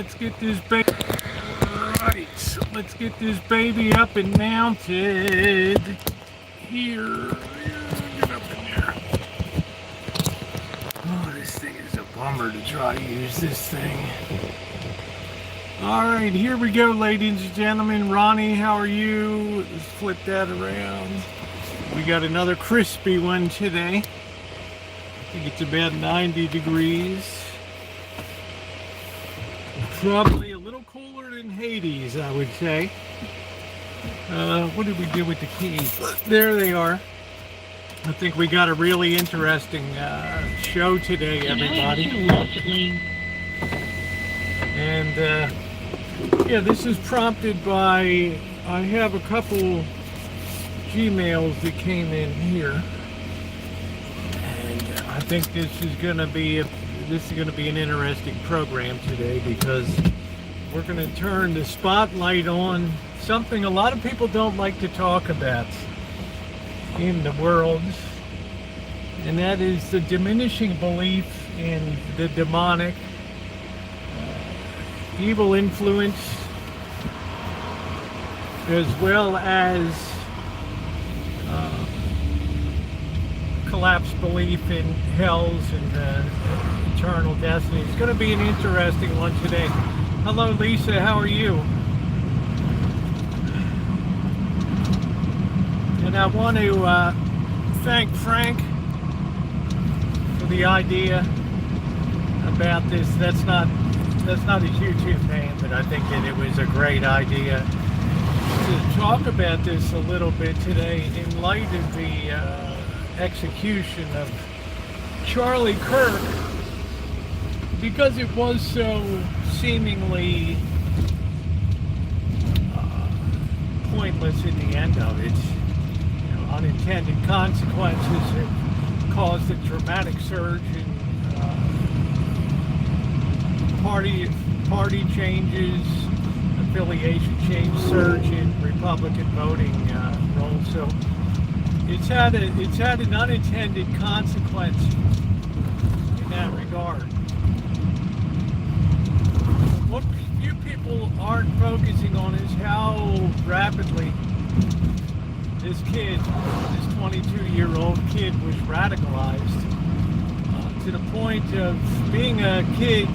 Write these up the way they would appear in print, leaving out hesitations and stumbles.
let's get this baby. Alright, so let's get this baby up and mounted. Here, get up in there. Oh, this thing is a bummer to try to use this thing. Alright, here we go, ladies and gentlemen. Ronnie, how are you? Let's flip that around. We got another crispy one today. I think it's about 90 degrees. Probably a little cooler than Hades, I would say. What did we do with the keys? There they are. I think we got a really interesting show today, everybody. And yeah, this is prompted by, I have a couple Gmails that came in here. And I think this is going to be an interesting program today, because we're going to turn the spotlight on something a lot of people don't like to talk about in the world, and that is the diminishing belief in the demonic, evil influence, as well as collapsed belief in hells and eternal destiny. It's going to be an interesting one today. Hello, Lisa. How are you? And I want to thank Frank for the idea about this. That's not his YouTube name, but I think that it was a great idea to talk about this a little bit today in light of the execution of Charlie Kirk, because it was so seemingly pointless in the end of it. You know, unintended consequences have caused a dramatic surge in party changes, affiliation change, surge in Republican voting rolls. So it's had an unintended consequence in that regard. What few people aren't focusing on is how rapidly this 22-year-old kid was radicalized to the point of being a kid.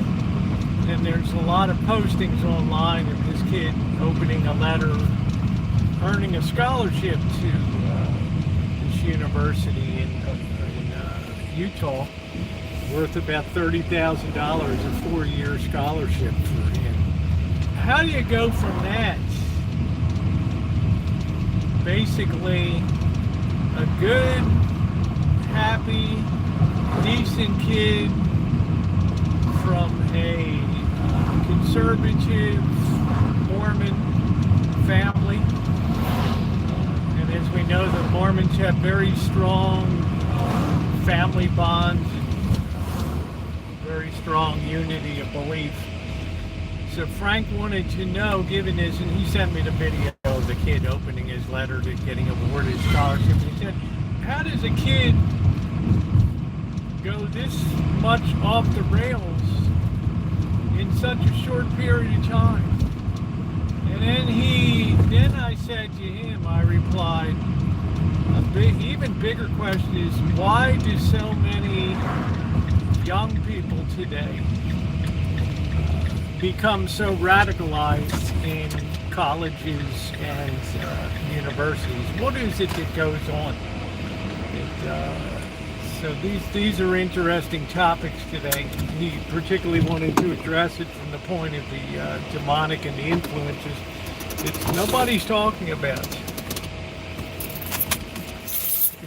And there's a lot of postings online of this kid opening a letter, earning a scholarship to this university in Utah, worth about $30,000, a 4-year scholarship for him. How do you go from that, basically a good, happy, decent kid from a conservative Mormon family, and as we know, the Mormons have very strong family bonds, very strong unity of belief. So Frank wanted to know, given this, and he sent me the video of the kid opening his letter to getting awarded his scholarship. He said, how does a kid go this much off the rails in such a short period of time? And then I said to him, I replied, even bigger question is, why do so many young people today become so radicalized in colleges and universities? What is it that goes on? So these are interesting topics today. He particularly wanted to address it from the point of the demonic and the influences that nobody's talking about.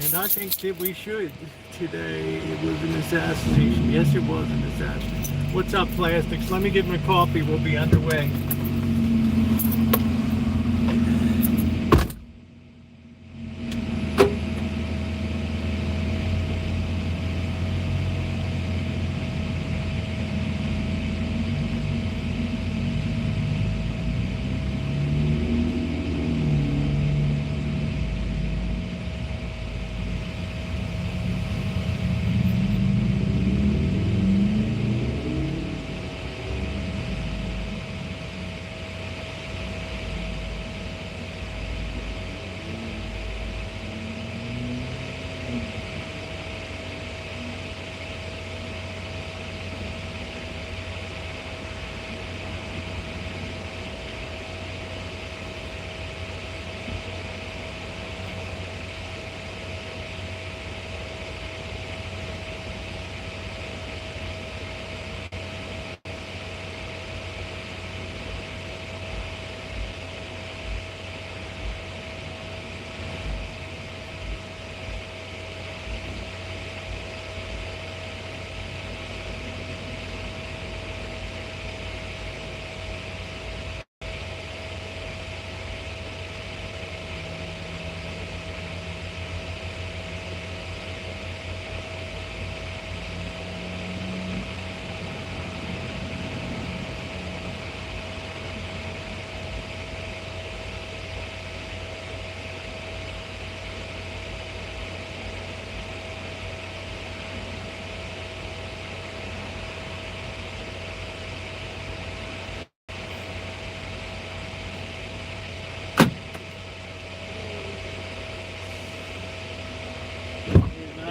And I think that we should today. It was an assassination. Yes, it was an assassination. What's up, Plastics? Let me get my coffee. We'll be underway.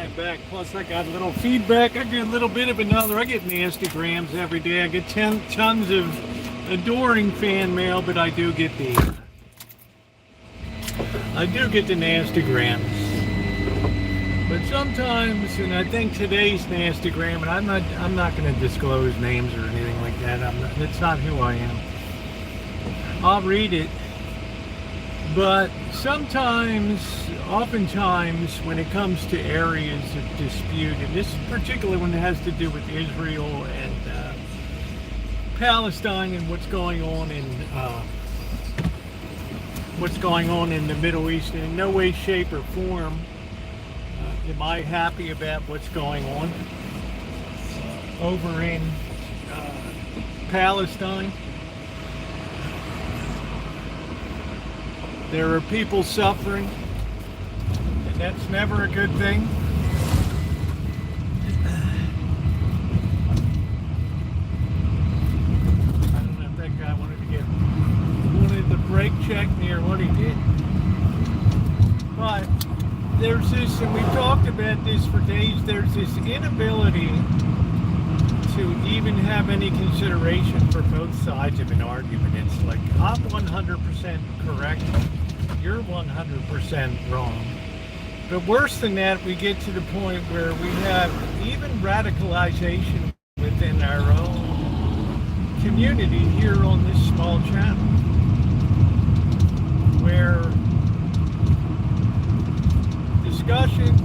I'm back. Plus, I got a little feedback. I get a little bit of another. I get nasty grams every day. I get tons of adoring fan mail, but I do get the nasty grams. But sometimes, and I think today's nasty gram, and I'm not going to disclose names or anything like that. It's not who I am. I'll read it. But oftentimes, when it comes to areas of dispute, and this particularly when it has to do with Israel and Palestine and what's going on in the Middle East, and in no way, shape, or form am I happy about what's going on over in Palestine. There are people suffering, and that's never a good thing. I don't know if that guy wanted the brake check near what he did. But there's this, and we've talked about this for days, there's this inability to even have any consideration for both sides of an argument. It's like, I'm 100% correct, you're 100% wrong. But worse than that, we get to the point where we have even radicalization within our own community here on this small channel, where discussion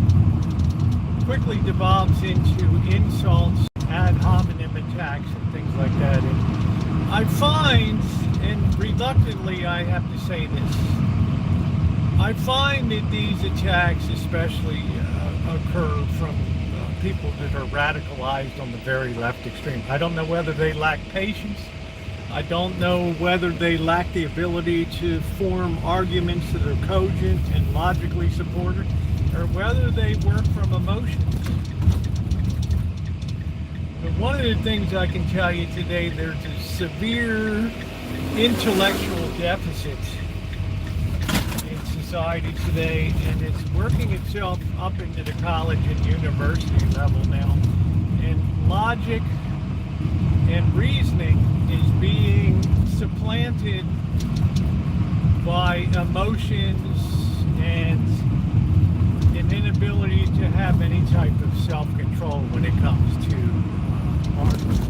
quickly devolves into insults, ad hominem attacks, and things like that. And I find, and reluctantly I have to say this, I find that these attacks especially occur from people that are radicalized on the very left extreme. I don't know whether they lack patience. I don't know whether they lack the ability to form arguments that are cogent and logically supported, or whether they work from emotions. But one of the things I can tell you today, there's a severe intellectual deficit in society today, and it's working itself up into the college and university level now. And logic and reasoning is being supplanted by emotions and an inability to have any type of self-control when it comes to argument.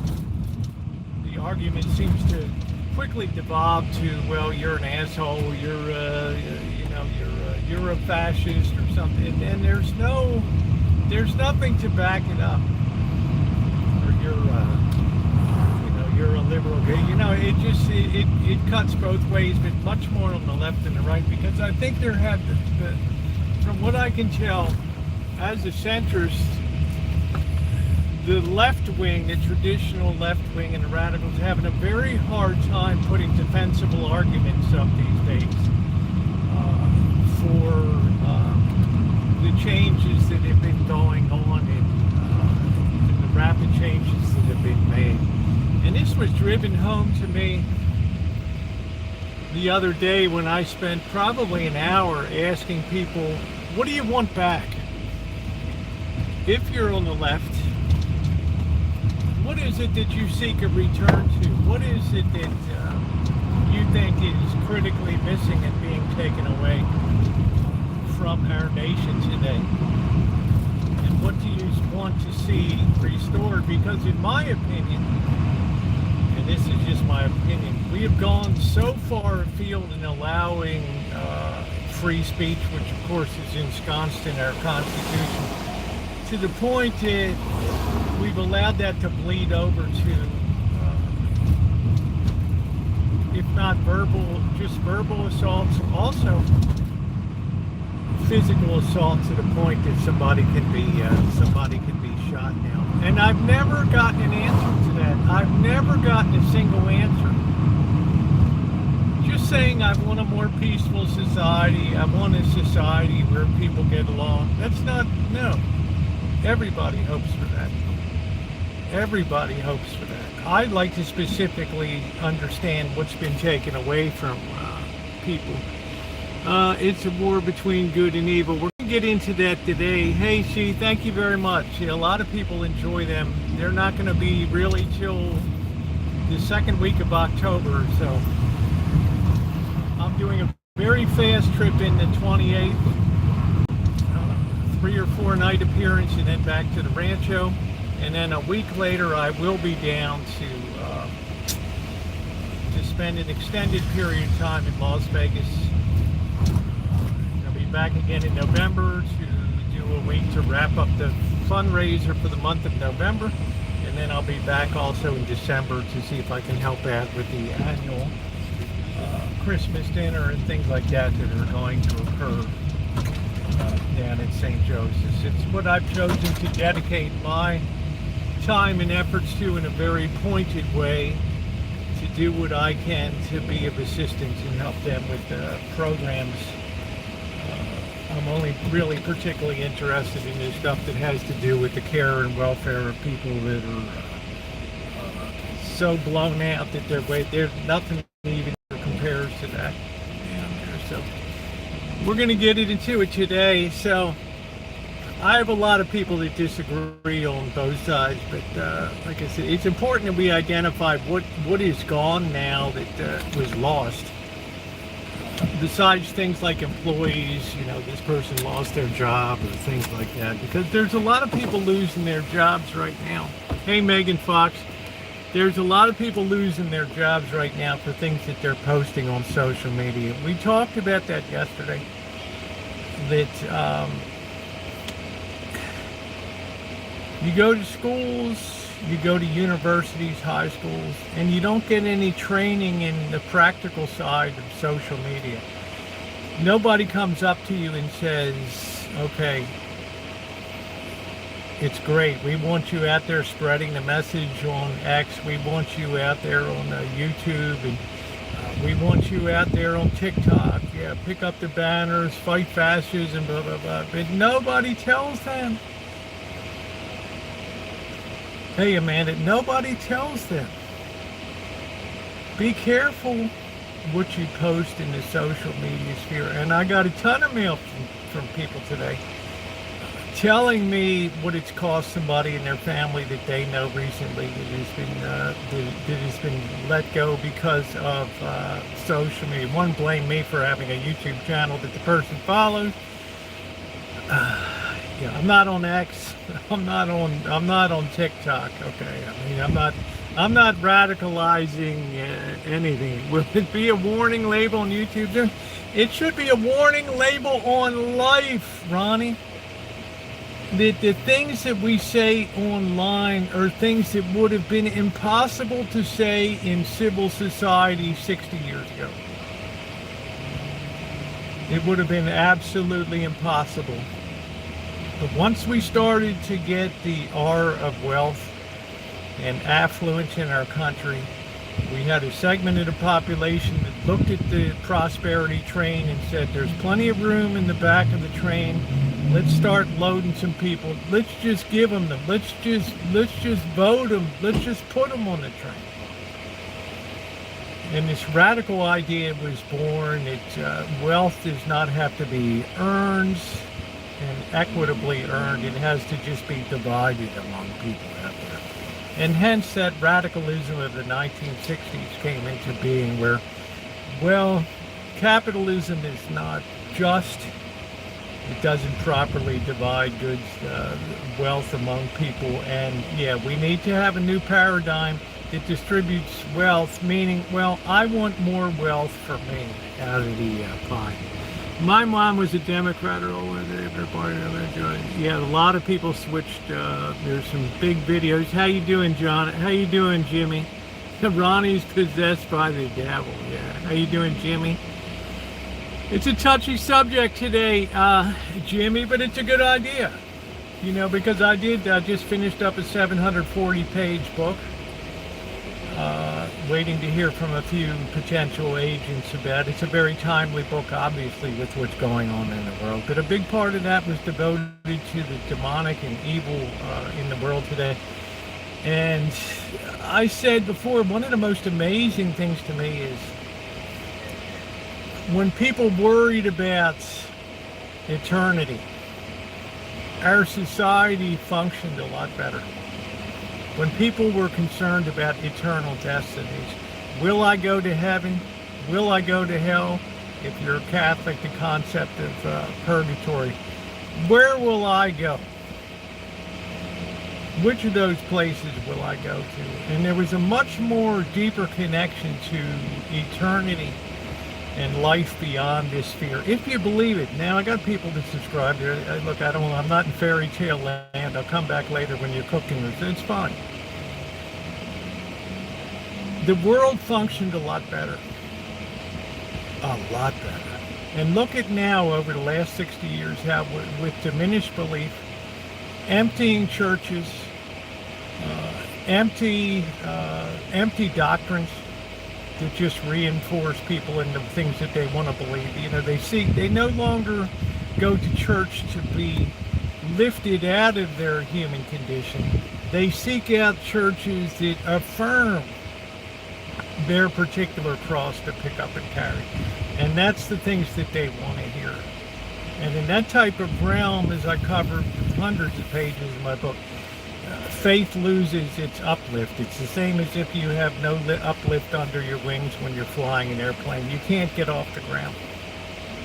The argument seems to quickly devolve to, well, you're an asshole, you're a fascist or something, and there's nothing to back it up. Or you're a liberal. It cuts both ways, but much more on the left than the right, because I think there have from what I can tell, as a centrist, the left wing, the traditional left wing, and the radicals are having a very hard time putting defensible arguments up these days for the changes that have been going on and the rapid changes that have been made. And this was driven home to me the other day when I spent probably an hour asking people, what do you want back? If you're on the left, what is it that you seek a return to? What is it that you think is critically missing and being taken away from our nation today? And what do you want to see restored? Because in my opinion, and this is just my opinion, we have gone so far afield in allowing free speech, which of course is ensconced in our Constitution, to the point that we've allowed that to bleed over to, if not just verbal assaults, also physical assaults to the point that somebody can be shot now. And I've never gotten an answer to that. I've never gotten a single answer. Just saying I want a more peaceful society. I want a society where people get along. That's not, no. Everybody hopes for that. Everybody hopes for that. I'd like to specifically understand what's been taken away from people It's a war between good and evil. We're going to get into that today. Hey, She, thank you very much. A lot of people enjoy them. They're not going to be really till the second week of October, so I'm doing a very fast trip in the 28th, 3 or 4 night appearance, and then back to the Rancho. And then a week later, I will be down to spend an extended period of time in Las Vegas. I'll be back again in November to do a week to wrap up the fundraiser for the month of November. And then I'll be back also in December to see if I can help out with the annual Christmas dinner and things like that that are going to occur down at St. Joseph's. It's what I've chosen to dedicate my time and efforts to in a very pointed way, to do what I can to be of assistance and help them with programs. I'm only really particularly interested in the stuff that has to do with the care and welfare of people that are so blown out that there's nothing even compares to that down there. So we're going to get into it today. So I have a lot of people that disagree on both sides, but like I said, it's important that we identify what is gone now that was lost. Besides things like employees, this person lost their job or things like that, because there's a lot of people losing their jobs right now. Hey, Megan Fox, there's a lot of people losing their jobs right now for things that they're posting on social media. We talked about that yesterday, that you go to schools, you go to universities, high schools, and you don't get any training in the practical side of social media. Nobody comes up to you and says, okay, it's great. We want you out there spreading the message on X. We want you out there on YouTube, and we want you out there on TikTok. Yeah, pick up the banners, fight fascism, blah, blah, blah. But nobody tells them. Hey, Amanda, nobody tells them. Be careful what you post in the social media sphere. And I got a ton of mail from people today telling me what it's cost somebody in their family that they know recently that has been let go because of social media. One blamed me for having a YouTube channel that the person follows. Yeah, I'm not on X. I'm not on TikTok. Okay, I mean, I'm not radicalizing anything. Will it be a warning label on YouTube? It should be a warning label on life, Ronnie. That the things that we say online are things that would have been impossible to say in civil society 60 years ago. It would have been absolutely impossible. But once we started to get the R of wealth and affluence in our country, we had a segment of the population that looked at the prosperity train and said, there's plenty of room in the back of the train. Let's start loading some people. Let's just give them. Let's just vote them. Let's just put them on the train. And this radical idea was born that wealth does not have to be earned and equitably earned. It has to just be divided among people out there. And hence that radicalism of the 1960s came into being, where, well, capitalism is not just. It doesn't properly divide goods, wealth among people. And yeah, we need to have a new paradigm that distributes wealth, meaning, well, I want more wealth for me out of the pie. My mom was a Democrat, yeah, a lot of people switched. There's some big videos. How you doing, John? How you doing, Jimmy? Ronnie's possessed by the devil. Yeah. How you doing, Jimmy? It's a touchy subject today, Jimmy, but it's a good idea. Because I just finished up a 740-page book. Waiting to hear from a few potential agents about it. It's a very timely book, obviously, with what's going on in the world. But a big part of that was devoted to the demonic and evil in the world today. And I said before, one of the most amazing things to me is when people worried about eternity, our society functioned a lot better. When people were concerned about eternal destinies, will I go to heaven? Will I go to hell? If you're Catholic, the concept of purgatory. Where will I go? Which of those places will I go to? And there was a much more deeper connection to eternity and life beyond this sphere, if you believe it. Now, I got people that subscribe there. Look, I'm not in fairy tale land. I'll come back later when you're cooking. It's fine. The world functioned a lot better. A lot better. And look at now, over the last 60 years, how with diminished belief, emptying churches, empty doctrines that just reinforce people in the things that they want to believe. You know, they no longer go to church to be lifted out of their human condition. They seek out churches that affirm their particular cross to pick up and carry. And that's the things that they want to hear. And in that type of realm, as I covered hundreds of pages in my book, faith loses its uplift. It's the same as if you have no uplift under your wings when you're flying an airplane. You can't get off the ground.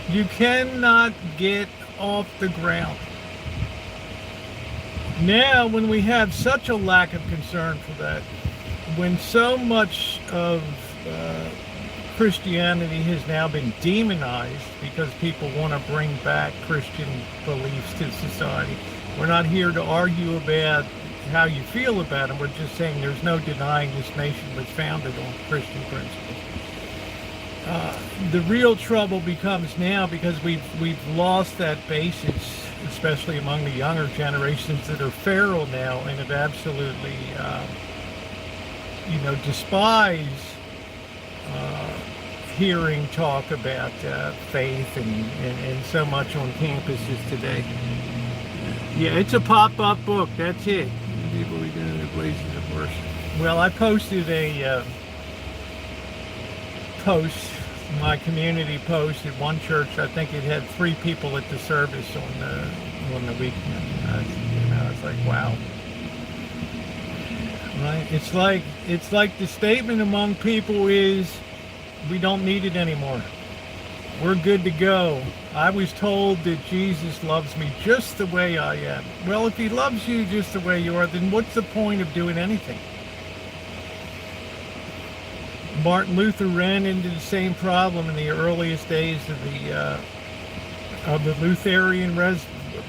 You cannot get off the ground. Now, when we have such a lack of concern for that, when so much of Christianity has now been demonized because people want to bring back Christian beliefs to society, we're not here to argue about how you feel about them. We're just saying there's no denying this nation was founded on Christian principles. The real trouble becomes now because we've lost that basis, especially among the younger generations that are feral now and have absolutely despise hearing talk about faith and so much on campuses today. Yeah, it's a pop-up book, that's it. People we go to places of worship. Well, I posted a post, my community post at one church. I think it had 3 people at the service on the weekend. It's like, wow. Right? It's like the statement among people is, we don't need it anymore. We're good to go. I was told that Jesus loves me just the way I am. Well, if he loves you just the way you are, then what's the point of doing anything? Martin Luther ran into the same problem in the earliest days of the Lutheran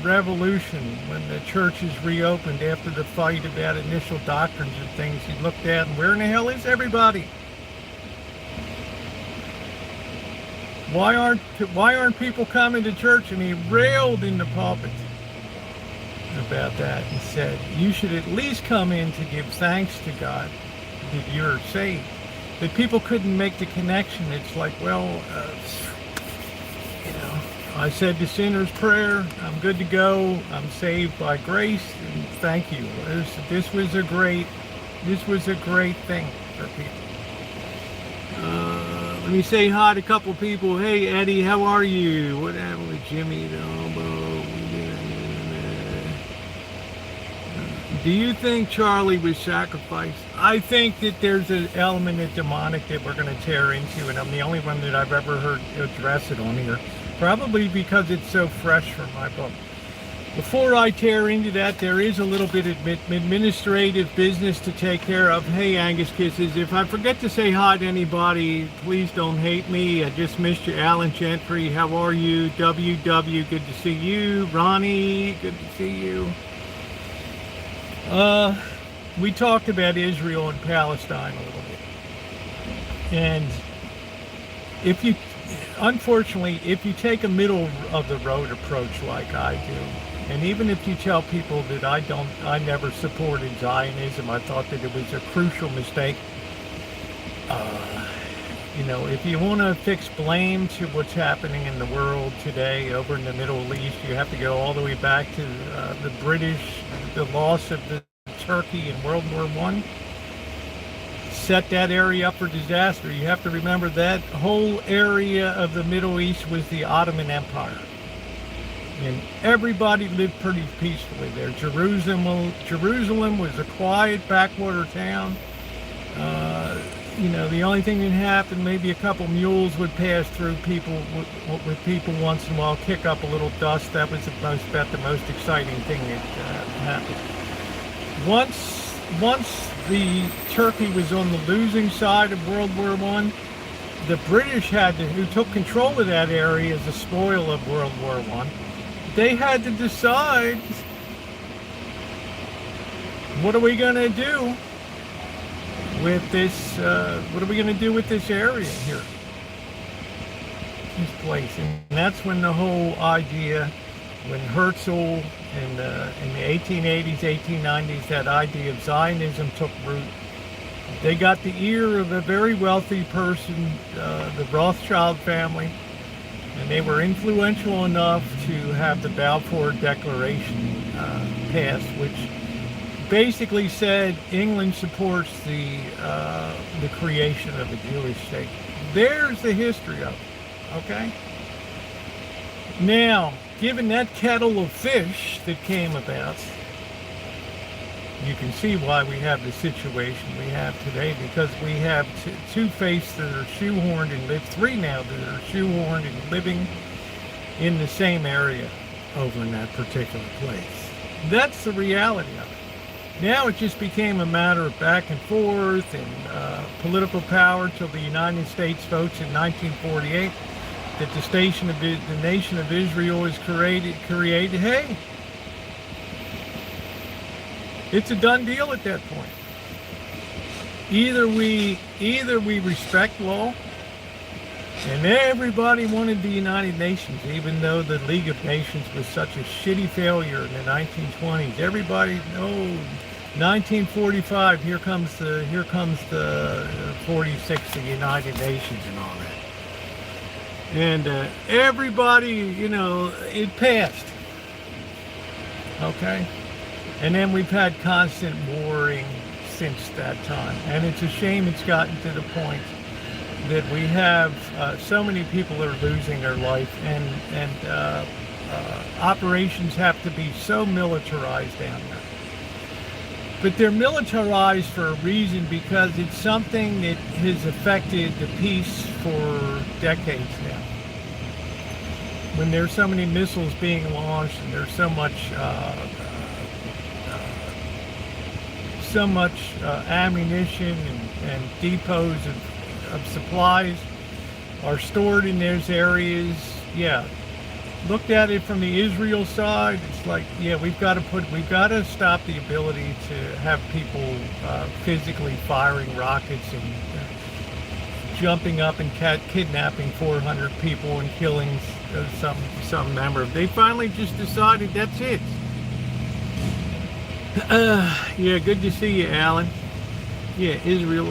Revolution, when the churches reopened after the fight about initial doctrines and things. He looked at, and where in the hell is everybody? Why aren't people coming to church? And he railed in the pulpit about that and said, you should at least come in to give thanks to God that you're saved. That people couldn't make the connection. It's like, well, I said the sinner's prayer. I'm good to go. I'm saved by grace, and thank you. This was a great thing for people. Let me say hi to a couple of people. Hey, Eddie, how are you? What happened with Jimmy? Do you think Charlie was sacrificed? I think that there's an element of demonic that we're going to tear into, and I'm the only one that I've ever heard address it on here. Probably because it's so fresh from my book. Before I tear into that, there is a little bit of administrative business to take care of. Hey, Angus Kisses, if I forget to say hi to anybody, please don't hate me. I just missed you. Alan Gentry, how are you? WW, good to see you. Ronnie, good to see you. We talked about Israel and Palestine a little bit. And unfortunately, if you take a middle of the road approach like I do, and even if you tell people that I never supported Zionism, I thought that it was a crucial mistake. If you want to fix blame to what's happening in the world today over in the Middle East, you have to go all the way back to the British, the loss of Turkey in World War I. set that area up for disaster. You have to remember that whole area of the Middle East was the Ottoman Empire. And everybody lived pretty peacefully there. Jerusalem was a quiet backwater town. The only thing that happened, maybe a couple mules would pass through with people once in a while, kick up a little dust. That was about the most exciting thing that happened. Once the Turkey was on the losing side of World War I, the British who took control of that area as a spoil of World War I, they had to decide, what are we going to do with this? What are we going to do with this area here, this place? And that's when the whole idea, when Herzl in the 1880s, 1890s, that idea of Zionism took root. They got the ear of a very wealthy person, the Rothschild family, and they were influential enough to have the Balfour Declaration passed, which basically said England supports the creation of a Jewish state. There's the history of it, okay? Now, given that kettle of fish that came about, you can see why we have the situation we have today, because we have two faiths that are shoehorned and live, three now that are shoehorned and living in the same area over in that particular place. That's the reality of it. Now it just became a matter of back and forth and political power till the United States votes in 1948 that the nation of Israel is created. Hey, it's a done deal at that point. Either we respect law, and everybody wanted the United Nations, even though the League of Nations was such a shitty failure in the 1920s. Everybody, 1945, here comes the 46th of the United Nations and all that. And everybody, it passed. Okay? And then we've had constant warring since that time. And it's a shame it's gotten to the point that we have so many people are losing their life, and operations have to be so militarized down there. But they're militarized for a reason, because it's something that has affected the peace for decades now. When there's so many missiles being launched and there's so much ammunition and depots of supplies are stored in those areas. Yeah, looked at it from the Israel side, it's like, yeah, we've got to stop the ability to have people physically firing rockets and jumping up and kidnapping 400 people and killing some member. They finally just decided that's it. Yeah, good to see you, Alan. Yeah, Israel.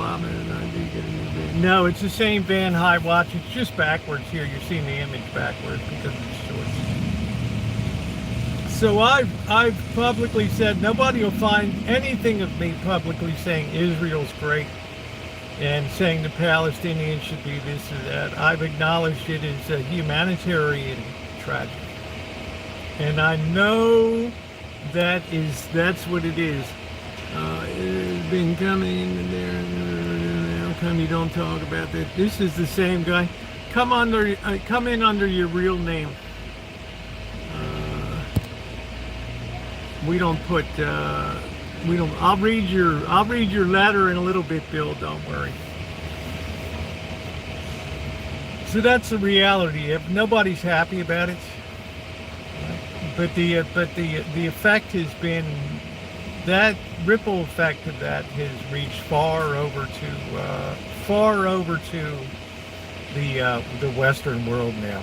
No, it's the same Van High watch. It's just backwards here. You're seeing the image backwards because it's short. So I've publicly said nobody will find anything of me publicly saying Israel's great and saying the Palestinians should be this or that. I've acknowledged it as a humanitarian tragedy, and I know that's what it is. It's been coming in there. How come you don't talk about that? This is the same guy. Come in under your real name. We don't put. We don't. I'll read your letter in a little bit, Bill. Don't worry. So that's the reality. If nobody's happy about it, but the effect has been, that ripple effect of that has reached far over to the Western world now.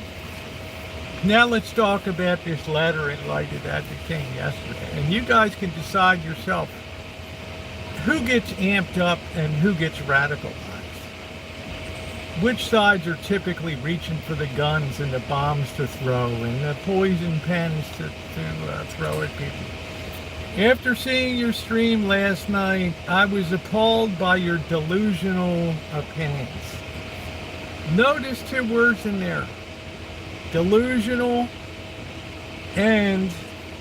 Now let's talk about this letter in light of that came yesterday, and you guys can decide yourself who gets amped up and who gets radicalized. Which sides are typically reaching for the guns and the bombs to throw and the poison pens to throw at people? After seeing your stream last night, I was appalled by your delusional opinions. Notice two words in there: delusional and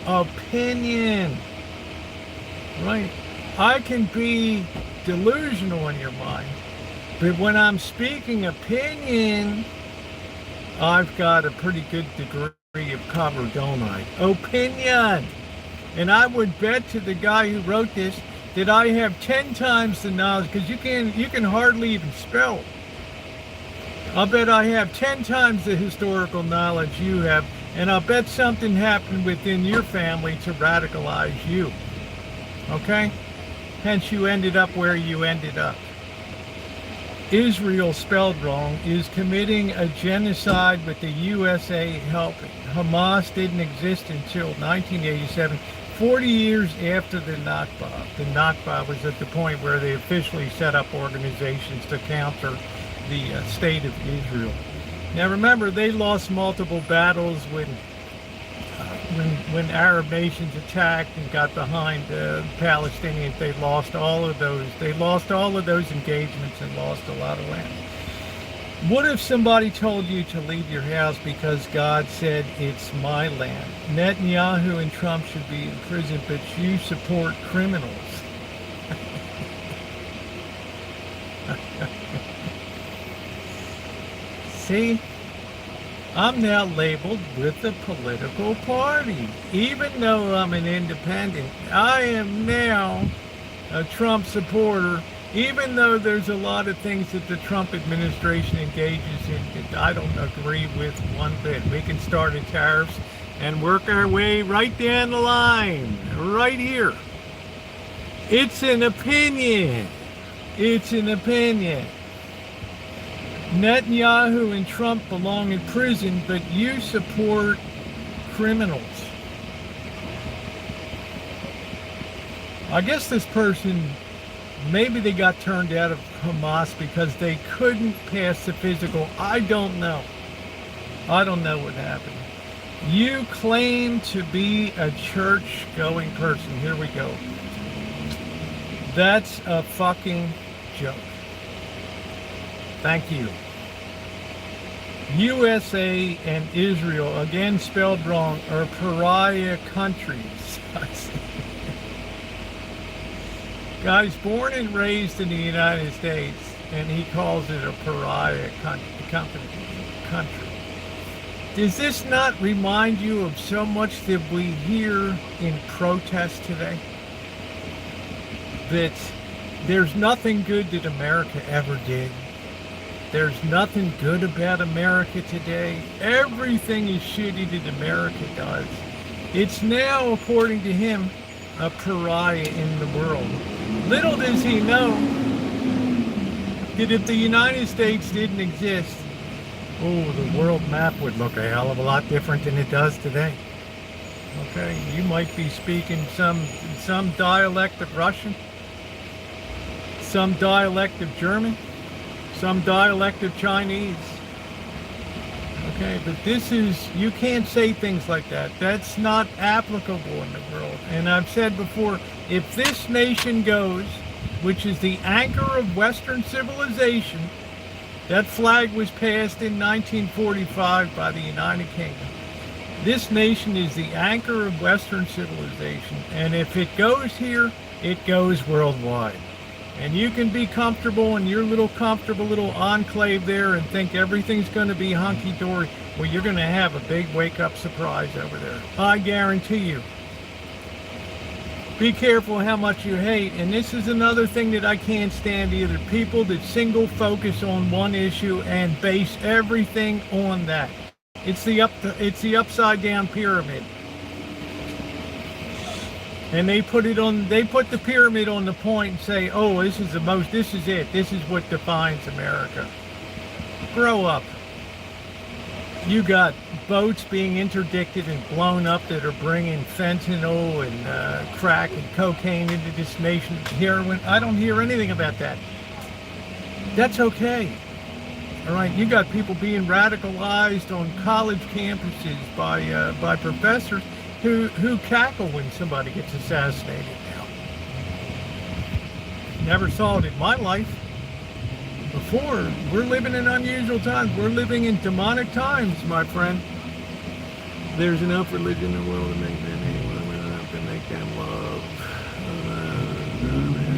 opinion. Right? I can be delusional in your mind, but when I'm speaking opinion, I've got a pretty good degree of cover, don't I? Opinion. And I would bet to the guy who wrote this that I have 10 times the knowledge, because you can hardly even spell. I'll bet I have 10 times the historical knowledge you have, and I'll bet something happened within your family to radicalize you. Okay? Hence you ended up where you ended up. Israel, spelled wrong, is committing a genocide with the USA helping. Hamas didn't exist until 1987, 40 years after the Nakba. The Nakba was at the point where they officially set up organizations to counter the state of Israel. Now remember, they lost multiple battles when Arab nations attacked and got behind the Palestinians. They lost all of those. They lost all of those engagements and lost a lot of land. What if somebody told you to leave your house because God said it's my land? Netanyahu and Trump should be in prison, but you support criminals. See? I'm now labeled with a political party. Even though I'm an independent, I am now a Trump supporter, even though there's a lot of things that the Trump administration engages in that I don't agree with one bit. We can start at tariffs and work our way right down the line, right here. It's an opinion. It's an opinion. Netanyahu and Trump belong in prison, but you support criminals. I guess this person, maybe they got turned out of Hamas because they couldn't pass the physical. I don't know. I don't know what happened. You claim to be a church-going person. Here we go. That's a fucking joke. Thank you. USA and Israel, again spelled wrong, are pariah countries. Guys, born and raised in the United States, and he calls it a pariah country. Does this not remind you of so much that we hear in protest today? That there's nothing good that America ever did. There's nothing good about America today. Everything is shitty that America does. It's now, according to him, a pariah in the world. Little does he know that if the United States didn't exist, the world map would look a hell of a lot different than it does today. Okay, you might be speaking some dialect of Russian, some dialect of German, some dialect of Chinese. Okay, but this is, you can't say things like that. That's not applicable in the world. And I've said before, if this nation goes, which is the anchor of Western civilization, that flag was passed in 1945 by the United Kingdom. This nation is the anchor of Western civilization. And if it goes here, it goes worldwide. And you can be comfortable in your little comfortable little enclave there and think everything's going to be hunky-dory. Well, you're going to have a big wake-up surprise over there. I guarantee you. Be careful how much you hate. And this is another thing that I can't stand either. People that single focus on one issue and base everything on that. It's the upside down pyramid. And they put the pyramid on the point and say, oh, this is it. This is what defines America. Grow up. You got boats being interdicted and blown up that are bringing fentanyl and crack and cocaine into this nation, heroin. I don't hear anything about that. That's okay. All right, you got people being radicalized on college campuses by professors. who cackle when somebody gets assassinated now. Never saw it in my life before. We're living in unusual times. We're living in demonic times, my friend. There's enough religion in the world to make them love.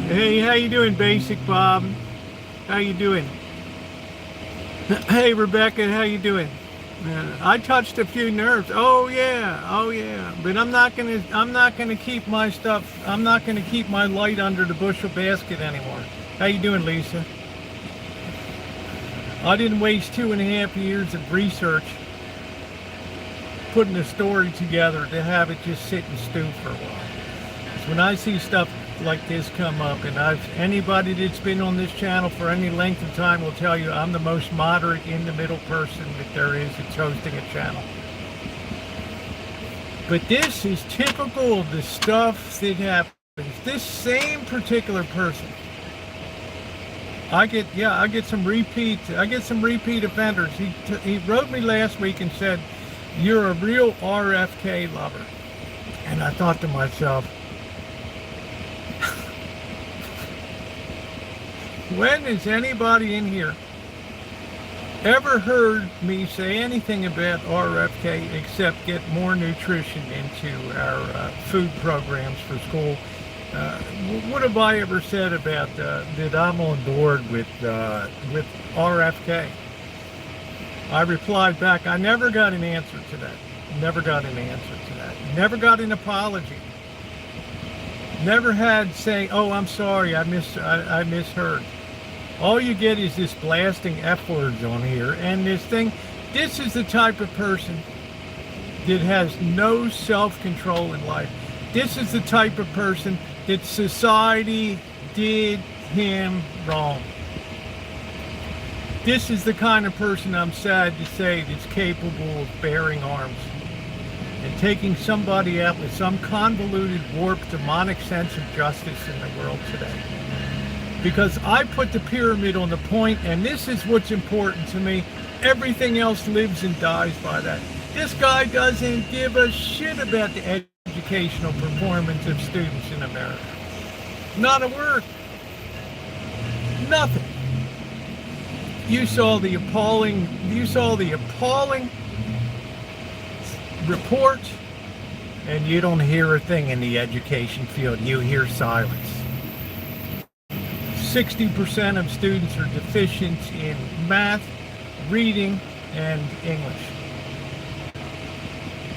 Hey, how you doing, Basic Bob? How you doing? Hey, Rebecca, how you doing? I touched a few nerves. Oh yeah. But I'm not gonna keep my stuff. I'm not gonna keep my light under the bushel basket anymore. How you doing, Lisa? I didn't waste 2.5 years of research putting a story together to have it just sit and stew for a while. 'Cause when I see stuff like this come up, and anybody that's been on this channel for any length of time will tell you I'm the most moderate in the middle person that there is that's hosting a channel. But this is typical of the stuff that happens. This same particular person, I get some repeat offenders. He wrote me last week and said, "You're a real RFK lover." And I thought to myself, when has anybody in here ever heard me say anything about RFK except get more nutrition into our food programs for school? What have I ever said about that I'm on board with RFK? I replied back, I never got an answer to that. Never got an answer to that. Never got an apology. Never had say, "Oh, I'm sorry, I misheard." All you get is this blasting F words on here, and this is the type of person that has no self-control in life. This is the type of person that society did him wrong. This is the kind of person, I'm sad to say, that's capable of bearing arms and taking somebody out with some convoluted, warped, demonic sense of justice in the world today. Because I put the pyramid on the point, and this is what's important to me. Everything else lives and dies by that. This guy doesn't give a shit about the educational performance of students in America. Not a word. Nothing. You saw the appalling report, and you don't hear a thing in the education field. You hear silence. 60% of students are deficient in math, reading, and English.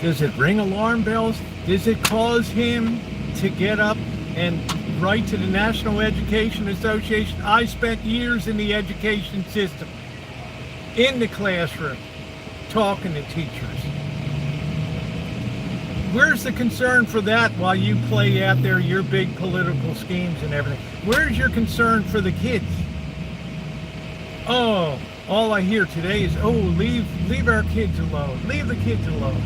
Does it ring alarm bells? Does it cause him to get up and write to the National Education Association? I spent years in the education system, in the classroom, talking to teachers. Where's the concern for that while you play out there your big political schemes and everything? Where's your concern for the kids? Oh, all I hear today is, oh, leave our kids alone. Leave the kids alone.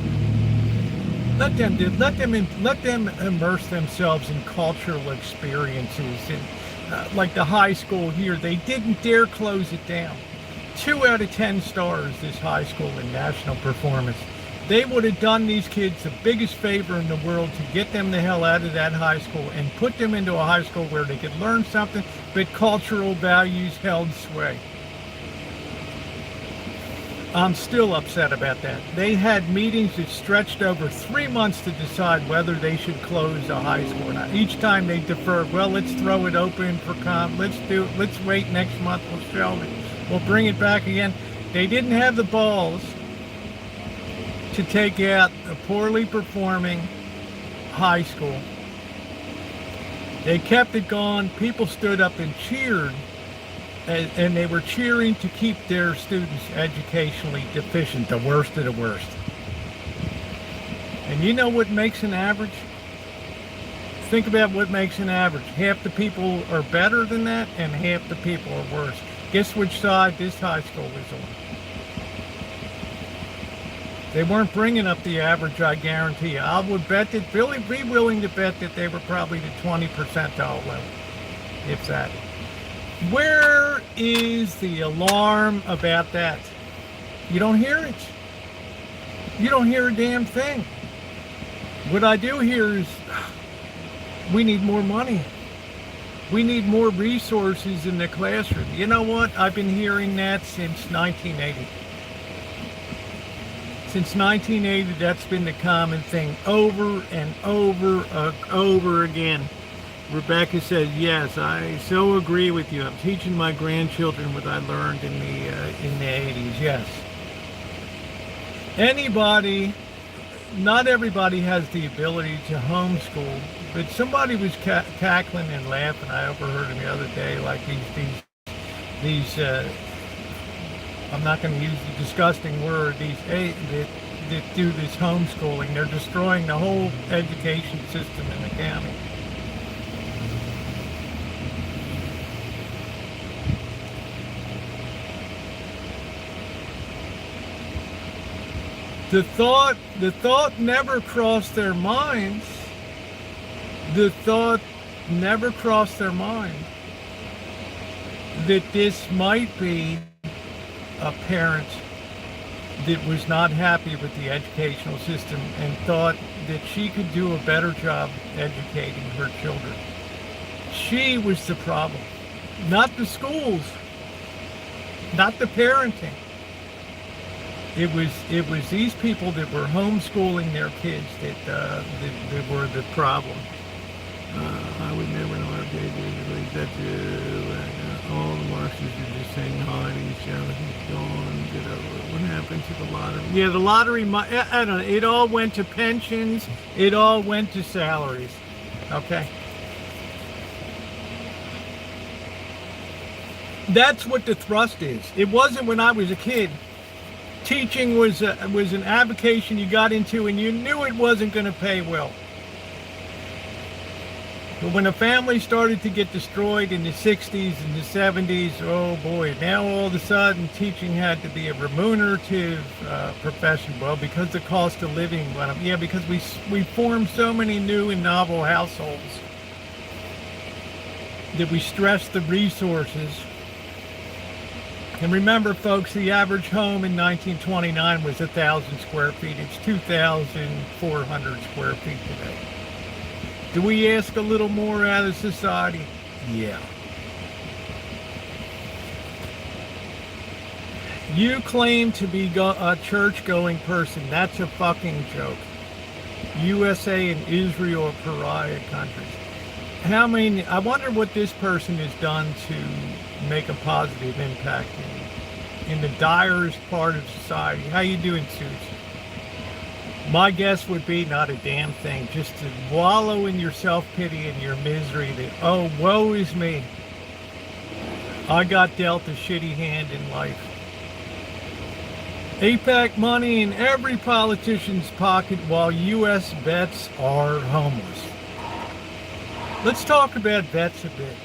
Let them immerse themselves in cultural experiences. And like the high school here, they didn't dare close it down. 2 out of 10 stars this high school in national performance. They would have done these kids the biggest favor in the world to get them the hell out of that high school and put them into a high school where they could learn something, but cultural values held sway. I'm still upset about that. They had meetings that stretched over 3 months to decide whether they should close a high school or not. Each time they deferred, well, let's throw it open for let's wait next month, we'll shelve it. We'll bring it back again. They didn't have the balls to take out a poorly performing high school. They kept it going. People stood up and cheered, and they were cheering to keep their students educationally deficient, the worst of the worst. And you know what makes an average? Think about what makes an average. Half the people are better than that, and half the people are worse. Guess which side this high school was on? They weren't bringing up the average, I guarantee you. I would bet that, be willing to bet that they were probably the 20 percentile level, if that. Where is the alarm about that? You don't hear it. You don't hear a damn thing. What I do hear is we need more money. We need more resources in the classroom. You know what? I've been hearing that since 1980. Since 1980, that's been the common thing over and over again. Rebecca says, yes, I so agree with you. I'm teaching my grandchildren what I learned in the 80s. Yes. Anybody, not everybody has the ability to homeschool, but somebody was cackling and laughing. I overheard him the other day, like these I'm not going to use the disgusting word, that do this homeschooling. They're destroying the whole education system in the county. The thought never crossed their minds. The thought never crossed their mind that this might be a parent that was not happy with the educational system and thought that she could do a better job educating her children. She was the problem, not the schools, not the parenting. It was these people that were homeschooling their kids that were the problem. I would never know how to that all the Marxists are just saying hi to each other. Gone. Get over it. What happened to the lottery? Yeah, the lottery. I don't know. It all went to pensions. It all went to salaries. Okay. That's what the thrust is. It wasn't when I was a kid. Teaching was an avocation you got into and you knew it wasn't going to pay well. But when a family started to get destroyed in the 60s and the 70s, oh boy, now all of a sudden teaching had to be a remunerative profession. Well, because the cost of living went up. Yeah, because we formed so many new and novel households that we stressed the resources. And remember, folks, the average home in 1929 was 1,000 square feet. It's 2,400 square feet today. Do we ask a little more out of society? Yeah. You claim to be a church-going person. That's a fucking joke. USA and Israel are pariah countries. I wonder what this person has done to make a positive impact in the direst part of society. How you doing, Suits? My guess would be not a damn thing. Just to wallow in your self-pity and your misery that, oh, woe is me. I got dealt a shitty hand in life. APAC money in every politician's pocket while U.S. vets are homeless. Let's talk about vets a bit.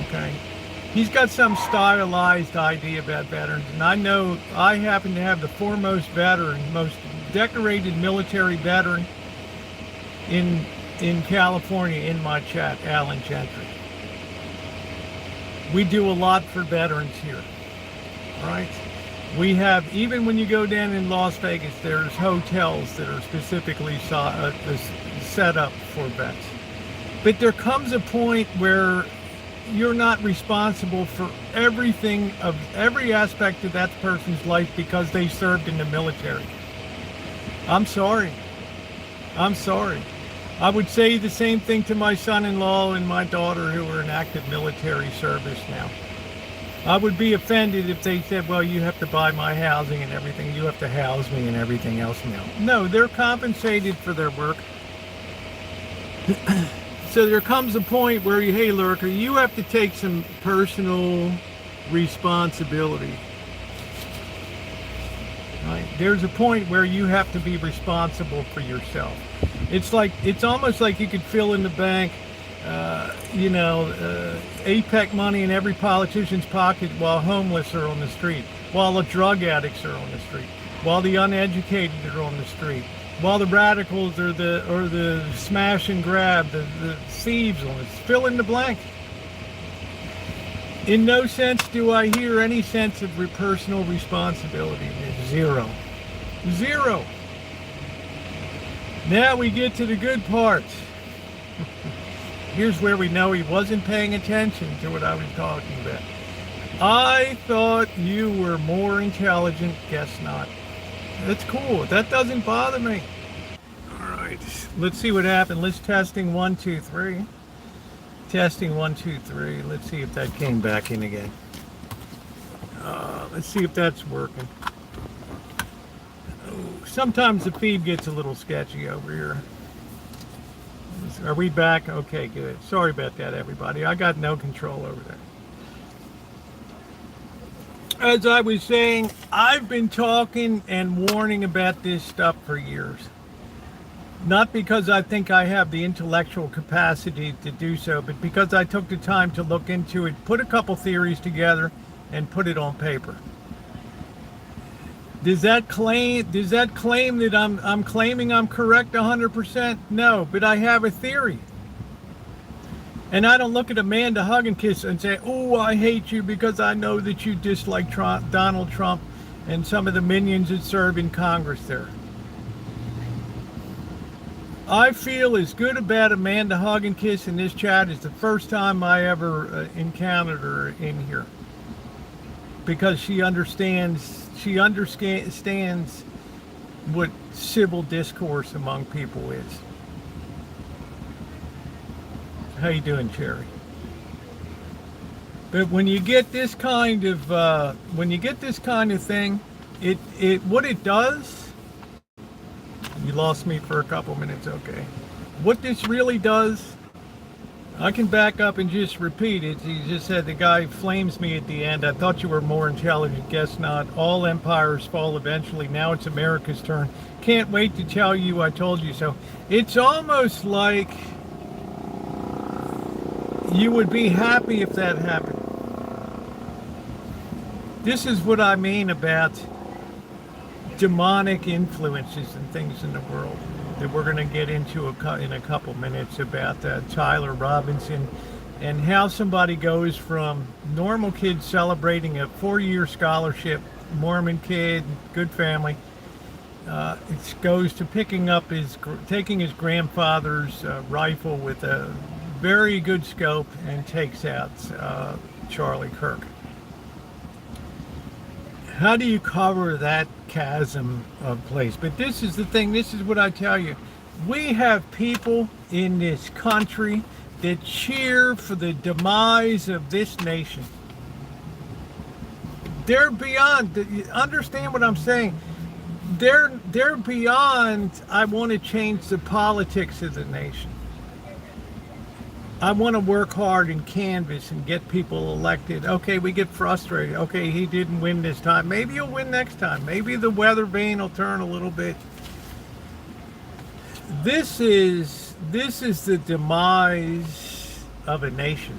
Okay. He's got some stylized idea about veterans, and I know I happen to have the foremost veteran, most decorated military veteran in California in my chat, Alan Gentry. We do a lot for veterans here, right? We have, even when you go down in Las Vegas, there's hotels that are specifically set up for vets. But there comes a point where you're not responsible for everything of every aspect of that person's life because they served in the military. I'm sorry. I'm sorry. I would say the same thing to my son-in-law and my daughter who are in active military service now. I would be offended if they said, well, you have to buy my housing and everything. You have to house me and everything else now. No, they're compensated for their work. So there comes a point where, hey, lurker, you have to take some personal responsibility. Right? There's a point where you have to be responsible for yourself. It's almost like you could fill in the bank, APEC money in every politician's pocket while homeless are on the street, while the drug addicts are on the street, while the uneducated are on the street, while the radicals or the smash and grab, the thieves on it. Fill in the blank. In no sense do I hear any sense of personal responsibility. Zero. Zero. Now we get to the good parts. Here's where we know he wasn't paying attention to what I was talking about. I thought you were more intelligent. Guess not. That's cool. That doesn't bother me. All right. Let's see what happened. Let's testing 1, 2, 3. Testing 1, 2, 3. Let's see if that came back in again. Let's see if that's working. Oh, sometimes the feed gets a little sketchy over here. Are we back? Okay, good. Sorry about that, everybody. I got no control over that. As I was saying, I've been talking and warning about this stuff for years. Not because I think I have the intellectual capacity to do so, but because I took the time to look into it, put a couple theories together, and put it on paper. Does that claim that I'm claiming I'm correct 100%? No, but I have a theory. And I don't look at Amanda hug and kiss and say, oh, I hate you because I know that you dislike Donald Trump and some of the minions that serve in Congress there. I feel as good about Amanda hug and kiss in this chat as the first time I ever encountered her in here. Because she understands what civil discourse among people is. How you doing, Cherry? But when you get this kind of thing, it what it does. You lost me for a couple minutes. Okay. What this really does, I can back up and just repeat it. He just said the guy flames me at the end. I thought you were more intelligent. Guess not. All empires fall eventually. Now it's America's turn. Can't wait to tell you I told you so. It's almost like you would be happy if that happened. This is what I mean about demonic influences and things in the world that we're going to get into in a couple minutes about Tyler Robinson and how somebody goes from normal kid celebrating a 4-year scholarship, Mormon kid, good family, it goes to taking his grandfather's rifle with a very good scope and takes out Charlie Kirk. How do you cover that chasm of place? But this is the thing, this is what I tell you. We have people in this country that cheer for the demise of this nation. They're beyond, understand what I'm saying? They're beyond, I want to change the politics of the nation. I want to work hard and canvass and get people elected. Okay, we get frustrated. Okay, he didn't win this time. Maybe he'll win next time. Maybe the weather vane will turn a little bit. This is the demise of a nation.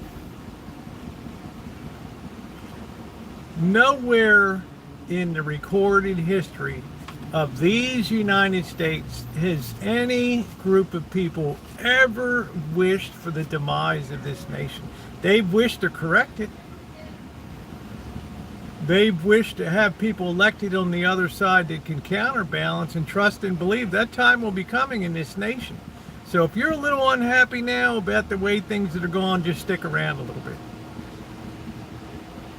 Nowhere in the recorded history of these United States has any group of people ever wished for the demise of this nation. They've wished to correct it. They've wished to have people elected on the other side that can counterbalance and trust and believe that time will be coming in this nation. So if you're a little unhappy now about the way things that are going, just stick around a little bit.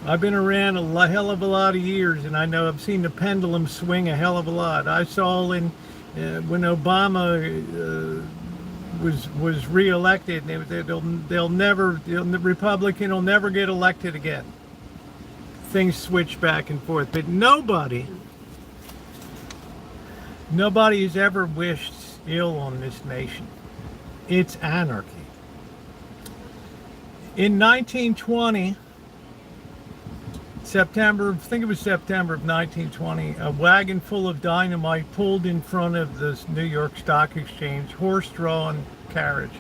I've been around a hell of a lot of years, and I know I've seen the pendulum swing a hell of a lot. I saw when Obama was reelected, the Republican will never get elected again. Things switch back and forth, but nobody has ever wished ill on this nation. It's anarchy. In 1920. September, I think it was September of 1920, a wagon full of dynamite pulled in front of the New York Stock Exchange, horse-drawn carriage,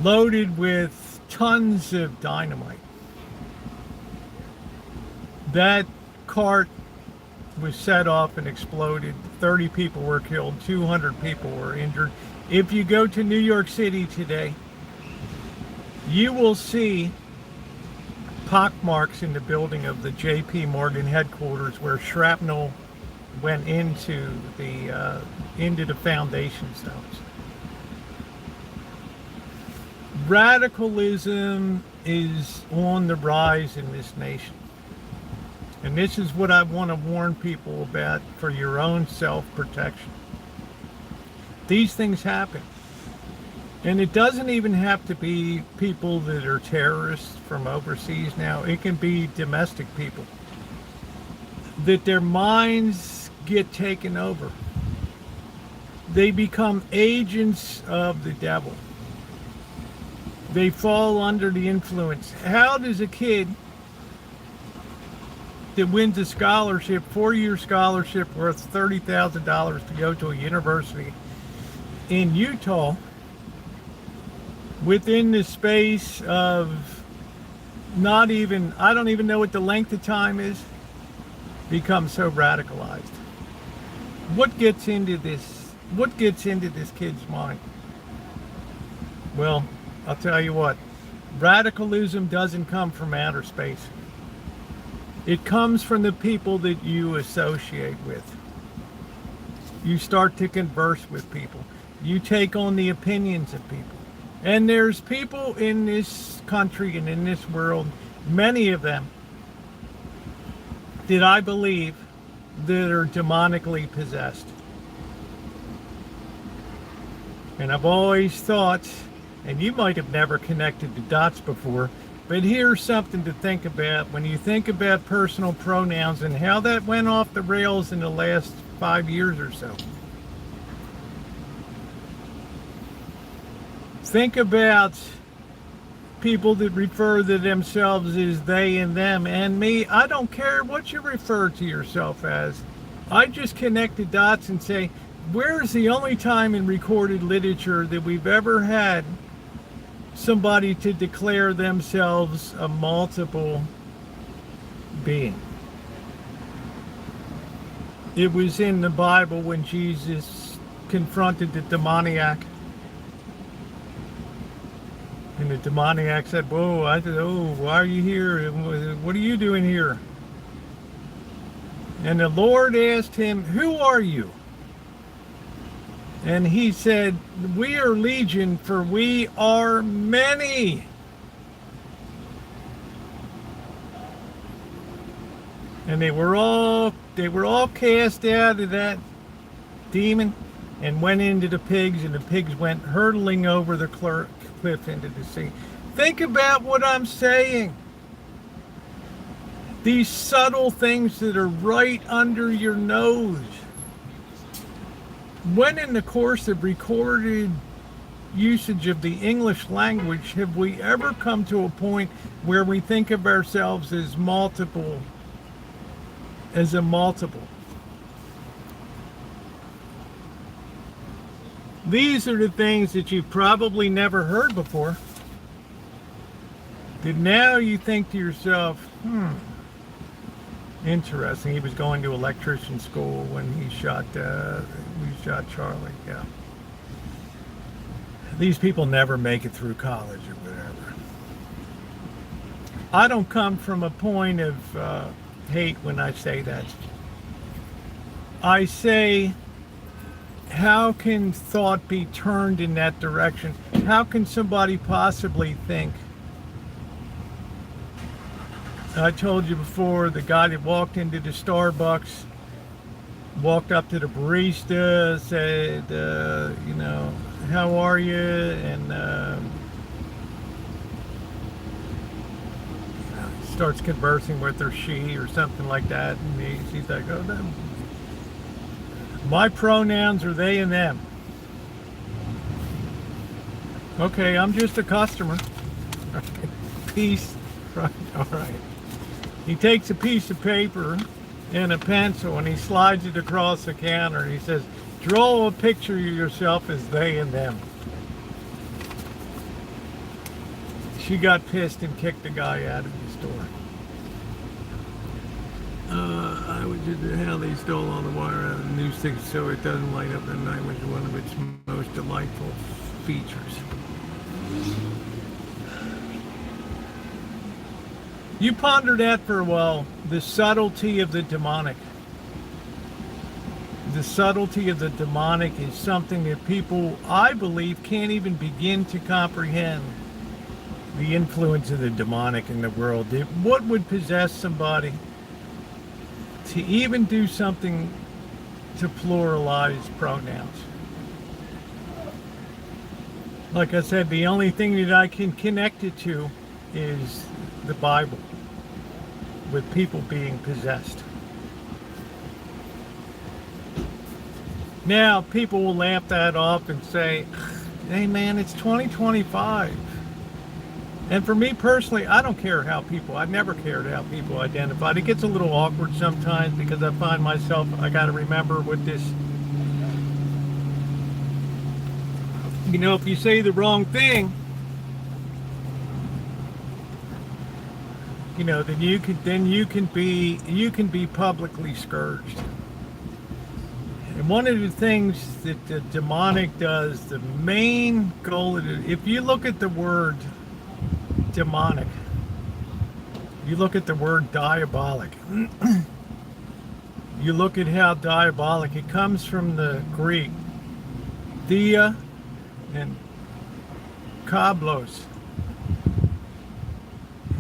loaded with tons of dynamite. That cart was set off and exploded. 30 people were killed, 200 people were injured. If you go to New York City today, you will see pock marks in the building of the J.P. Morgan headquarters where shrapnel went into the foundation stones. Radicalism is on the rise in this nation. And this is what I want to warn people about for your own self-protection. These things happen. And it doesn't even have to be people that are terrorists from overseas now. It can be domestic people. That their minds get taken over. They become agents of the devil. They fall under the influence. How does a kid that wins a scholarship, 4-year scholarship worth $30,000 to go to a university in Utah, within the space of I don't even know what the length of time is, become so radicalized? What gets into this kid's mind? Well, I'll tell you what, radicalism doesn't come from outer space. It comes from the people that you associate with. You start to converse with people. You take on the opinions of people. And there's people in this country and in this world, many of them, that I believe that are demonically possessed. And I've always thought, and you might have never connected the dots before, but here's something to think about when you think about personal pronouns and how that went off the rails in the last 5 years or so. Think about people that refer to themselves as they and them and me. I don't care what you refer to yourself as. I just connect the dots and say, where's the only time in recorded literature that we've ever had somebody to declare themselves a multiple being? It was in the Bible when Jesus confronted the demoniac. And the demoniac said, whoa, why are you here? What are you doing here? And the Lord asked him, who are you? And he said, we are legion, for we are many. And they were all cast out of that demon and went into the pigs, and the pigs went hurtling over the cliff into the sea. Think about what I'm saying. These subtle things that are right under your nose. When in the course of recorded usage of the English language have we ever come to a point where we think of ourselves as a multiple? These are the things that you've probably never heard before. That now you think to yourself, interesting. He was going to electrician school when he shot Charlie. Yeah. These people never make it through college or whatever. I don't come from a point of hate when I say that. I say, how can thought be turned in that direction? How can somebody possibly think? I told you before, the guy that walked into the Starbucks, walked up to the barista, said, how are you? And starts conversing with her, she, or something like that. And she's like, oh, no. My pronouns are they and them. Okay, I'm just a customer. Peace. Right, all right. He takes a piece of paper and a pencil and he slides it across the counter and he says, draw a picture of yourself as they and them. She got pissed and kicked the guy out of the store. I would just how they stole all the wire out of the news stick so it doesn't light up at night, which is one of its most delightful features. You ponder that for a while, the subtlety of the demonic. the subtlety of the demonic is something that people, I believe, can't even begin to comprehend. The influence of the demonic in the world. What would possess somebody to even do something to pluralize pronouns? Like I said, the only thing that I can connect it to is the Bible, with people being possessed. Now, people will laugh that off and say, hey man, it's 2025. And for me personally, I don't care how people, I've never cared how people identify. It gets a little awkward sometimes because I find myself, I got to remember what this, you know, if you say the wrong thing, you know, then you can be publicly scourged. And one of the things that the demonic does, the main goal of it, if you look at the word demonic, you look at the word diabolic, you look at how diabolic, it comes from the Greek dia and kablos.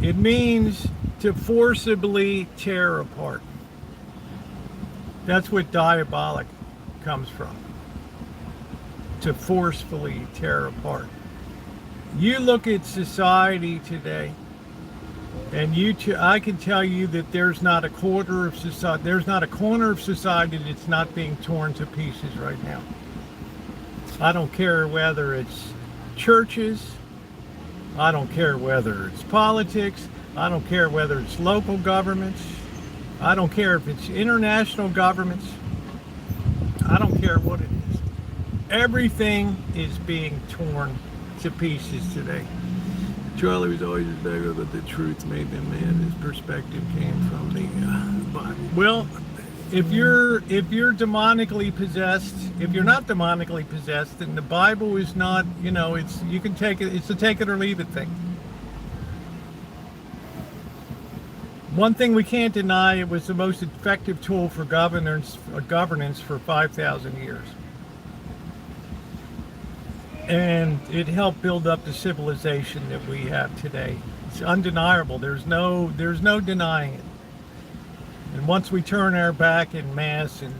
It means to forcibly tear apart. That's what diabolic comes from. To forcefully tear apart. You look at society today, and I can tell you that there's not a corner of society that's not being torn to pieces right now. I don't care whether it's churches, I don't care whether it's politics, I don't care whether it's local governments, I don't care if it's international governments, I don't care what it is. Everything is being torn to pieces today. Charlie was always a beggar, but the truth made him mad. His perspective came from the Bible. Well, if you're demonically possessed, if you're not demonically possessed, then the Bible is not, you know, you can take it, it's a take it or leave it thing. One thing we can't deny, it was the most effective tool for governance for 5,000 years. And it helped build up the civilization that we have today. It's undeniable. There's no denying it. And once we turn our back en masse and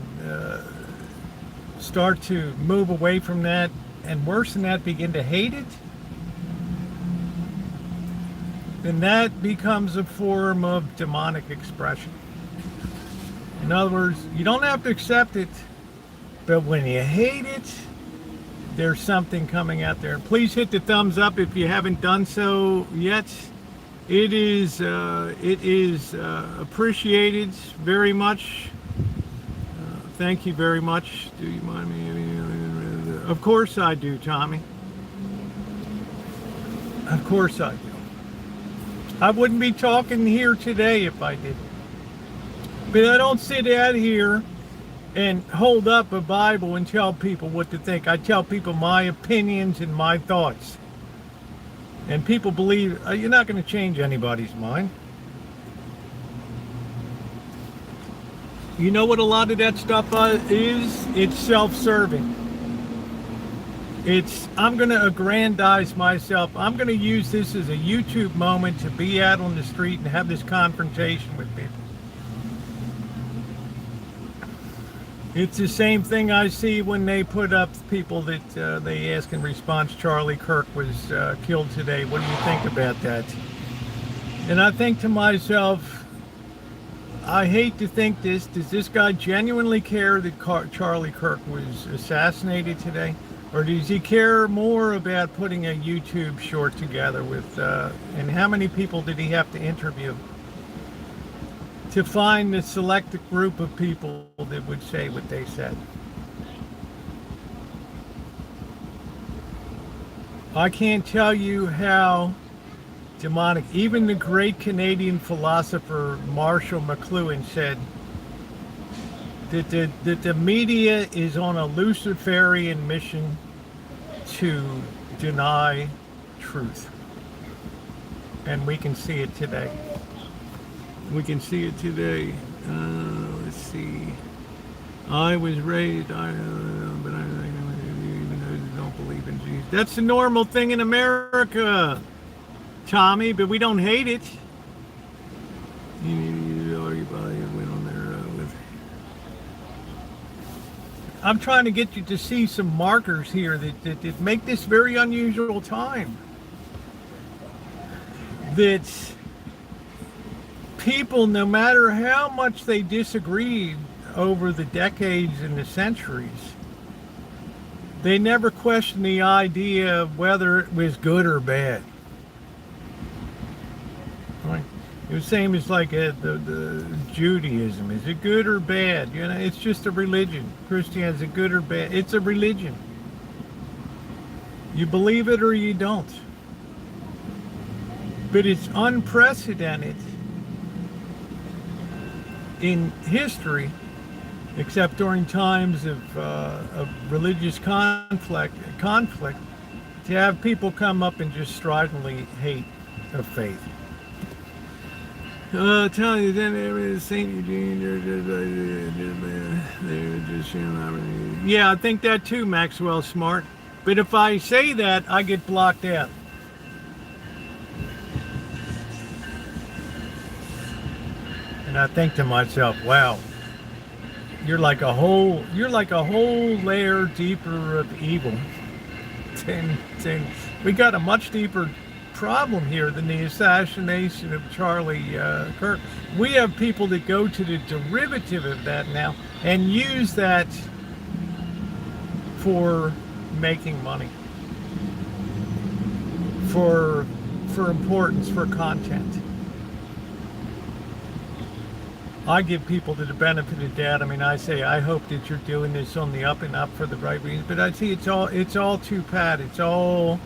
start to move away from that, and worse than that, begin to hate it, then that becomes a form of demonic expression. In other words, you don't have to accept it, but when you hate it, there's something coming out there. Please hit the thumbs up if you haven't done so yet. It is appreciated very much. Thank you very much. Do you mind me? Of course I do, Tommy. Of course I do. I wouldn't be talking here today if I didn't. But I don't sit out here and hold up a Bible and tell people what to think. I tell people my opinions and my thoughts. And people believe, you're not going to change anybody's mind. You know what a lot of that stuff is? It's self-serving. I'm going to aggrandize myself. I'm going to use this as a YouTube moment to be out on the street and have this confrontation with people. It's the same thing I see when they put up people that they ask in response, Charlie Kirk was killed today. What do you think about that? And I think to myself, I hate to think this. Does this guy genuinely care that Charlie Kirk was assassinated today? Or does he care more about putting a YouTube short together with, and how many people did he have to interview to find the select group of people that would say what they said? I can't tell you how demonic, even the great Canadian philosopher Marshall McLuhan said that the media is on a Luciferian mission to deny truth. And we can see it today. We can see it today. Let's see. I was raised, but I don't believe in Jesus. That's the normal thing in America, Tommy, but we don't hate it. I'm trying to get you to see some markers here that make this very unusual time. That people, no matter how much they disagreed over the decades and the centuries, they never questioned the idea of whether it was good or bad. Right? It was the same as like the Judaism. Is it good or bad? You know, it's just a religion. Christianity, is it good or bad? It's a religion. You believe it or you don't. But it's unprecedented in history, except during times of religious conflict, to have people come up and just stridently hate of faith. Tell you then Saint Eugene, yeah, I think that too, Maxwell Smart. But if I say that, I get blocked out. And I think to myself, wow, you're like a whole layer deeper of evil. We got a much deeper problem here than the assassination of Charlie Kirk. We have people that go to the derivative of that now and use that for making money, for importance, for content. I give people the benefit of the doubt. I mean, I say, I hope that you're doing this on the up and up for the right reasons, but I see it's all too pat. It's all,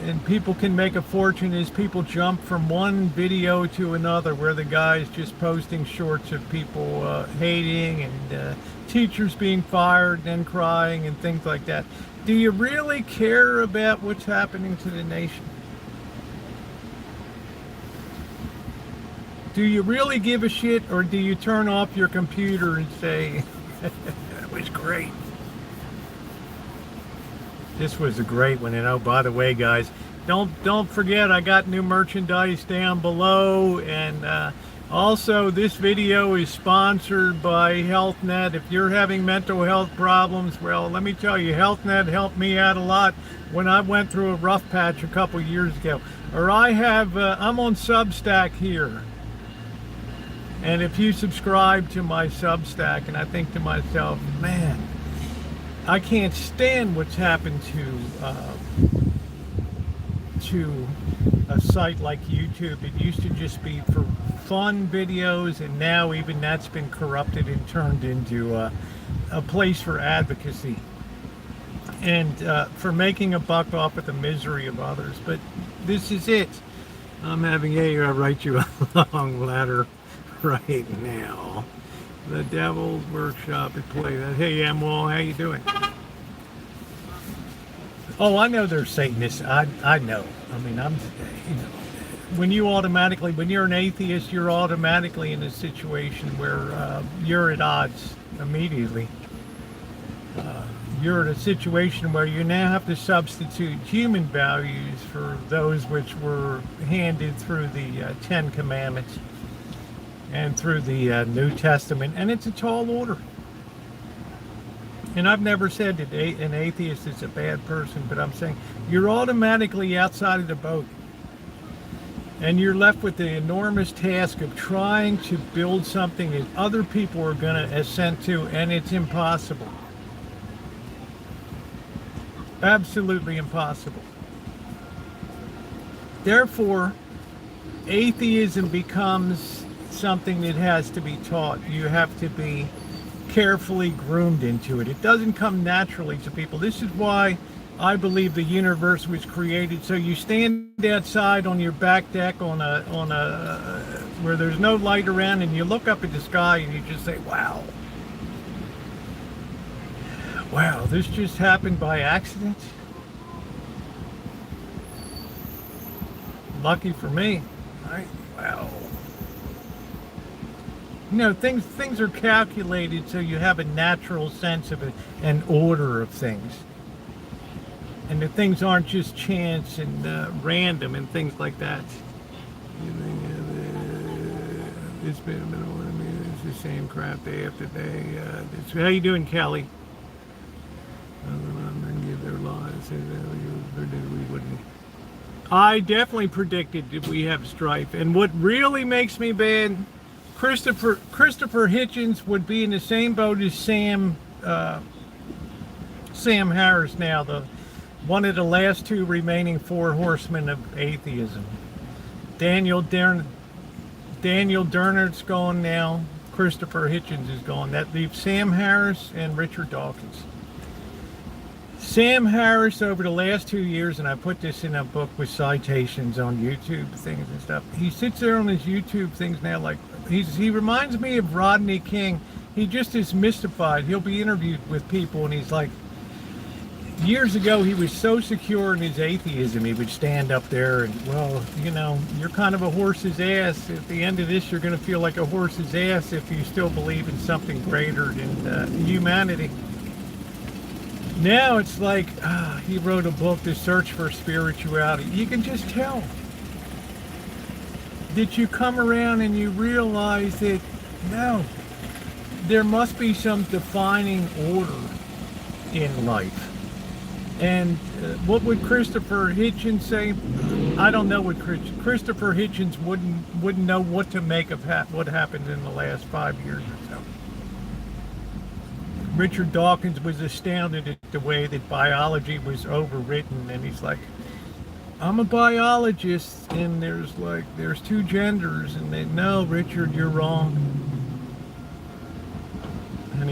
and people can make a fortune as people jump from one video to another where the guy's just posting shorts of people hating and teachers being fired and crying and things like that. Do you really care about what's happening to the nation? Do you really give a shit, or do you turn off your computer and say, that was great? This was a great one. And oh, by the way, guys, don't forget, I got new merchandise down below. And also, this video is sponsored by HealthNet. If you're having mental health problems, well, let me tell you, HealthNet helped me out a lot when I went through a rough patch a couple years ago. Or I'm on Substack here. And if you subscribe to my Substack, and I think to myself, man, I can't stand what's happened to a site like YouTube. It used to just be for fun videos, and now even that's been corrupted and turned into a place for advocacy and for making a buck off of the misery of others. But this is it. I'm having write you a long letter right now. The Devil's Workshop at play that. Hey, Amwell, how you doing? Oh, I know they're Satanists. I know. I mean, when you're an atheist, you're automatically in a situation where you're at odds immediately. You're in a situation where you now have to substitute human values for those which were handed through the Ten Commandments and through the New Testament, and it's a tall order. And I've never said that an atheist is a bad person, but I'm saying you're automatically outside of the boat. And you're left with the enormous task of trying to build something that other people are going to assent to, and it's impossible. Absolutely impossible. Therefore, atheism becomes something that has to be taught. You have to be carefully groomed into it. It doesn't come naturally to people. This is why I believe the universe was created. So you stand outside on your back deck on a where there's no light around, and you look up at the sky and you just say, wow. Wow, this just happened by accident. Lucky for me, right? Wow. things are calculated so you have a natural sense of an order of things, and the things aren't just chance and random and things like that. It's the same crap day after day. How you doing, Kelly? I definitely predicted that we have strife, and what really makes me bad, Christopher Hitchens would be in the same boat as Sam Harris now, one of the last two remaining four horsemen of atheism. Daniel Derner's gone now. Christopher Hitchens is gone. That leaves Sam Harris and Richard Dawkins. Sam Harris, over the last 2 years, and I put this in a book with citations on YouTube things and stuff, he sits there on his YouTube things now like, he reminds me of Rodney King. He just is mystified. He'll be interviewed with people and he's like, years ago he was so secure in his atheism, he would stand up there and, well, you're kind of a horse's ass. At the end of this, you're going to feel like a horse's ass if you still believe in something greater than humanity. Now it's like, he wrote a book, The Search for Spirituality. You can just tell that you come around and you realize that, no, there must be some defining order in life. And what would Christopher Hitchens say? I don't know what Christopher Hitchens wouldn't know what to make of what happened in the last 5 years or so. Richard Dawkins was astounded at the way that biology was overwritten, and he's like, I'm a biologist, and there's two genders, and they, no, Richard, you're wrong. And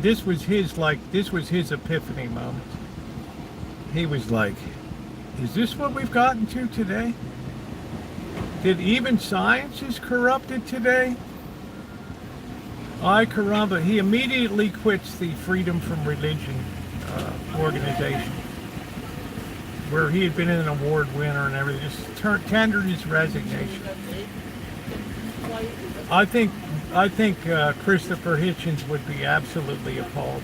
this was his epiphany moment. He was like, is this what we've gotten to today? That even science is corrupted today? Ay caramba, he immediately quits the Freedom from Religion organization, where he had been an award winner and everything, just tendered his resignation. I think Christopher Hitchens would be absolutely appalled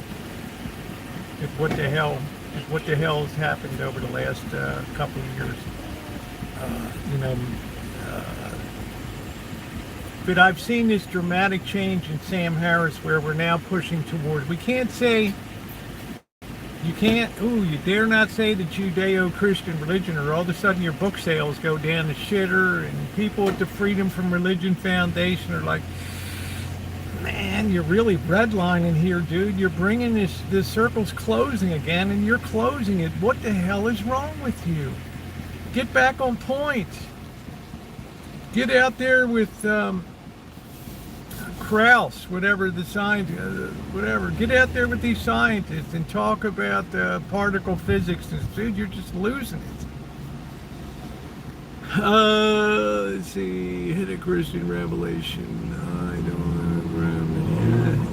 at what the hell has happened over the last couple of years. But I've seen this dramatic change in Sam Harris where we're now pushing towards, you dare not say the Judeo-Christian religion, or all of a sudden your book sales go down the shitter, and people at the Freedom from Religion Foundation are like, man, you're really redlining here, dude. You're bringing this circle's closing again, and you're closing it. What the hell is wrong with you? Get back on point. Get out there with Krauss, whatever the science, whatever. Get out there with these scientists and talk about particle physics. Dude, you're just losing it. Let's see. Hit a Christian revelation.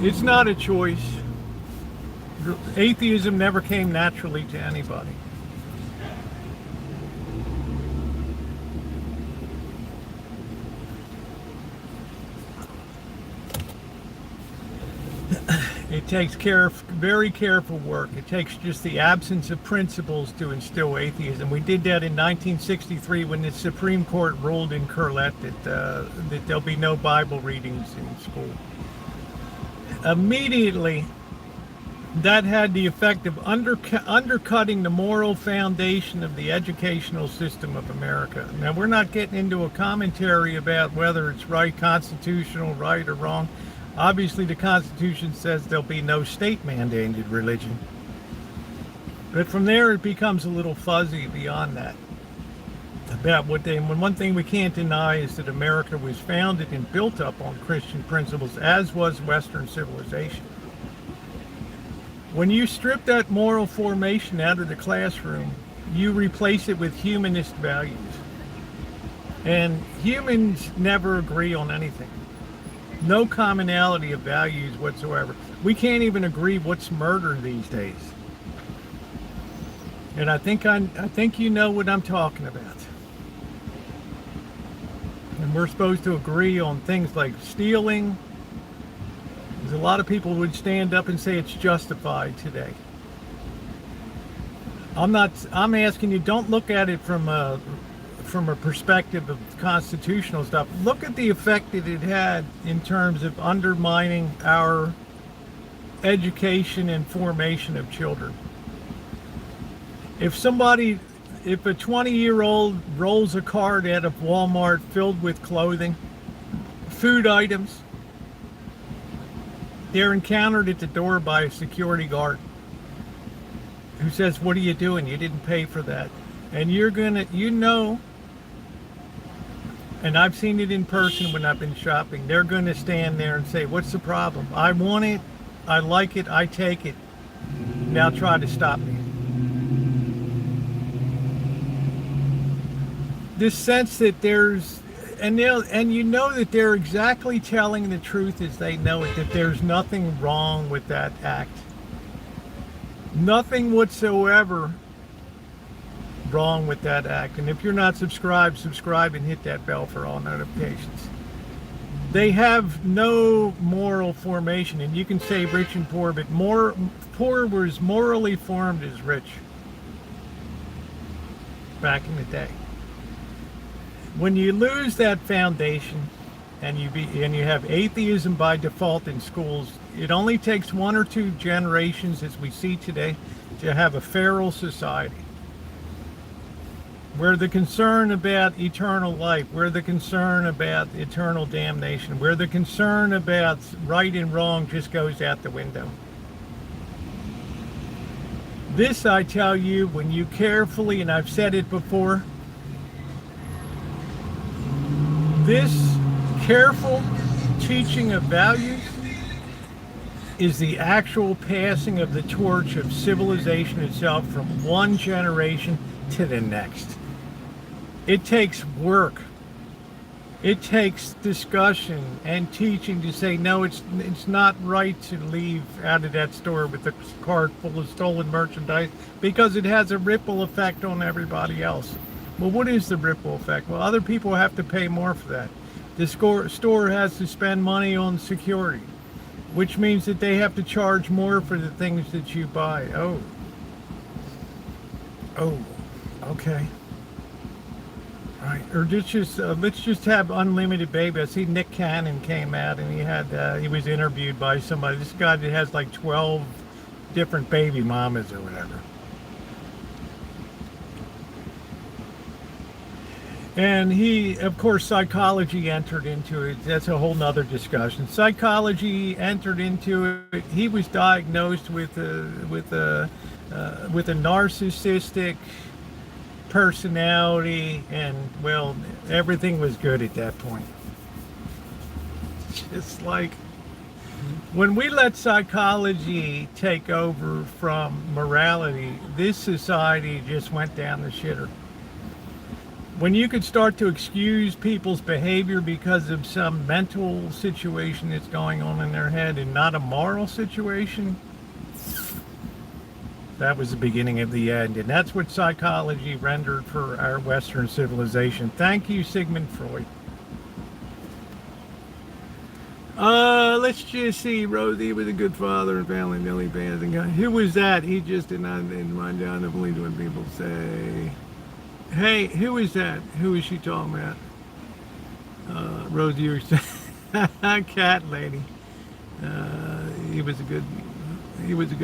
It's not a choice. Atheism never came naturally to anybody. It takes very careful work. It takes just the absence of principles to instill atheism. We did that in 1963 when the Supreme Court ruled in Curlette that there'll be no Bible readings in school. Immediately, that had the effect of undercutting the moral foundation of the educational system of America. Now, we're not getting into a commentary about whether it's right, constitutional, right or wrong. Obviously, the Constitution says there'll be no state-mandated religion. But from there, it becomes a little fuzzy beyond that. One thing we can't deny is that America was founded and built up on Christian principles, as was Western civilization. When you strip that moral formation out of the classroom, you replace it with humanist values. And humans never agree on anything. No commonality of values whatsoever. We can't even agree what's murder these days. And I think you know what I'm talking about. And we're supposed to agree on things like stealing, because a lot of people would stand up and say it's justified today. I'm asking you, don't look at it from a perspective of constitutional stuff. Look at the effect that it had in terms of undermining our education and formation of children. If a 20-year-old rolls a cart out of Walmart filled with clothing, food items, they're encountered at the door by a security guard who says, "What are you doing? You didn't pay for that." And and I've seen it in person when I've been shopping, they're going to stand there and say, "What's the problem? I want it, I like it, I take it. Now try to stop me." This sense that and you know that they're exactly telling the truth as they know it, that there's nothing wrong with that act. Nothing whatsoever wrong with that act. And if you're not subscribed, subscribe and hit that bell for all notifications. They have no moral formation, and you can say rich and poor, but poor was morally formed as rich back in the day. When you lose that foundation and you have atheism by default in schools, it only takes 1 or 2 generations, as we see today, to have a feral society where the concern about eternal life, where the concern about eternal damnation, where the concern about right and wrong just goes out the window. This, I tell you, when you carefully, and I've said it before, this careful teaching of values is the actual passing of the torch of civilization itself from one generation to the next. It takes work. It takes discussion and teaching to say, no, it's not right to leave out of that store with a cart full of stolen merchandise, because it has a ripple effect on everybody else. Well, what is the ripple effect? Well, other people have to pay more for that. The store has to spend money on security, which means that they have to charge more for the things that you buy. Oh, okay. All right, or let's just have unlimited baby. I see Nick Cannon came out and he was interviewed by somebody. This guy that has like 12 different baby mamas or whatever. And of course, psychology entered into it. That's a whole nother discussion. Psychology entered into it. He was diagnosed with a narcissistic personality, and well, everything was good at that point. It's like when we let psychology take over from morality, this society just went down the shitter. When you could start to excuse people's behavior because of some mental situation that's going on in their head and not a moral situation, that was the beginning of the end. And that's what psychology rendered for our Western civilization. Thank you, Sigmund Freud. Let's just see. Rosie was a good father and family, Millie Bands and guy. Who was that? He just did not mind down to believe what people say. Hey, who is that? Who is she talking about? Rosie, you're cat lady. He was a good.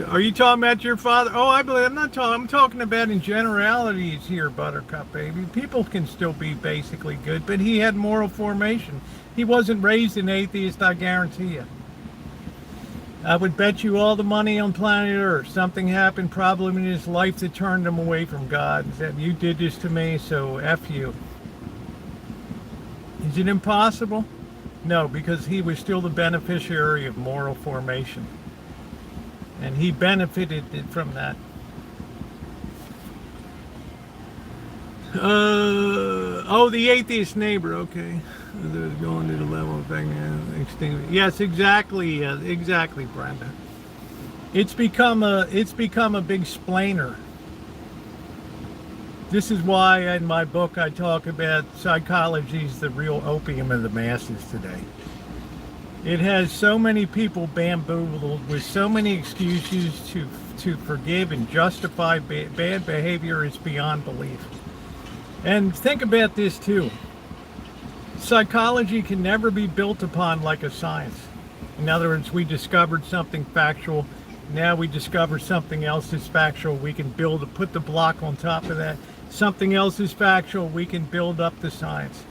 Are you talking about your father? Oh, I believe. I'm talking about in generalities here, Buttercup baby. People can still be basically good, but he had moral formation. He wasn't raised an atheist, I guarantee you. I would bet you all the money on planet Earth something happened probably in his life that turned him away from God and said, you did this to me, so F you. Is it impossible? No, because he was still the beneficiary of moral formation. And he benefited from that. The atheist neighbor, okay. Going to the level of thing. Yes, exactly, Brenda. It's become a big splainer. This is why in my book I talk about psychology's the real opium of the masses today. It has so many people bamboozled with so many excuses to forgive and justify bad behavior is beyond belief. And think about this too. Psychology can never be built upon like a science. In other words, we discovered something factual. Now we discover something else is factual. We can put the block on top of that. Something else is factual. We can build up the science.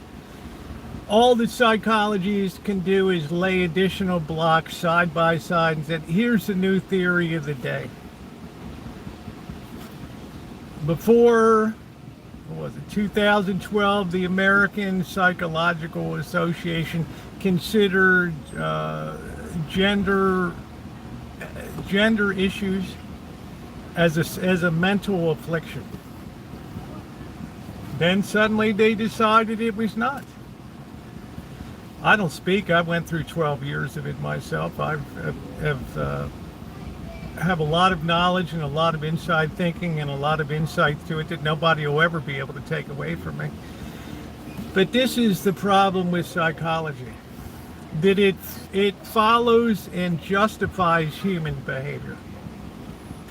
All that psychologists can do is lay additional blocks side by side and say, here's the new theory of the day. Before, what was it, 2012, the American Psychological Association considered gender issues as a mental affliction. Then suddenly they decided it was not. I don't speak. I went through 12 years of it myself. I have a lot of knowledge and a lot of inside thinking and a lot of insight to it that nobody will ever be able to take away from me. But this is the problem with psychology, that it follows and justifies human behavior.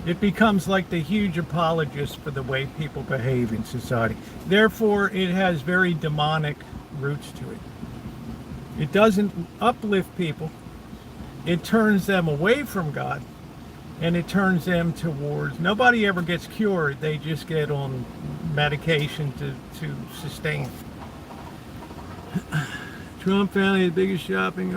It becomes like the huge apologist for the way people behave in society. Therefore, it has very demonic roots to it. It doesn't uplift people. It turns them away from God, and it turns them towards, nobody ever gets cured. They just get on medication to sustain. Trump family, the biggest shopping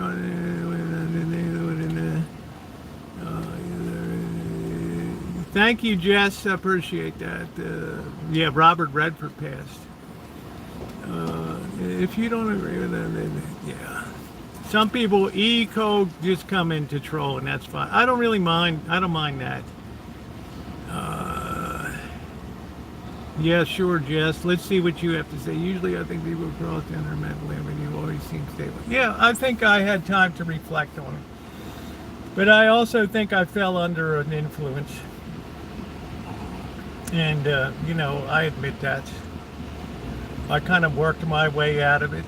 thank you, Jess. I appreciate that. Yeah, Robert Redford passed. If you don't agree with that, then, yeah. Some people just come into troll, and that's fine. I don't really mind. I don't mind that. Yeah, sure, Jess. Let's see what you have to say. Usually I think people cross gender mentally, and you always seem stable. Yeah, I think I had time to reflect on it. But I also think I fell under an influence. And, I admit that. I kind of worked my way out of it.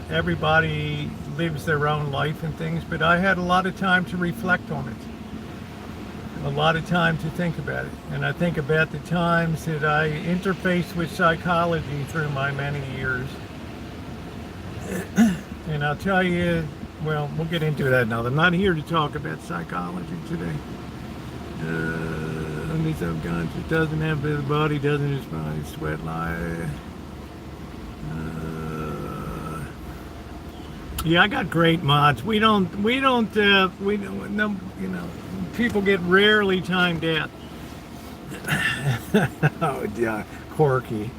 Everybody lives their own life and things, but I had a lot of time to reflect on it. A lot of time to think about it. And I think about the times that I interfaced with psychology through my many years. And I'll tell you, well, we'll get into that now. I'm not here to talk about psychology today. Only subconscious doesn't have the body, doesn't respond, sweat lie. Yeah, I got great mods. We don't, people get rarely timed out. Oh, yeah, Corky.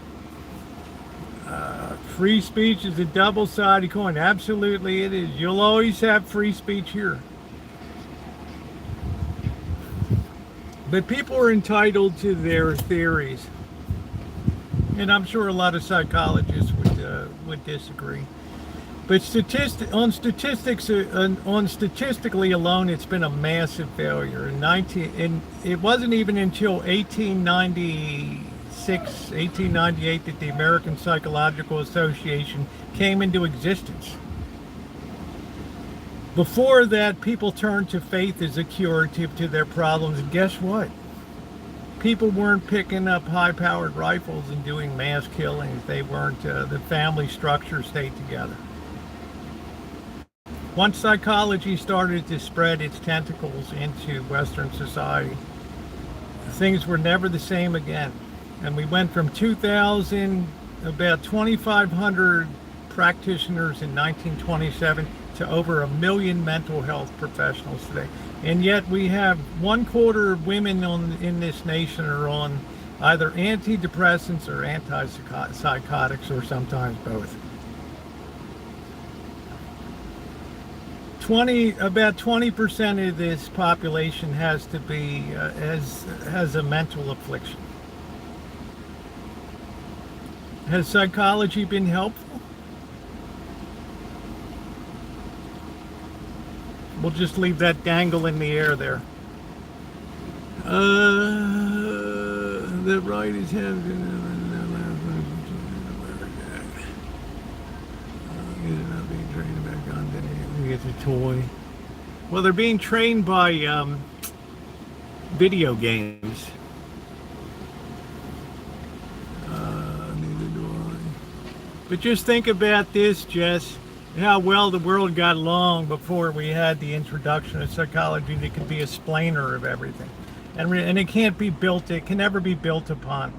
Free speech is a double-sided coin. Absolutely it is. You'll always have free speech here. But people are entitled to their theories. And I'm sure a lot of psychologists would disagree. But statistically alone, it's been a massive failure. It wasn't even until 1898 that the American Psychological Association came into existence. Before that, people turned to faith as a curative to their problems. And guess what? People weren't picking up high-powered rifles and doing mass killings. They weren't. The family structure stayed together. Once psychology started to spread its tentacles into Western society, things were never the same again. And we went from 2,000, about 2,500 practitioners in 1927 to over 1 million mental health professionals today. And yet we have 1/4 of women in this nation are on either antidepressants or antipsychotics, or sometimes both. About 20% of this population has to be has a mental affliction. Has psychology been helpful? We'll just leave that dangle in the air there. The right is having. toy. Well, they're being trained by video games. Neither do I. But just think about this, Jess, how well the world got along before we had the introduction of psychology that could be a splainer of everything. And it can't be built, it can never be built upon.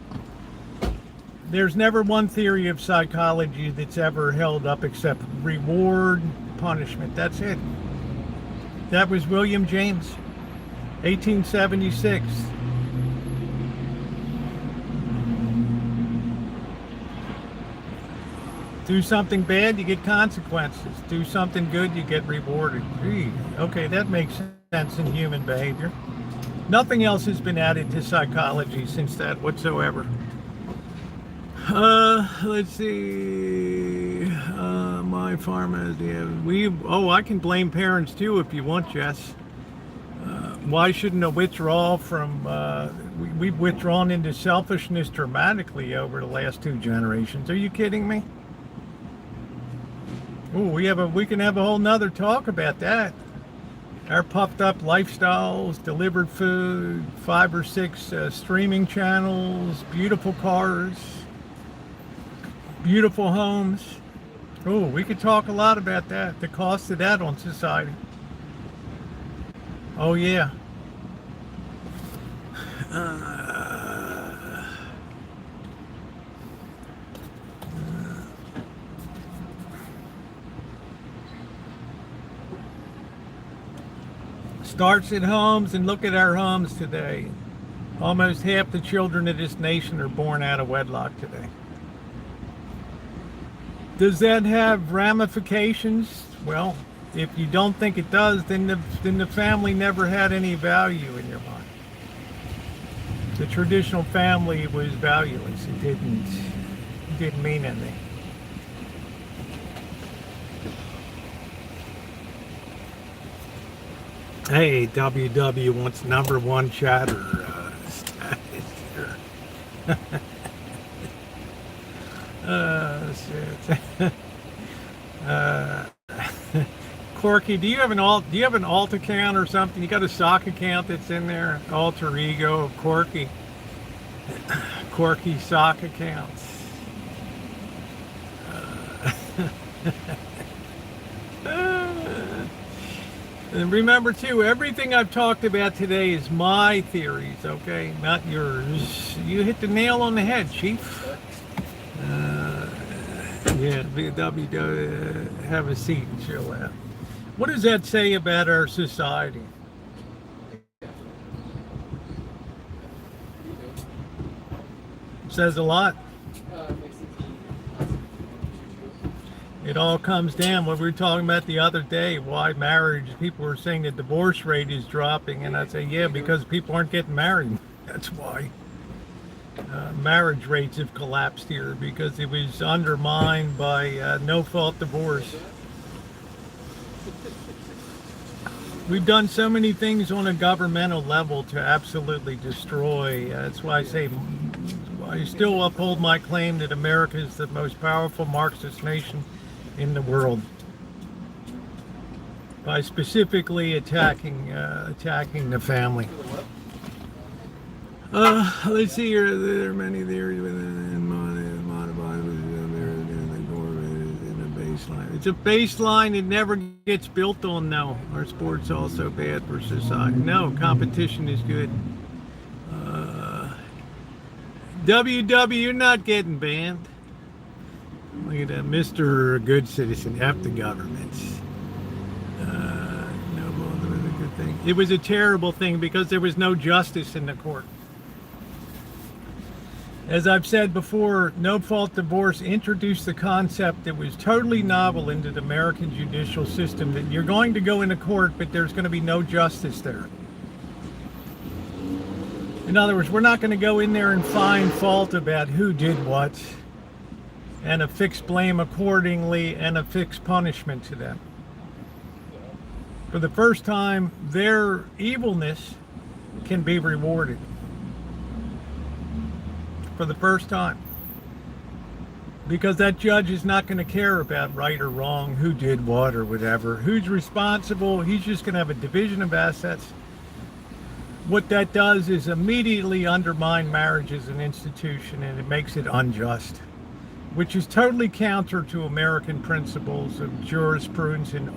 There's never one theory of psychology that's ever held up except reward, punishment. That's it. That was William James, 1876. Do something bad, you get consequences. Do something good, you get rewarded. Gee, okay, that makes sense in human behavior. Nothing else has been added to psychology since that whatsoever. Let's see. My farm has I can blame parents too if you want, Jess. Why shouldn't a withdrawal from we've withdrawn into selfishness dramatically over the last 2 generations? Are you kidding me? Oh, we can have a whole nother talk about that. Our puffed up lifestyles, delivered food, 5 or 6 streaming channels, beautiful cars, beautiful homes. Oh, we could talk a lot about that, the cost of that on society. Oh yeah. Starts at homes, and look at our homes today. Almost half the children of this nation are born out of wedlock today. Does that have ramifications? Well, if you don't think it does, then the family never had any value in your mind. The traditional family was valueless. It didn't mean anything. Hey, WW wants #1 chatter status here. Shit. Corky, do you have an alt account or something? You got a sock account that's in there? Alter ego of Corky. Corky sock accounts. And remember too, everything I've talked about today is my theories, okay? Not yours. You hit the nail on the head, Chief. Yeah, VW, have a seat and chill out. What does that say about our society? It says a lot. It all comes down what we were talking about the other day, why marriage, people were saying the divorce rate is dropping, and I say, yeah, because people aren't getting married. That's why. Marriage rates have collapsed here because it was undermined by no-fault divorce. We've done so many things on a governmental level to absolutely destroy. That's why I say I still uphold my claim that America is the most powerful Marxist nation in the world by specifically attacking the family. Let's see here. There are many theories within modified in a baseline. It's a baseline. It never gets built on. No, our sport's also bad for society. No, competition is good. WW, you're not getting banned. Look at that, Mr. Good Citizen. F the governments. No, well, it was a good thing. It was a terrible thing because there was no justice in the court. As I've said before, no-fault divorce introduced the concept that was totally novel into the American judicial system, that you're going to go into court, but there's going to be no justice there. In other words, we're not going to go in there and find fault about who did what, and affix blame accordingly, and affix punishment to them. For the first time, their evilness can be rewarded. For the first time. because that judge is not going to care about right or wrong, who did what or whatever, who's responsible. He's just going to have a division of assets. What that does is immediately undermine marriage as an institution, and it makes it unjust, which is totally counter to American principles of jurisprudence and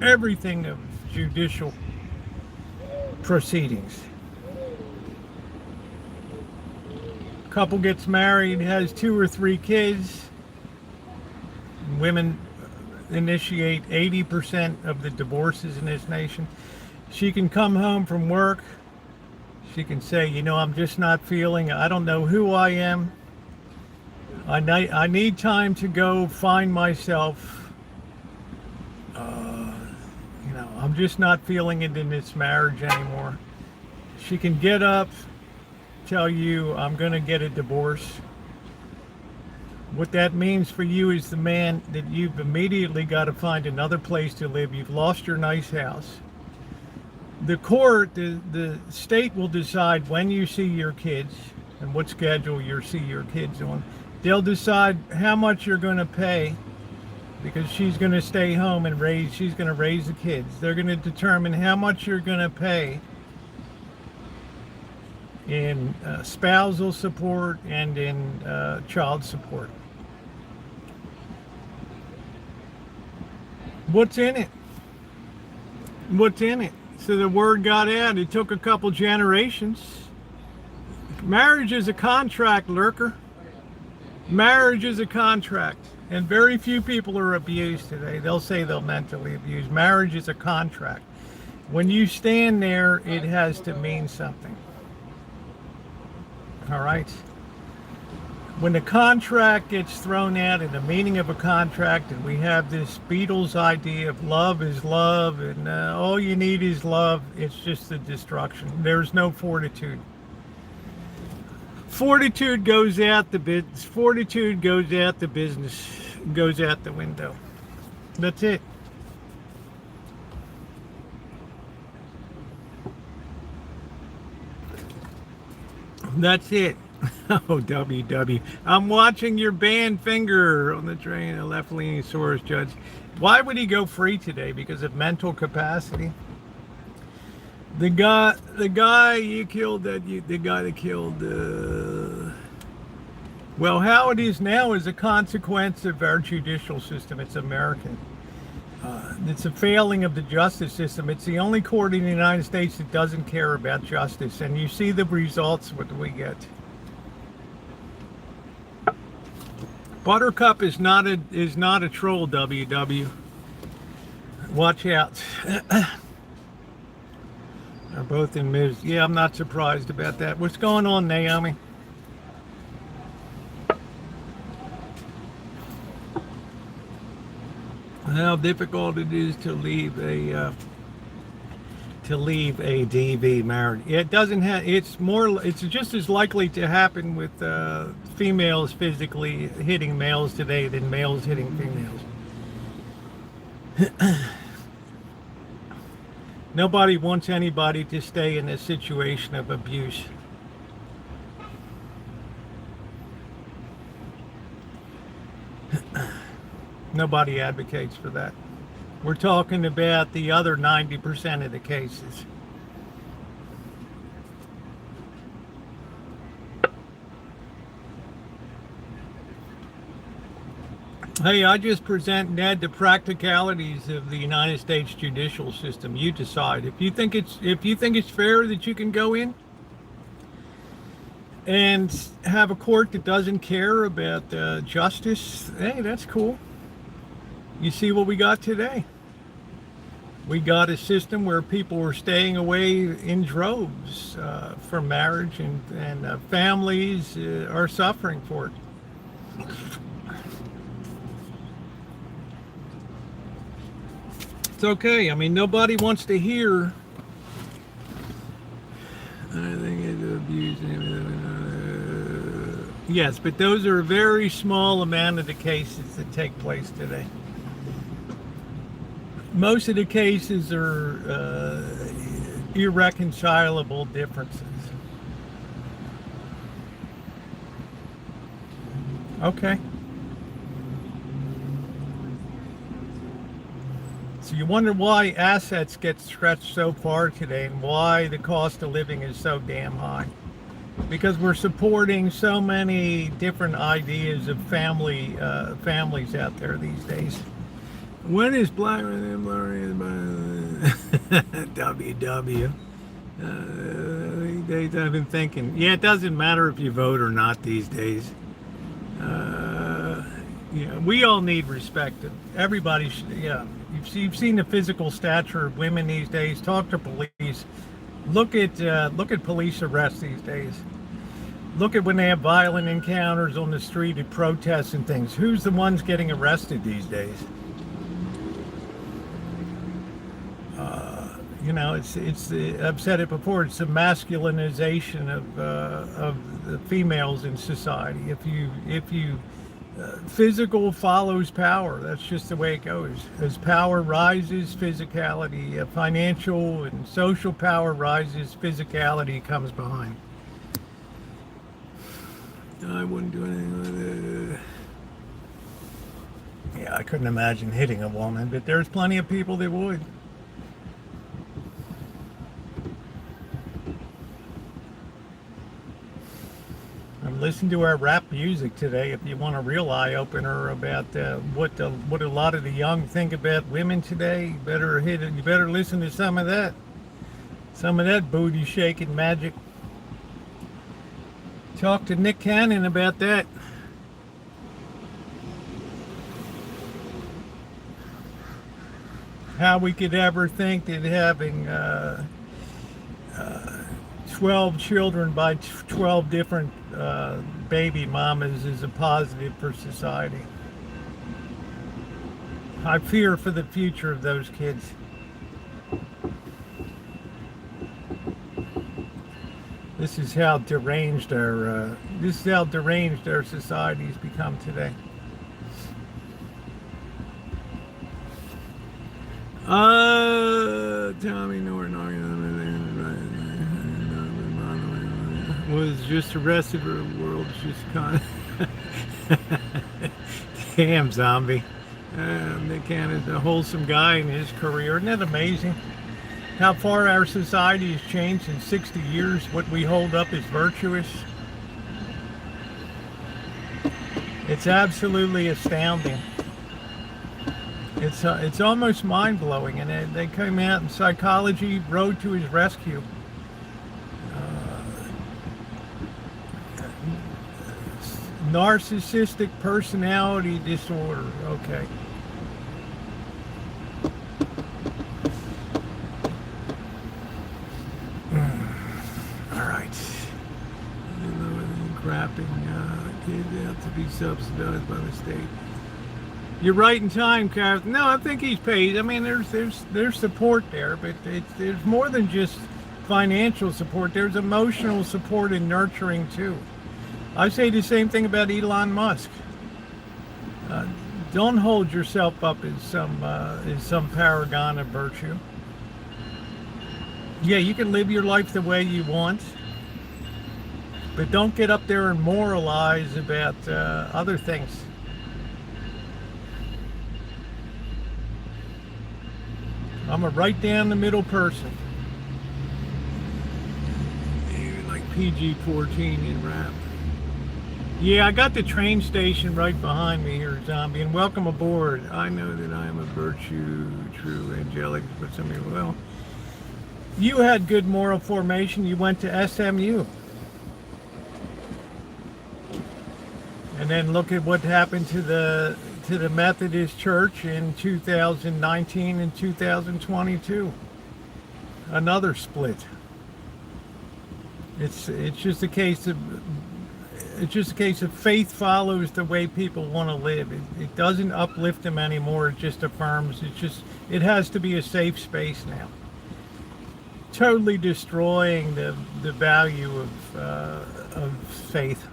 everything of judicial proceedings. Couple gets married, has 2 or 3 kids. Women initiate 80% of the divorces in this nation. She can come home from work. She can say, you know, I'm just not feeling, I don't know who I am. I need time to go find myself. You know, I'm just not feeling it in this marriage anymore. She can get up, tell you, I'm going to get a divorce. What that means for you is the man that you've immediately got to find another place to live. You've lost your nice house. The court, the state will decide when you see your kids and what schedule you see your kids on. They'll decide how much you're going to pay, because she's going to stay home and she's going to raise the kids. They're going to determine how much you're going to pay in spousal support and in child support. What's in it? What's in it? So the word got out. It took a couple generations. Marriage is a contract, lurker. Marriage is a contract. And very few people are abused today. They'll say they'll mentally abuse. Marriage is a contract. When you stand there, it has to mean something. All right? When the contract gets thrown out and the meaning of a contract, and we have this Beatles idea of love is love, and all you need is love, it's just the destruction. There's no fortitude. Fortitude goes out the business. Fortitude goes out the business. Goes out the window. That's it. That's it. Oh, WW. I'm watching your band finger on the train, a left-leaning Soros judge. Why would he go free today? Because of mental capacity? The guy you killed, the guy that killed, well, how it is now is a consequence of our judicial system. It's American. It's a failing of the justice system. It's the only court in the United States that doesn't care about justice. And you see the results, what we get. Buttercup is not a troll, WW. Watch out. They're both in Ms. Yeah, I'm not surprised about that. What's going on, Naomi? How difficult it is to leave a DV marriage. It doesn't have. It's just as likely to happen with females physically hitting males today than males hitting females. Nobody wants anybody to stay in a situation of abuse. Nobody advocates for that. We're talking about the other 90% of the cases. Hey, I just present Ned the practicalities of the United States judicial system. You decide. If you think it's fair that you can go in and have a court that doesn't care about justice, hey, that's cool. You see what we got today. We got a system where people were staying away in droves from marriage, and families are suffering for it. It's okay. I mean, nobody wants to hear. I think it's abuse. Yes, but those are a very small amount of the cases that take place today. Most of the cases are irreconcilable differences. Okay. So you wonder why assets get stretched so far today and why the cost of living is so damn high. Because we're supporting so many different ideas of families out there these days. When is Black WW? These days I've been thinking, yeah, it doesn't matter if you vote or not these days. Yeah, we all need respect. Everybody should, yeah. You've seen the physical stature of women these days. Talk to police. Look at police arrests these days. Look at when they have violent encounters on the street at protests and things. Who's the ones getting arrested these days? You know, it's I've said it before. It's the masculinization of the females in society. If you physical follows power. That's just the way it goes. As power rises, physicality, financial and social power rises, physicality comes behind. I wouldn't do anything with it. Yeah, I couldn't imagine hitting a woman, but there's plenty of people that would. Listen to our rap music today if you want a real eye-opener about what a lot of the young think about women today. You better listen to some of that booty shaking magic. Talk to Nick Cannon about that. How we could ever think that having 12 children by 12 different baby mamas is a positive for society. I fear for the future of those kids. This is how deranged our society's become today. Tommy Norton was just the rest of the world just kind of damn zombie. Nick Cannon's a wholesome guy in his career. Isn't that amazing? How far our society has changed in 60 years. What we hold up as virtuous. It's absolutely astounding. It's almost mind-blowing, and they came out and psychology rode to his rescue. Narcissistic personality disorder. Okay. All right. Crapping kids out to be subsidized by the state. You're right in time, Kath. No, I think he's paid. I mean, there's support there, but there's more than just financial support. There's emotional support and nurturing too. I say the same thing about Elon Musk. Don't hold yourself up as some paragon of virtue. Yeah, you can live your life the way you want, but don't get up there and moralize about other things. I'm a right down the middle person. Even like PG-14 in rap. Yeah, I got the train station right behind me here, zombie, and welcome aboard. I know that I am a virtue, true, angelic, but some people, well, you had good moral formation. You went to SMU. And then look at what happened to the Methodist Church in 2019 and 2022. Another split. It's just a case of faith follows the way people want to live. It doesn't uplift them anymore. It just affirms. It has to be a safe space now. Totally destroying the value of faith.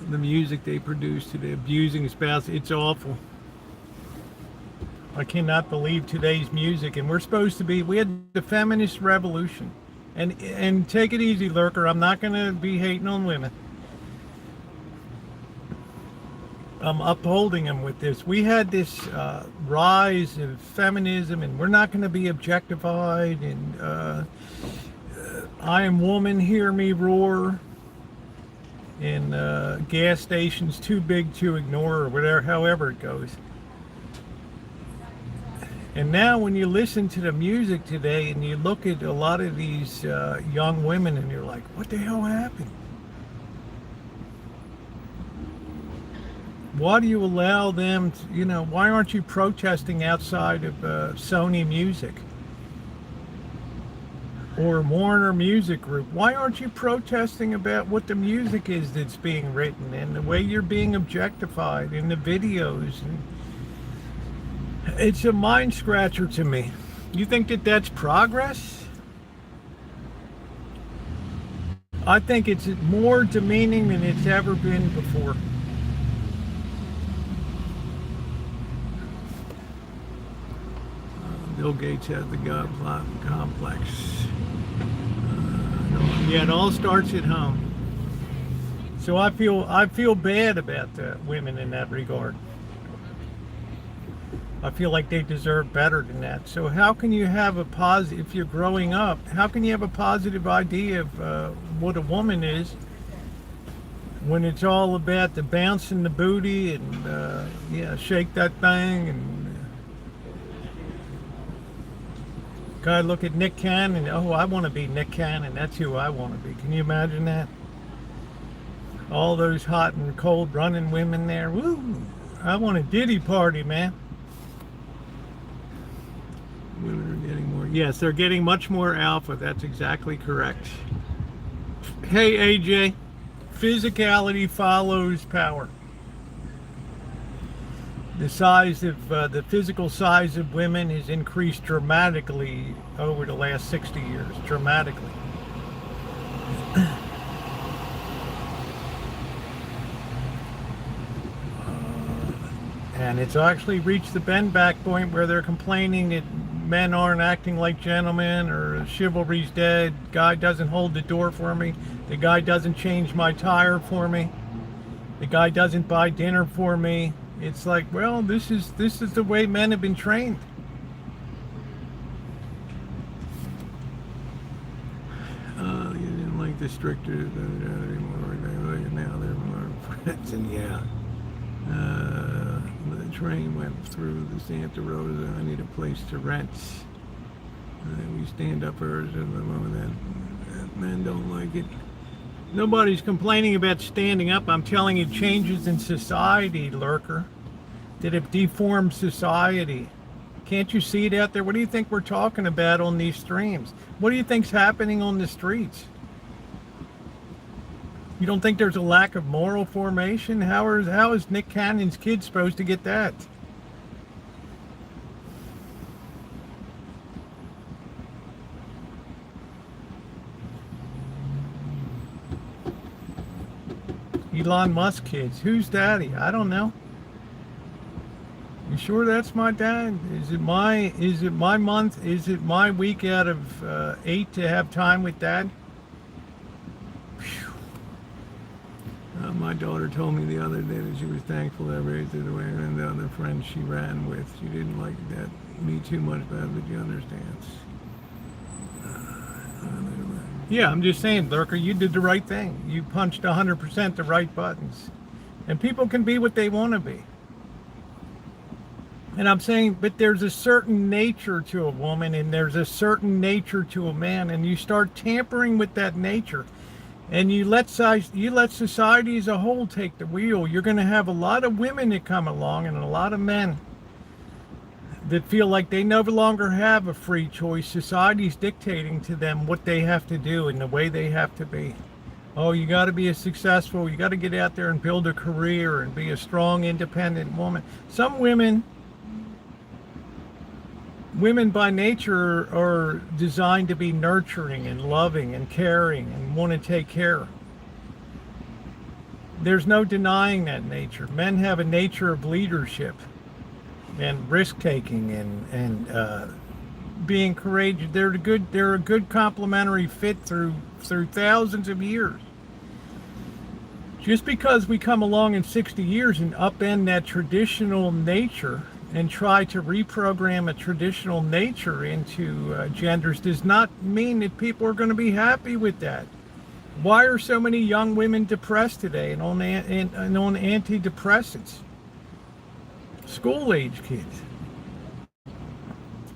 The music they produce today, abusing spouse, it's awful. I cannot believe today's music, and we're supposed to be, we had the feminist revolution. And take it easy, Lurker. I'm not going to be hating on women. I'm upholding them with this. We had this rise of feminism, and we're not going to be objectified, and I am woman, hear me roar, and gas stations too big to ignore, or whatever, however it goes. And now when you listen to the music today and you look at a lot of these young women, and you're like, what the hell happened? Why do you allow them to, you know, why aren't you protesting outside of Sony Music or Warner Music Group? Why aren't you protesting about what the music is that's being written and the way you're being objectified in the videos? And it's a mind scratcher to me. You think that that's progress? I think it's more demeaning than it's ever been before. Bill Gates has the God complex. Yeah, it all starts at home. So I feel bad about the women in that regard. I feel like they deserve better than that. So how can you have a positive, if you're growing up, how can you have a positive idea of what a woman is when it's all about the bouncing the booty and yeah, shake that thing, and guy look at Nick Cannon, oh, I want to be Nick Cannon, that's who I want to be. Can you imagine that? All those hot and cold running women there, woo, I want a Diddy party, man. Women are getting more, yes, they're getting much more alpha, that's exactly correct. Hey AJ, physicality follows power. The size of the physical size of women has increased dramatically over the last 60 years, dramatically. And it's actually reached the bend back point where they're complaining that men aren't acting like gentlemen, or chivalry's dead, guy doesn't hold the door for me, the guy doesn't change my tire for me, the guy doesn't buy dinner for me. It's like, well, this is the way men have been trained. You didn't like the stricter anymore. Now they're more friends, and yeah. The train went through the Santa Rosa. I need a place to rent. We stand up for the moment that men don't like it. Nobody's complaining about standing up. I'm telling you, changes in society, Lurker, that have deformed society. Can't you see it out there? What do you think we're talking about on these streams? What do you think's happening on the streets? You don't think there's a lack of moral formation? How is Nick Cannon's kid supposed to get that? Elon Musk kids. Who's daddy? I don't know. You sure that's my dad? Is it my month? Is it my week out of 8 to have time with dad? My daughter told me the other day that she was thankful that I raised her the way, and the other friends she ran with, she didn't like that me too much, but she understands. Yeah, I'm just saying, Lurker, you did the right thing. You punched 100% the right buttons. And people can be what they want to be. And I'm saying, but there's a certain nature to a woman, and there's a certain nature to a man, and you start tampering with that nature, and you let society as a whole take the wheel. You're going to have a lot of women that come along, and a lot of men that feel like they no longer have a free choice. Society's dictating to them what they have to do and the way they have to be. Oh, you got to be successful. You got to get out there and build a career and be a strong, independent woman. Some women by nature are designed to be nurturing and loving and caring and want to take care. There's no denying that nature. Men have a nature of leadership. and risk taking and being courageous. They're a good complementary fit through thousands of years. Just because we come along in 60 years and upend that traditional nature and try to reprogram a traditional nature into genders does not mean that people are going to be happy with that. Why are so many young women depressed today and on antidepressants? School-age kids.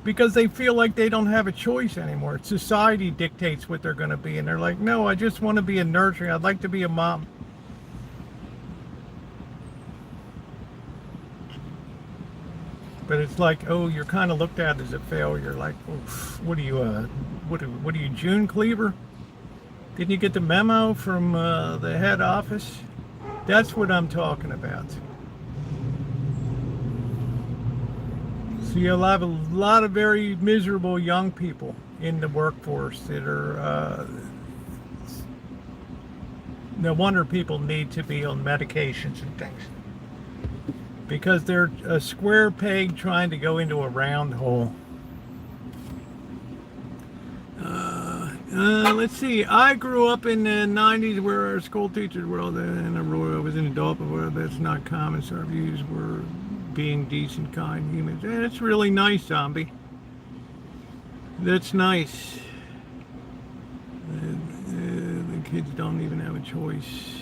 Because they feel like they don't have a choice anymore. Society dictates what they're going to be, and they're like, no, I just want to be a nurturing. I'd like to be a mom. But it's like, oh, you're kind of looked at as a failure. Like, what are you, what are you, June Cleaver? Didn't you get the memo from the head office? That's what I'm talking about. So you'll have a lot of very miserable young people in the workforce that are, no wonder people need to be on medications and things. Because they're a square peg trying to go into a round hole. Let's see. I grew up in the 90s where our school teachers were all there, and I was in adult world. That's not common, so our views were being decent, kind humans. That's really nice, Zombie. That's nice. The kids don't even have a choice.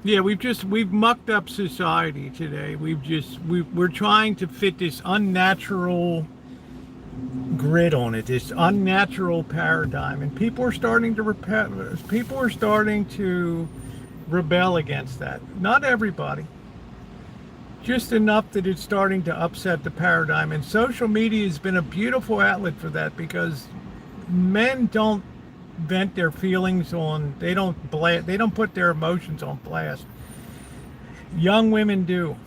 Yeah, we've mucked up society today. We're trying to fit this unnatural grid on it, this unnatural paradigm, and people are starting to rebel against that. Not everybody, just enough that it's starting to upset the paradigm. And social media has been a beautiful outlet for that, because men don't vent their feelings on, they don't put their emotions on blast. Young women do,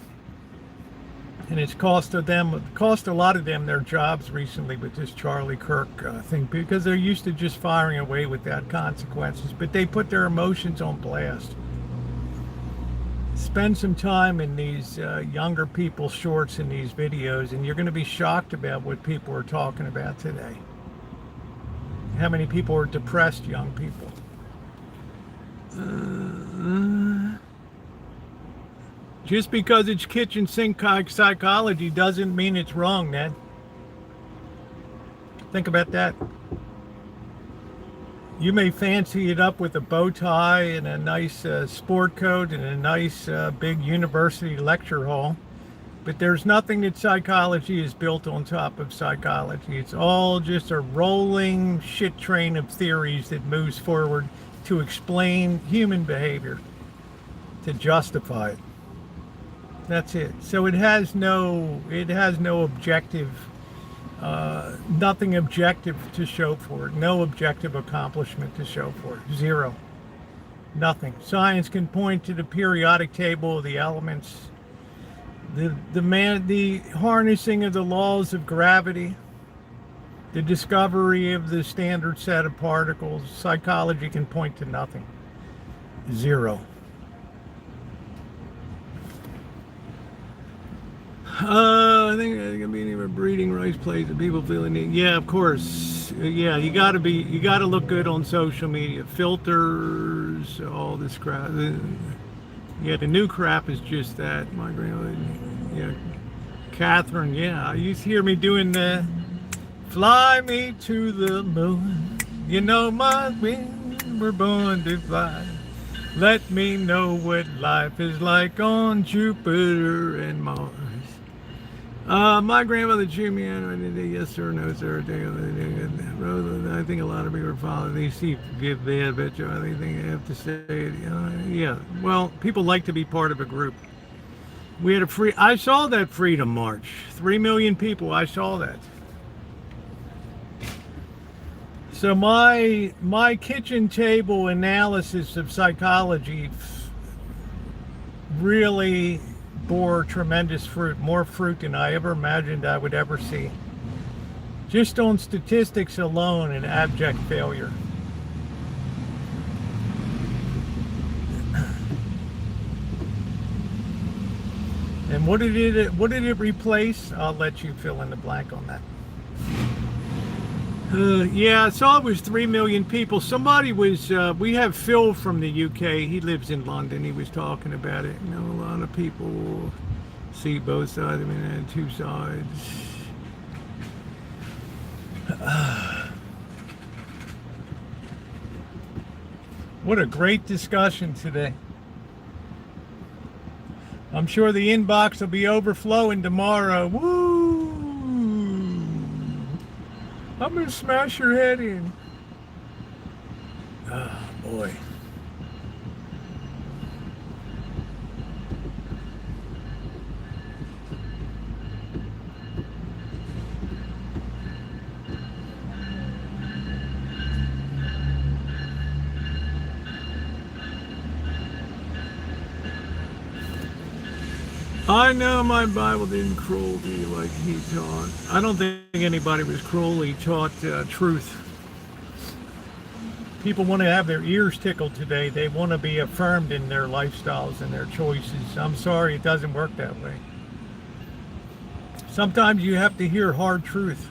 and it's cost a lot of them their jobs recently with this Charlie Kirk thing, because they're used to just firing away without consequences, but they put their emotions on blast. Spend some time in these younger people's shorts in these videos, and you're going to be shocked about what people are talking about today. How many people are depressed young people? Just because it's kitchen sink psychology doesn't mean it's wrong, Ned. Think about that. You may fancy it up with a bow tie and a nice sport coat and a nice big university lecture hall, but there's nothing that psychology is built on top of psychology. It's all just a rolling shit train of theories that moves forward to explain human behavior, to justify it. That's it. So it has no objective, nothing objective to show for it. No objective accomplishment to show for it. Zero. Nothing. Science can point to the periodic table of the elements, the harnessing of the laws of gravity, the discovery of the standard set of particles. Psychology can point to nothing. Zero. I think a breeding rights plays the people feeling it. Yeah, of course. Yeah, you gotta look good on social media. Filters, all this crap. Yeah, the new crap is just that. My grandmother, yeah, Catherine. Yeah, you used to hear me doing the "Fly me to the moon." You know my wings were born to fly. Let me know what life is like on Jupiter and Mars. My grandmother Jimmy, yes sir, no sir. Rosa, I think a lot of people are following these. See, give bad, bet you anything I have to say. Yeah, well, people like to be part of a group. We had I saw that Freedom March. 3 million people. I saw that. So my kitchen table analysis of psychology really bore tremendous fruit, more fruit than I ever imagined I would ever see. Just on statistics alone, an abject failure. And what did it replace? I'll let you fill in the blank on that. Yeah, I saw it was 3 million people. Somebody was, we have Phil from the UK. He lives in London. He was talking about it. You know, a lot of people see both sides. I mean, two sides. What a great discussion today. I'm sure the inbox will be overflowing tomorrow. Woo! I'm gonna smash your head in. Oh boy. I know my Bible didn't cruelty like he taught. I don't think anybody was cruel. He taught truth. People want to have their ears tickled today. They want to be affirmed in their lifestyles and their choices. I'm sorry, it doesn't work that way. Sometimes you have to hear hard truth.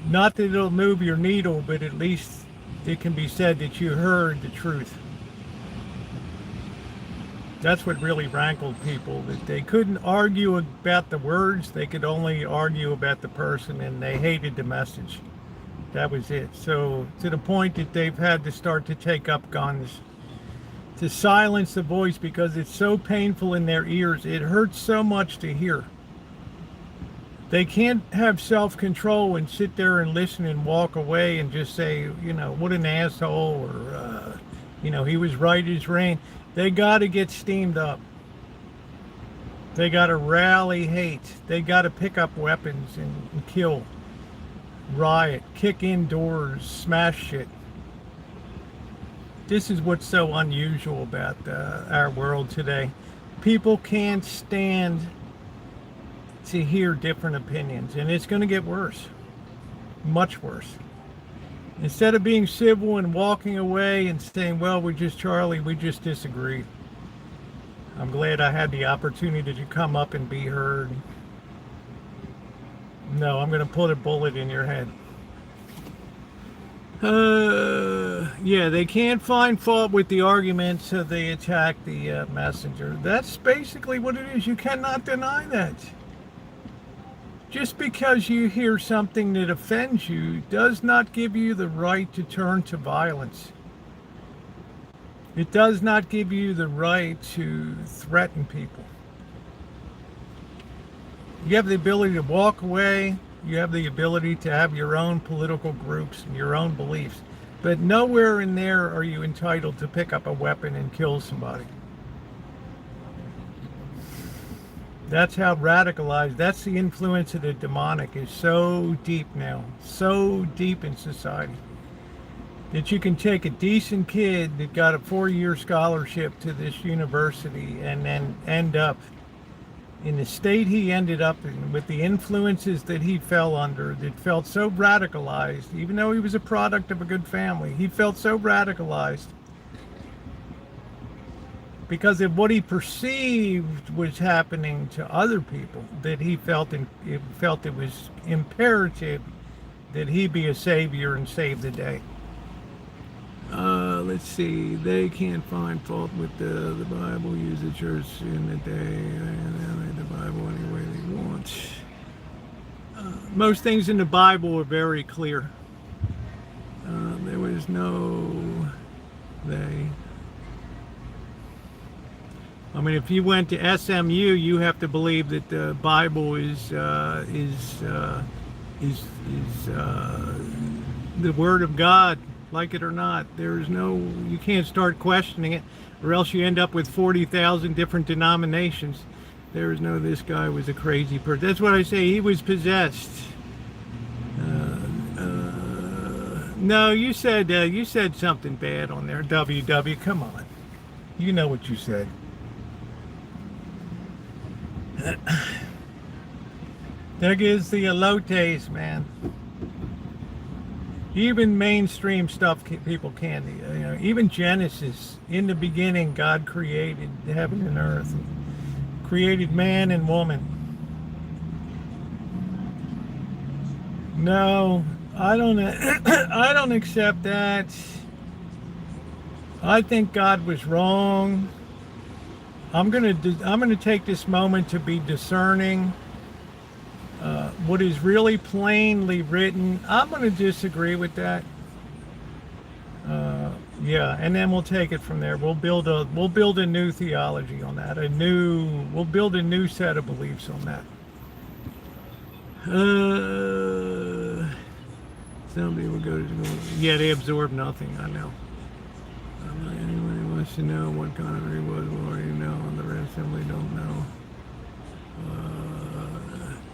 Not that it'll move your needle, but at least it can be said that you heard the truth. That's what really rankled people, that they couldn't argue about the words, they could only argue about the person, and they hated the message. That was it. So to the point that they've had to start to take up guns to silence the voice because it's so painful in their ears. It hurts so much to hear. They can't have self-control and sit there and listen and walk away and just say, you know, what an asshole, or, you know, he was right as rain. They got to get steamed up. They got to rally hate. They got to pick up weapons and kill, riot, kick in doors, smash shit. This is what's so unusual about our world today. People can't stand to hear different opinions, and it's going to get worse, much worse. Instead of being civil and walking away and saying, well, we're just Charlie, we just disagree. I'm glad I had the opportunity to come up and be heard. No, I'm going to put a bullet in your head. Yeah, they can't find fault with the argument, so they attack the messenger. That's basically what it is. You cannot deny that. Just because you hear something that offends you does not give you the right to turn to violence. It does not give you the right to threaten people. You have the ability to walk away. You have the ability to have your own political groups and your own beliefs. But nowhere in there are you entitled to pick up a weapon and kill somebody. That's how radicalized, that's the influence of the demonic is so deep now, so deep in society, that you can take a decent kid that got a 4-year scholarship to this university and then end up in the state he ended up in with the influences that he fell under, that felt so radicalized, even though he was a product of a good family, he felt so radicalized because of what he perceived was happening to other people, that he felt it was imperative that he be a savior and save the day. Let's see. They can't find fault with the Bible. Use the church in the day and the Bible any way they want. Most things in the Bible are very clear. There was no they. I mean, if you went to SMU, you have to believe that the Bible is the Word of God, like it or not. There's no, you can't start questioning it, or else you end up with 40,000 different denominations. There is no, this guy was a crazy person. That's what I say. He was possessed. No, you said something bad on there. WW, come on. You know what you said. There gives the elotes, man. Even mainstream stuff people can't, you know, even Genesis, in the beginning God created heaven and earth. And created man and woman. No, I don't. I don't accept that. I think God was wrong. I'm gonna take this moment to be discerning. What is really plainly written, I'm gonna disagree with that. Yeah, and then we'll take it from there. We'll build a new theology on that. We'll build a new set of beliefs on that. Somebody will go to yeah, they absorb nothing. I know. Anybody wants to know what kind of it was, we already know, and the rest simply don't know.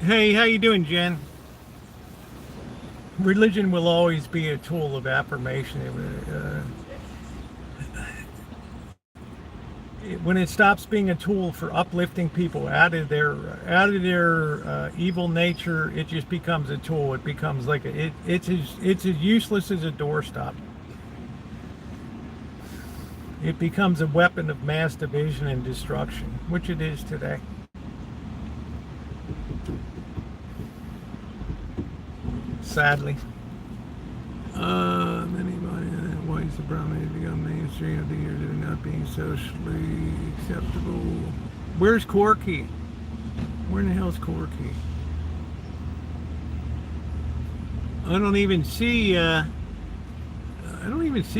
Hey, how you doing, Jen? Religion will always be a tool of affirmation. When it stops being a tool for uplifting people out of their evil nature, it just becomes a tool. It becomes like it's as useless as a doorstop. It becomes a weapon of mass division and destruction, which it is today. Sadly. Why is the Brahmin become mainstream of the years of not being socially acceptable? Where's Corky? Where in the hell's Corky? I don't even see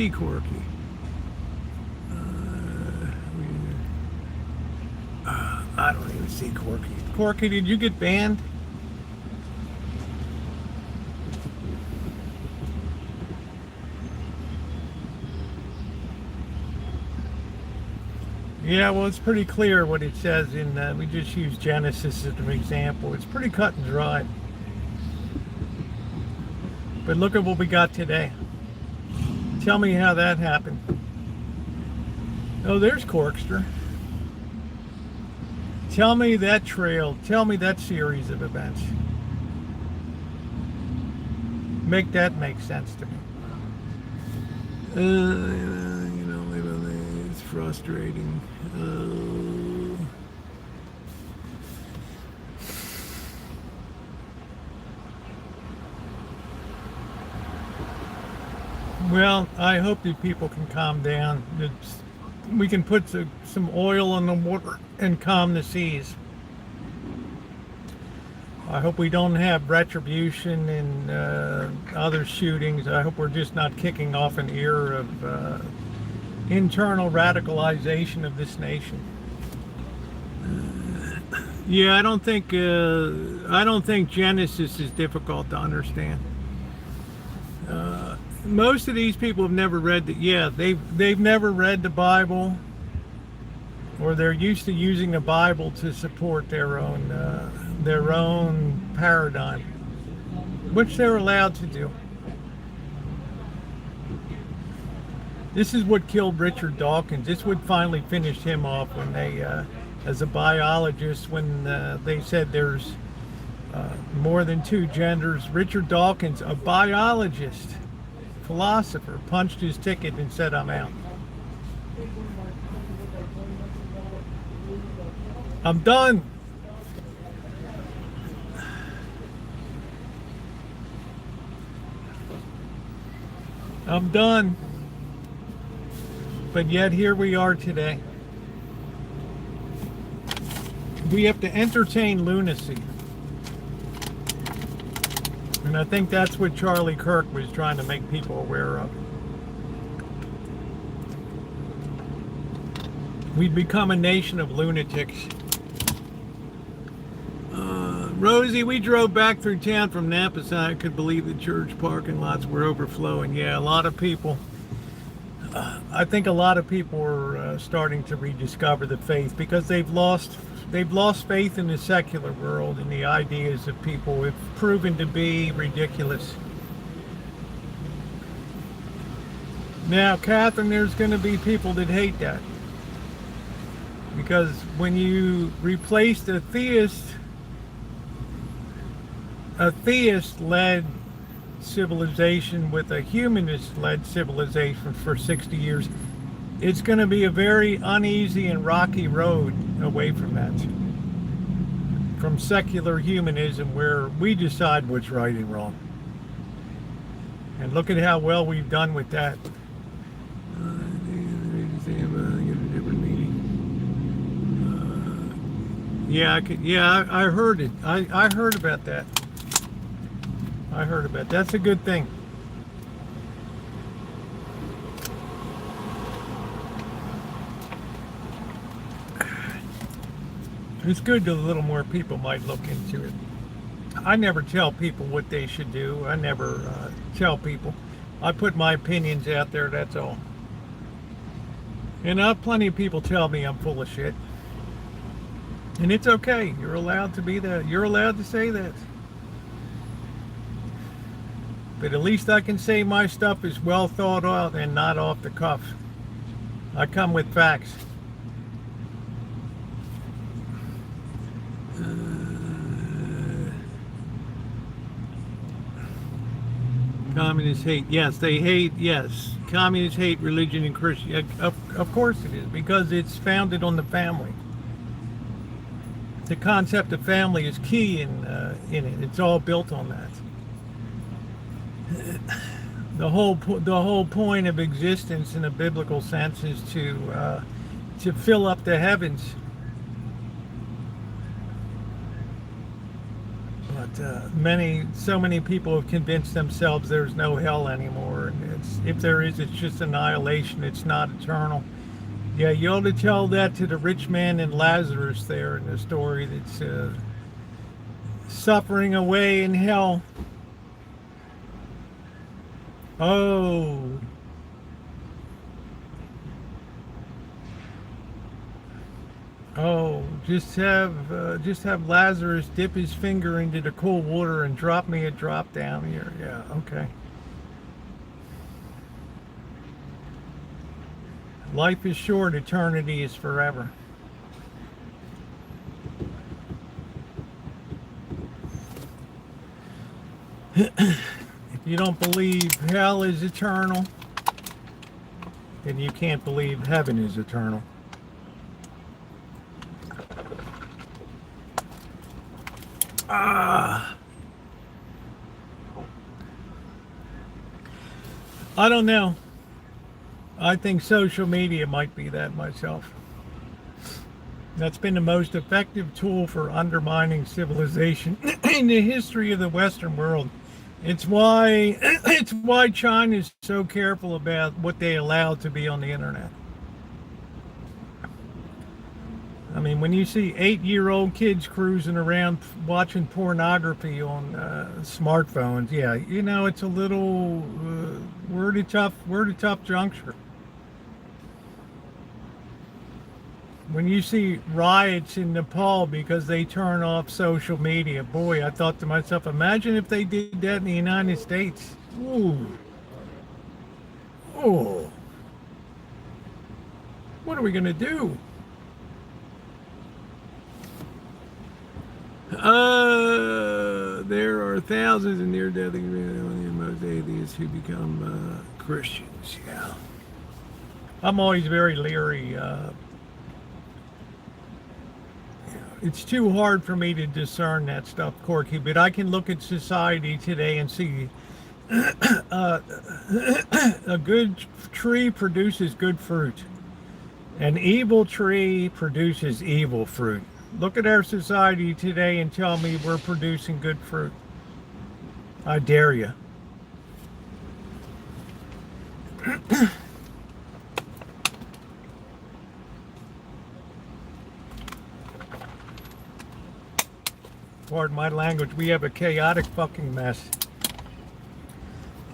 Corky. I don't even see Corky. Corky, did you get banned? Yeah, well, it's pretty clear what it says in, we just use Genesis as an example. It's pretty cut and dry. But look at what we got today. Tell me how that happened. Oh, there's Corkster. Tell me that trail. Tell me that series of events. Make that make sense to me. It's frustrating. Well, I hope that people can calm down. We can put some oil in the water and calm the seas. I hope we don't have retribution and other shootings. I hope we're just not kicking off an era of internal radicalization of this nation. Yeah, I don't think Genesis is difficult to understand. Most of these people have never read they've never read the Bible, or they're used to using the Bible to support their own paradigm, which they're allowed to do. This is what killed Richard Dawkins. This would finally finish him off when they, as a biologist, when they said there's more than two genders. Richard Dawkins, a biologist, philosopher, punched his ticket and said, "I'm out. I'm done." I'm done. But yet here we are today. We have to entertain lunacy. And I think that's what Charlie Kirk was trying to make people aware of. We've become a nation of lunatics. Rosie, we drove back through town from Napa, so I could believe the church parking lots were overflowing. Yeah, a lot of people. I think a lot of people are starting to rediscover the faith because they've lost faith in the secular world, and the ideas of people have proven to be ridiculous. Now, Catherine, there's going to be people that hate that, because when you replaced a theist-led civilization with a humanist-led civilization for 60 years, it's going to be a very uneasy and rocky road away from that. from secular humanism where we decide what's right and wrong. And look at how well we've done with that. I heard it. I heard about that. I heard about it. That's a good thing. It's good that a little more people might look into it. I never tell people what they should do. I never tell people. I put my opinions out there, that's all. And plenty of people tell me I'm full of shit. And it's okay. You're allowed to be that. You're allowed to say that. But at least I can say my stuff is well thought out and not off the cuff. I come with facts. Communists hate. Yes, they hate. Yes, communists hate religion and Christianity. Of course it is, because it's founded on the family. The concept of family is key in it. It's all built on that. The whole point of existence in a biblical sense is to fill up the heavens. But so many people have convinced themselves there's no hell anymore, and if there is, it's just annihilation. It's not eternal. Yeah, you ought to tell that to the rich man and Lazarus there in the story that's suffering away in hell. Oh. Oh, just have Lazarus dip his finger into the cool water and drop me a drop down here. Yeah, okay. Life is short, eternity is forever. If you don't believe hell is eternal, then you can't believe heaven is eternal. I don't know. I think social media might be that myself. That's been the most effective tool for undermining civilization in the history of the Western world. It's why China is so careful about what they allow to be on the internet. I mean, when you see 8-year-old kids cruising around watching pornography on smartphones, yeah, you know, it's a little we're at a tough juncture. When you see riots in Nepal because they turn off social media, boy, I thought to myself, imagine if they did that in the United States. Ooh. Oh. What are we going to do? There are thousands of near-death experiences, most atheists who become Christians. Yeah, I'm always very leery. It's too hard for me to discern that stuff, Corky. But I can look at society today and see a good tree produces good fruit. An evil tree produces evil fruit. Look at our society today and tell me we're producing good fruit. I dare you. Pardon my language, we have a chaotic fucking mess.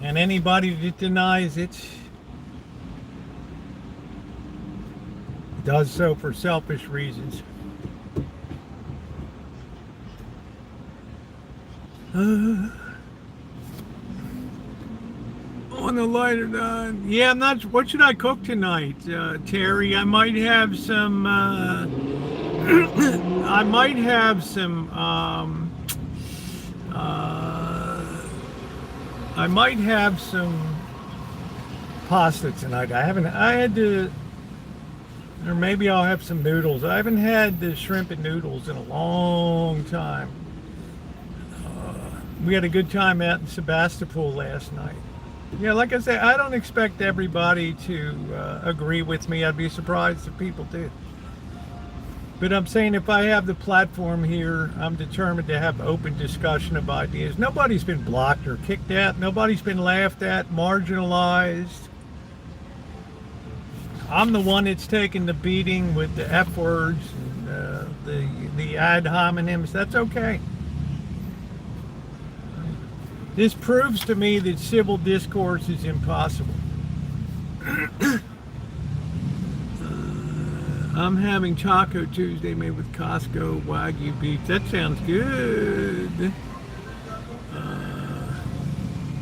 And anybody that denies it does so for selfish reasons. On the lighter note, yeah, I'm not. What should I cook tonight, Terry? I might have some. I might have some. I might have some pasta tonight. I haven't. I had to Or maybe I'll have some noodles. I haven't had the shrimp and noodles in a long time. We had a good time out in Sebastopol last night. Yeah, like I say, I don't expect everybody to agree with me. I'd be surprised if people did. But I'm saying if I have the platform here, I'm determined to have open discussion of ideas. Nobody's been blocked or kicked out. Nobody's been laughed at, marginalized. I'm the one that's taking the beating with the F words and the ad hominems. That's okay. This proves to me that civil discourse is impossible. I'm having Taco Tuesday made with Costco Wagyu beef. That sounds good.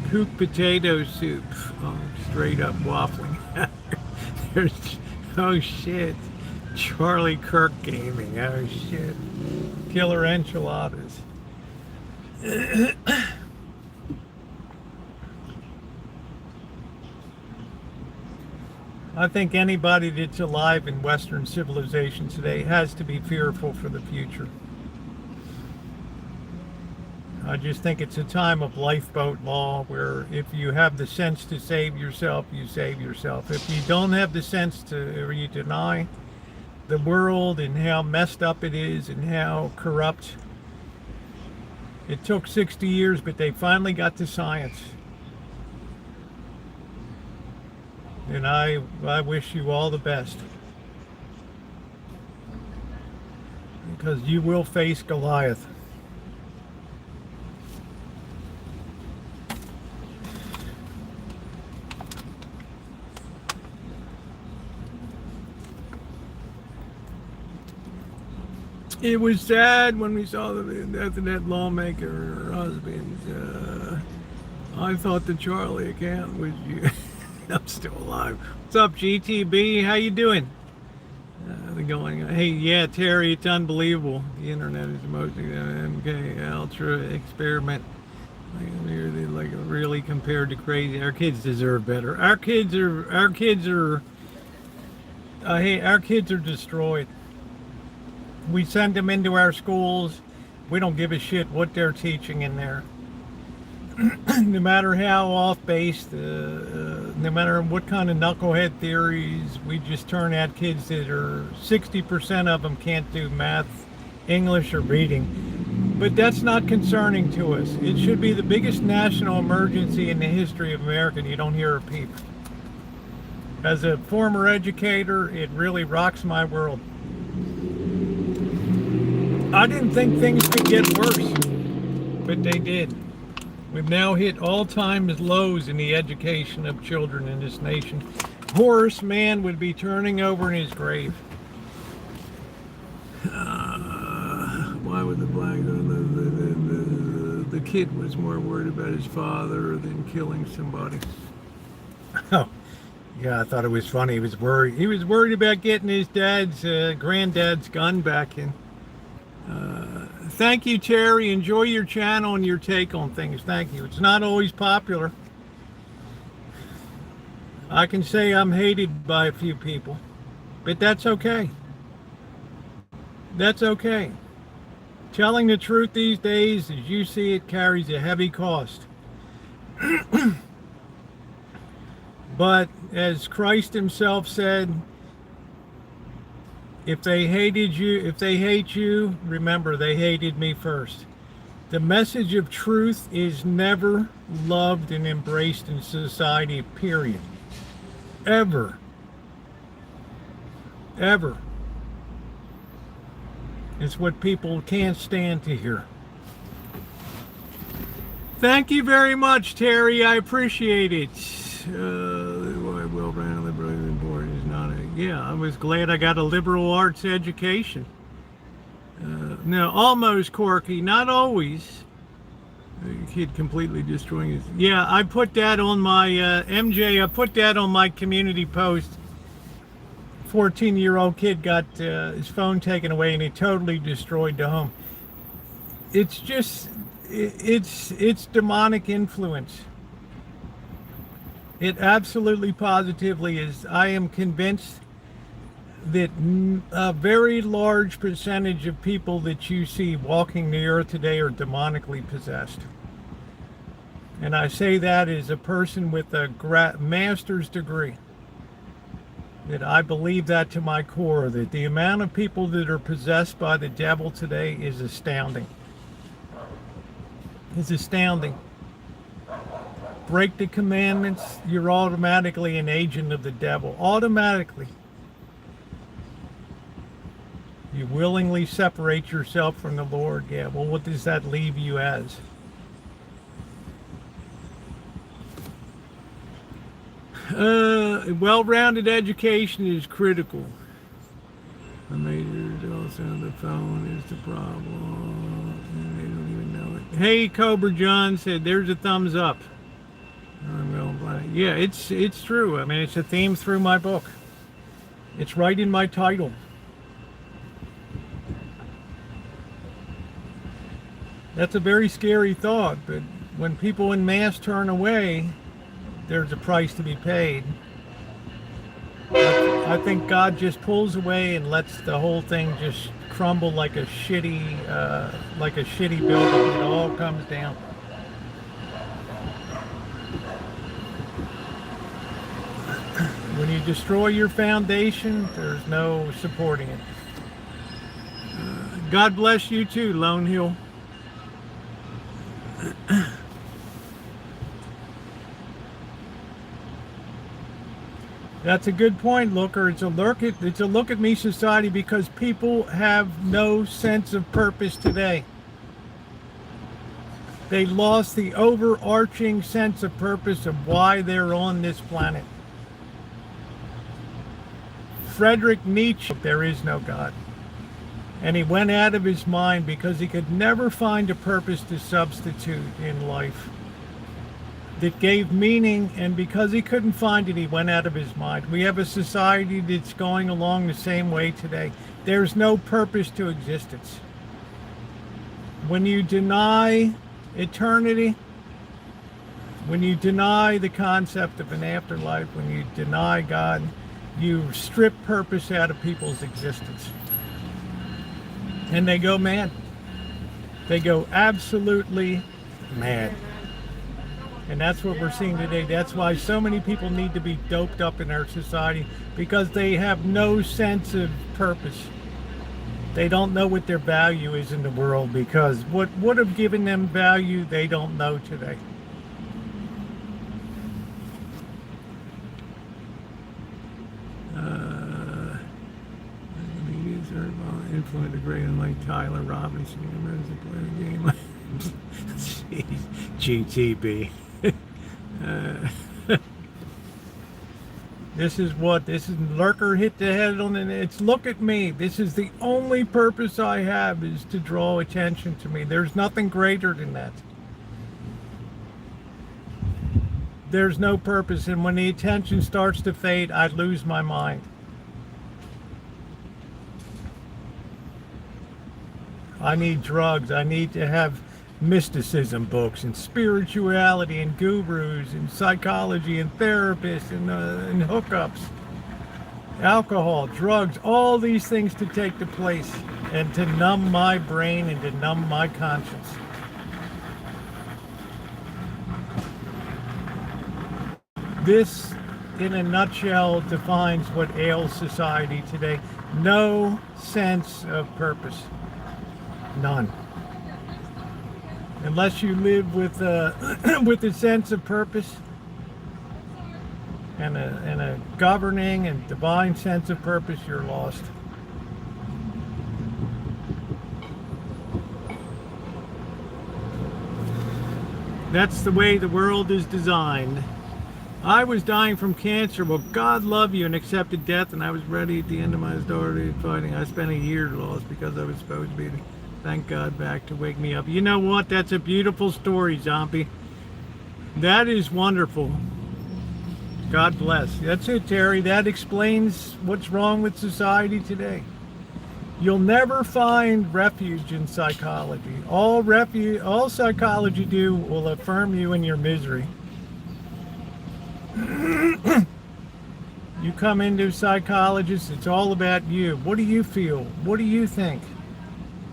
Cooked potato soup. Oh, straight up waffling. There's, oh shit. Charlie Kirk gaming. Oh shit. Killer enchiladas. I think anybody that's alive in Western civilization today has to be fearful for the future. I just think it's a time of lifeboat law where if you have the sense to save yourself, you save yourself. If you don't have the sense to, or you deny the world and how messed up it is and how corrupt. It took 60 years, but they finally got to science. And I wish you all the best. Because you will face Goliath. It was sad when we saw the death of that lawmaker husband. I thought the Charlie account was you. I'm still alive. What's up, GTB? How you doing? Hey, yeah, Terry, it's unbelievable. The internet is the most MK Ultra experiment. Like really compared to crazy. Our kids deserve better. Our kids are destroyed. We send them into our schools. We don't give a shit what they're teaching in there. No matter how off base, no matter what kind of knucklehead theories, we just turn out kids that are 60% of them can't do math, English, or reading. But that's not concerning to us. It should be the biggest national emergency in the history of America, and you don't hear a peep. As a former educator, it really rocks my world. I didn't think things could get worse, but they did. We've now hit all-time lows in the education of children in this nation. Horace Mann would be turning over in his grave. Why would the black... The kid was more worried about his father than killing somebody. Oh, yeah, I thought it was funny. He was worried. He was worried about getting his granddad's gun back in. Thank you, Terry. Enjoy your channel and your take on things. Thank you. It's not always popular. I can say I'm hated by a few people, but that's okay. That's okay. Telling the truth these days, as you see it, carries a heavy cost. But as Christ himself said, if they hate you, remember they hated me first. The message of truth is never loved and embraced in society, period. Ever. Ever. It's what people can't stand to hear. Thank you very much, Terry. I appreciate it. Well-rounded liberal board is not a... Yeah, I was glad I got a liberal arts education. No, almost, Corky. Not always. The kid completely destroying his... Yeah, I put that on my... MJ, I put that on my community post. 14-year-old kid got his phone taken away and he totally destroyed the home. It's just... It's demonic influence. It absolutely positively is. I am convinced that a very large percentage of people that you see walking the earth today are demonically possessed. And I say that as a person with a master's degree, that I believe that to my core, that the amount of people that are possessed by the devil today is astounding. It's astounding. Break the commandments, you're automatically an agent of the devil. Automatically. You willingly separate yourself from the Lord. Yeah, well, what does that leave you as? Well-rounded education is critical. The major also on the phone is the problem. And they don't even know it. Hey, Cobra John said, there's a thumbs up. Yeah, it's true. I mean, it's a theme through my book. It's right in my title. That's a very scary thought, but when people en masse turn away, there's a price to be paid. I think God just pulls away and lets the whole thing just crumble like a shitty building. It all comes down. When you destroy your foundation, there's no supporting it. God bless you too, Lone Hill. That's a good point, Looker. It's a look at me society because people have no sense of purpose today. They lost the overarching sense of purpose of why they're on this planet. Friedrich Nietzsche, there is no God. And he went out of his mind because he could never find a purpose to substitute in life that gave meaning, and because he couldn't find it, he went out of his mind. We have a society that's going along the same way today. There's no purpose to existence. When you deny eternity, when you deny the concept of an afterlife, when you deny God, you strip purpose out of people's existence. And they go mad. They go absolutely mad. And that's what we're seeing today. That's why so many people need to be doped up in our society, because they have no sense of purpose. They don't know what their value is in the world, because what would have given them value, they don't know today. Influence the great and like Tyler Robinson, to play the game. Jeez, GTB. This is Lurker hit the head on it. It's look at me. This is the only purpose I have, is to draw attention to me. There's nothing greater than that. There's no purpose, and when the attention starts to fade, I lose my mind. I need drugs. I need to have mysticism books and spirituality and gurus and psychology and therapists and hookups, alcohol, drugs, all these things to take the place and to numb my brain and to numb my conscience. This, in a nutshell, defines what ails society today. No sense of purpose. None. Unless you live with a sense of purpose and a governing and divine sense of purpose, you're lost. That's the way the world is designed. I was dying from cancer. Well, God loved you and accepted death, and I was ready at the end of my story fighting. I spent a year lost because I was supposed to be. Thank God back to wake me up. You know what? That's a beautiful story, Zombie. That is wonderful. God bless. That's it, Terry. That explains what's wrong with society today. You'll never find refuge in psychology. All psychology do will affirm you in your misery. You come into psychologist, it's all about you. What do you feel? What do you think?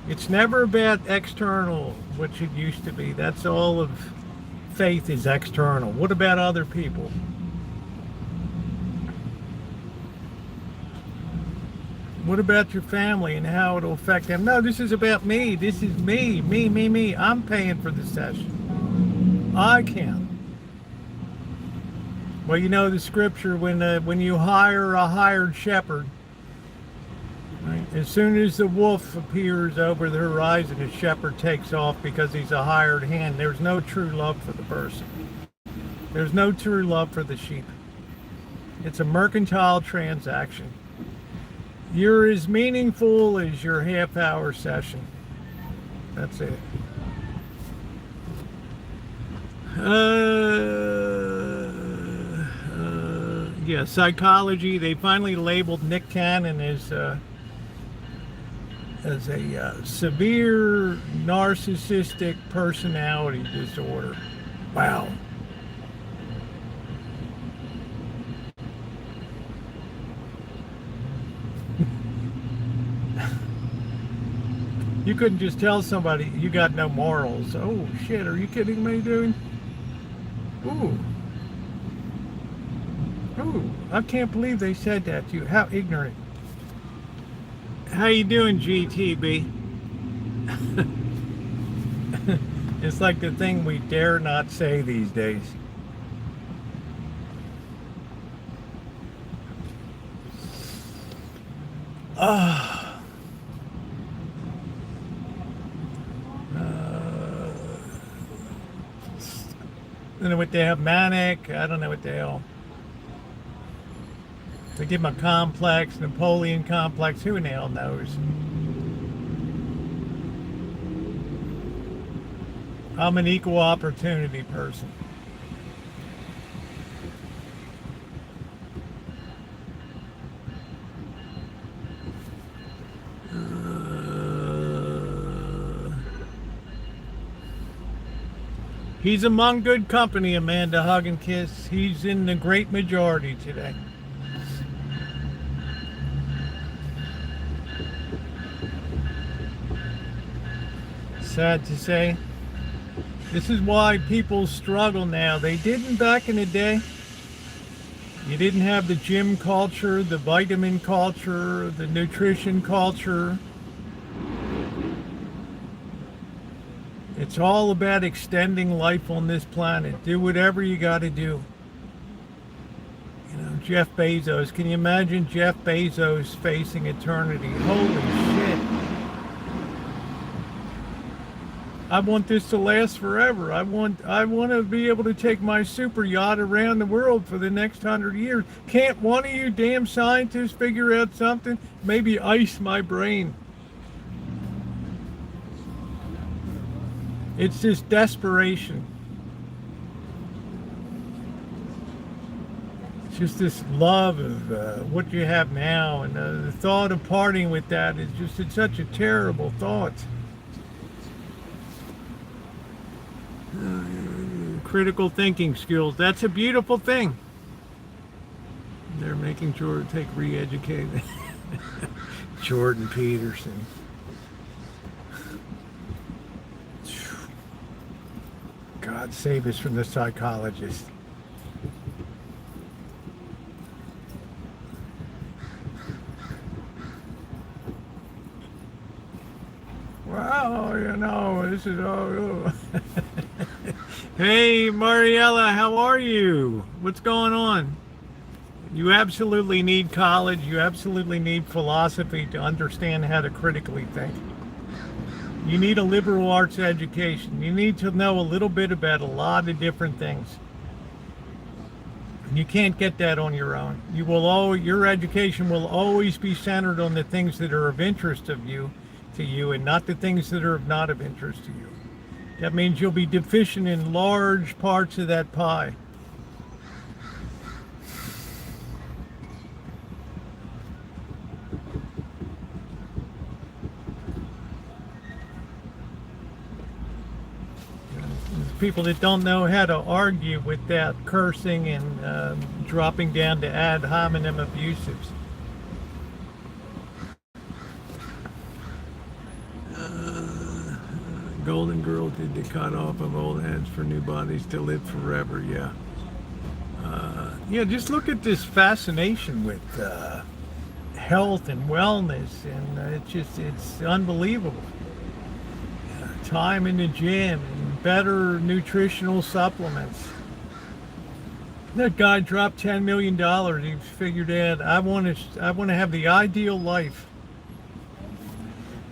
It's never about external, which it used to be. That's all of faith is external. What about other people? What about your family and how it'll affect them? No, this is about me. This is me, me, me, me. I'm paying for the session. I can. Well, you know the scripture when you hire a hired shepherd, right? As soon as the wolf appears over the horizon, the shepherd takes off because he's a hired hand. There's no true love for the person. There's no true love for the sheep. It's a mercantile transaction. You're as meaningful as your half-hour session. That's it. Yeah, psychology. They finally labeled Nick Cannon as a severe narcissistic personality disorder. Wow. You couldn't just tell somebody you got no morals. Oh shit, are you kidding me, dude? Ooh. Ooh, I can't believe they said that to you. How ignorant. How you doing, GTB? It's like the thing we dare not say these days. I don't know what they have, manic, I don't know what the hell. They give him a complex, Napoleon complex, who in the hell knows? I'm an equal opportunity person. He's among good company, Amanda Hug and Kiss. He's in the great majority today. Sad to say. This is why people struggle now. They didn't back in the day. You didn't have the gym culture, the vitamin culture, the nutrition culture. It's all about extending life on this planet. Do whatever you got to do. You know, Jeff Bezos. Can you imagine Jeff Bezos facing eternity? Holy shit. I want this to last forever. I want to be able to take my super yacht around the world for the next 100 years. Can't one of you damn scientists figure out something? Maybe ice my brain. It's this desperation. It's just this love of what you have now, and the thought of parting with that is just, it's such a terrible thought. Critical thinking skills, that's a beautiful thing. They're making sure to take re-educated. Jordan Peterson. God save us from the psychologist. Well, you know, this is all. Hey, Mariella, how are you? What's going on? You absolutely need college. You absolutely need philosophy to understand how to critically think. You need a liberal arts education. You need to know a little bit about a lot of different things. You can't get that on your own. Your education will always be centered on the things that are of interest to you, and not the things that are not of interest to you. That means you'll be deficient in large parts of that pie. people that don't know how to argue without cursing and dropping down to ad hominem abusives. Golden Girls did the cut off of old heads for new bodies to live forever. Yeah. Yeah, just look at this fascination with health and wellness, and it's unbelievable. Time in the gym and better nutritional supplements. That guy dropped $10 million. He figured out, I want to have the ideal life.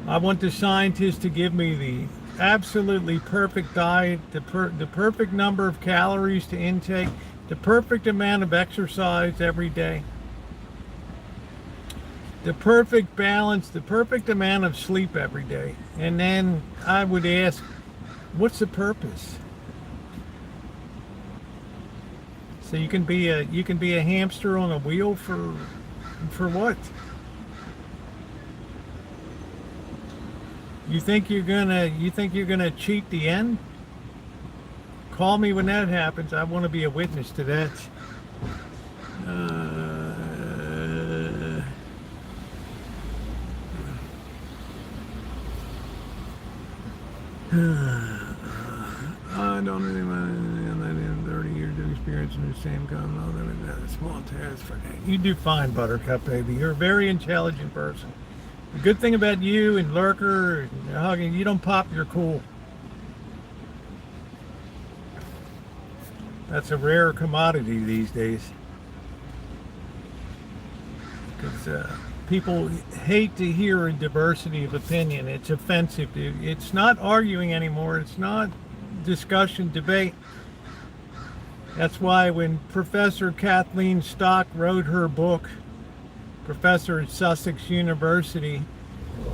I want the scientists to give me the absolutely perfect diet, the perfect number of calories to intake, the perfect amount of exercise every day, the perfect balance, the perfect amount of sleep every day. And then I would ask, what's the purpose? So you can be a hamster on a wheel for what? You think you're gonna cheat the end? Call me when that happens. I want to be a witness to that. I don't even 30 years of experience in the same kind of small task for that. You do fine, Buttercup, baby. You're a very intelligent person. The good thing about you and Lurker and Hugging, you don't pop your cool. That's a rare commodity these days. Because people hate to hear a diversity of opinion. It's offensive. It's not arguing anymore. It's not discussion, debate. That's why when Professor Kathleen Stock wrote her book, professor at Sussex University,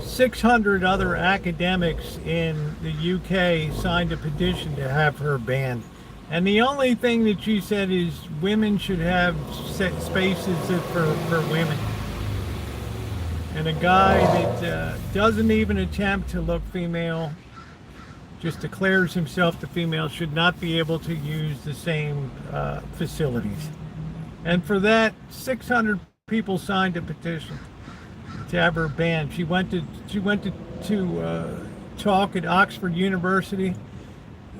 600 other academics in the UK signed a petition to have her banned. And the only thing that she said is women should have spaces for women. And a guy that doesn't even attempt to look female, just declares himself the female, should not be able to use the same facilities. And for that, 600 people signed a petition to have her banned. She went to talk at Oxford University.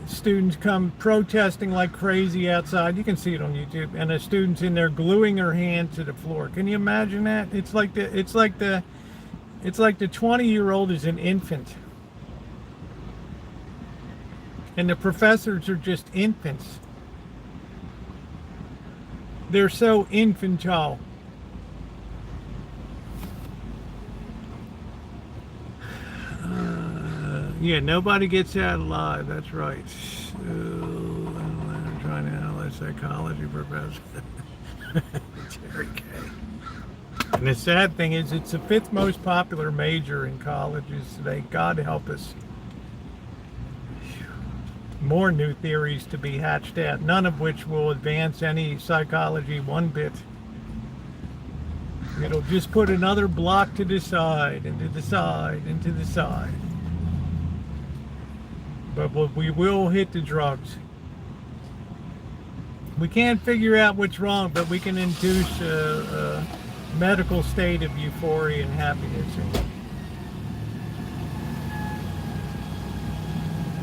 Students come protesting like crazy outside. You can see it on YouTube. And a student's in there gluing her hand to the floor. Can you imagine that? It's like the 20-year-old is an infant. And the professors are just infants. They're so infantile. Yeah, nobody gets out alive. That's right. I'm trying to analyze psychology professor. Jerry K. And the sad thing is, it's the 5th most popular major in colleges today. God help us. More new theories to be hatched out, none of which will advance any psychology one bit. It'll just put another block to the side, and to the side, and to the side. But we will hit the drugs. We can't figure out what's wrong, but we can induce a medical state of euphoria and happiness.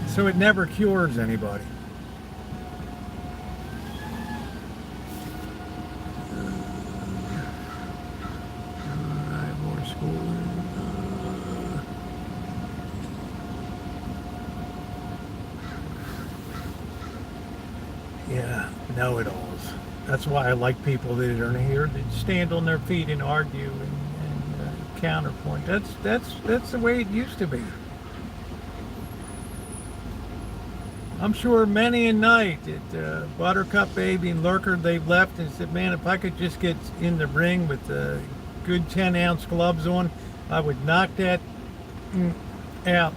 So it never cures anybody. I have more schooling. Yeah, know-it-alls. That's why I like people that are here that stand on their feet and argue and counterpoint. That's the way it used to be. I'm sure many a night that Buttercup Baby and Lurker, they've left and said, man, if I could just get in the ring with the good 10-ounce gloves on, I would knock that out.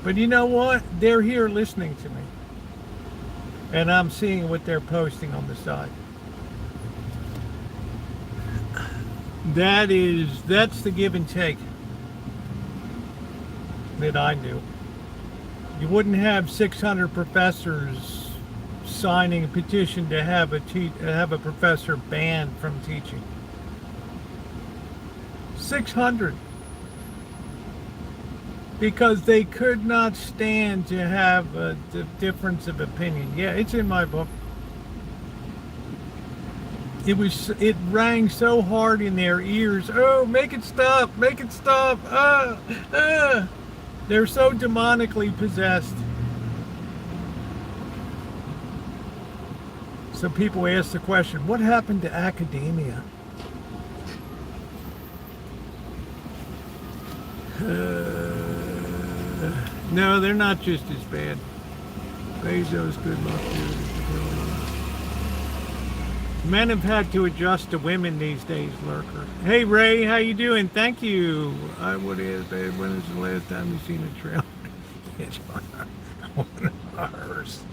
But you know what? They're here listening to me. And I'm seeing what they're posting on the side. That's the give and take. that I knew. You wouldn't have 600 professors signing a petition to have a professor banned from teaching. 600. Because they could not stand to have a difference of opinion. Yeah, it's in my book. It rang so hard in their ears. Oh, make it stop, make it stop. They're so demonically possessed. So people ask the question, what happened to academia? No, they're not just as bad. Bezos, good luck to you. Men have had to adjust to women these days, Lurker. Hey, Ray, how you doing? Thank you. I would ask, babe, when is the last time you seen a trailer? It's one of ours.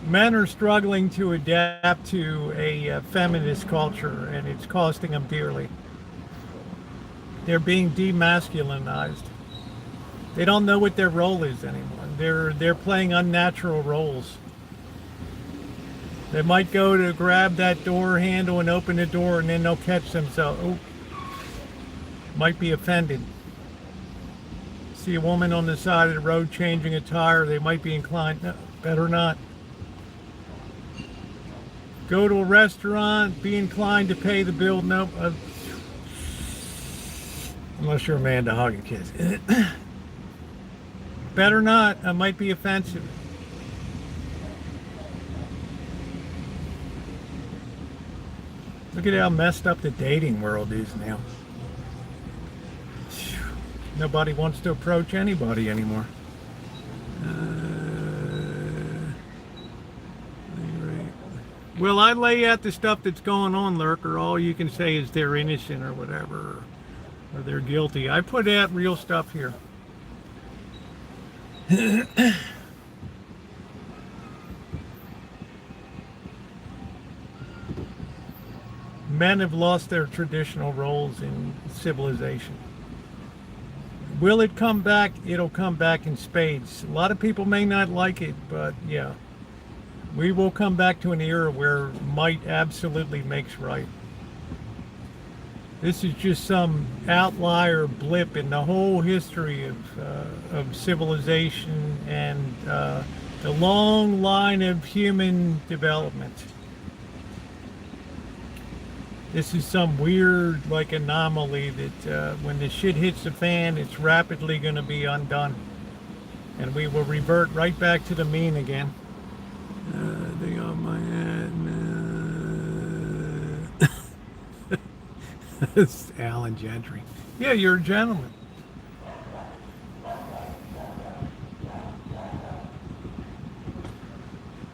Men are struggling to adapt to a feminist culture, and it's costing them dearly. They're being demasculinized. They don't know what their role is anymore. They're playing unnatural roles. They might go to grab that door handle and open the door, and then they'll catch themselves. Oh, might be offended. See a woman on the side of the road changing a tire, they might be inclined, no, better not. Go to a restaurant, be inclined to pay the bill, nope. Unless you're a man to hug and kiss. Better not, it might be offensive. Look at how messed up the dating world is now. Nobody wants to approach anybody anymore. Well, I lay out the stuff that's going on, Lurker. All you can say is they're innocent or whatever, or they're guilty. I put out real stuff here. Men have lost their traditional roles in civilization. Will it come back? It'll come back in spades. A lot of people may not like it, but yeah. We will come back to an era where might absolutely makes right. This is just some outlier blip in the whole history of civilization and the long line of human development. This is some weird like anomaly that when the shit hits the fan, it's rapidly going to be undone. And we will revert right back to the mean again. Thing on my head. It's Alan Gentry. Yeah, you're a gentleman.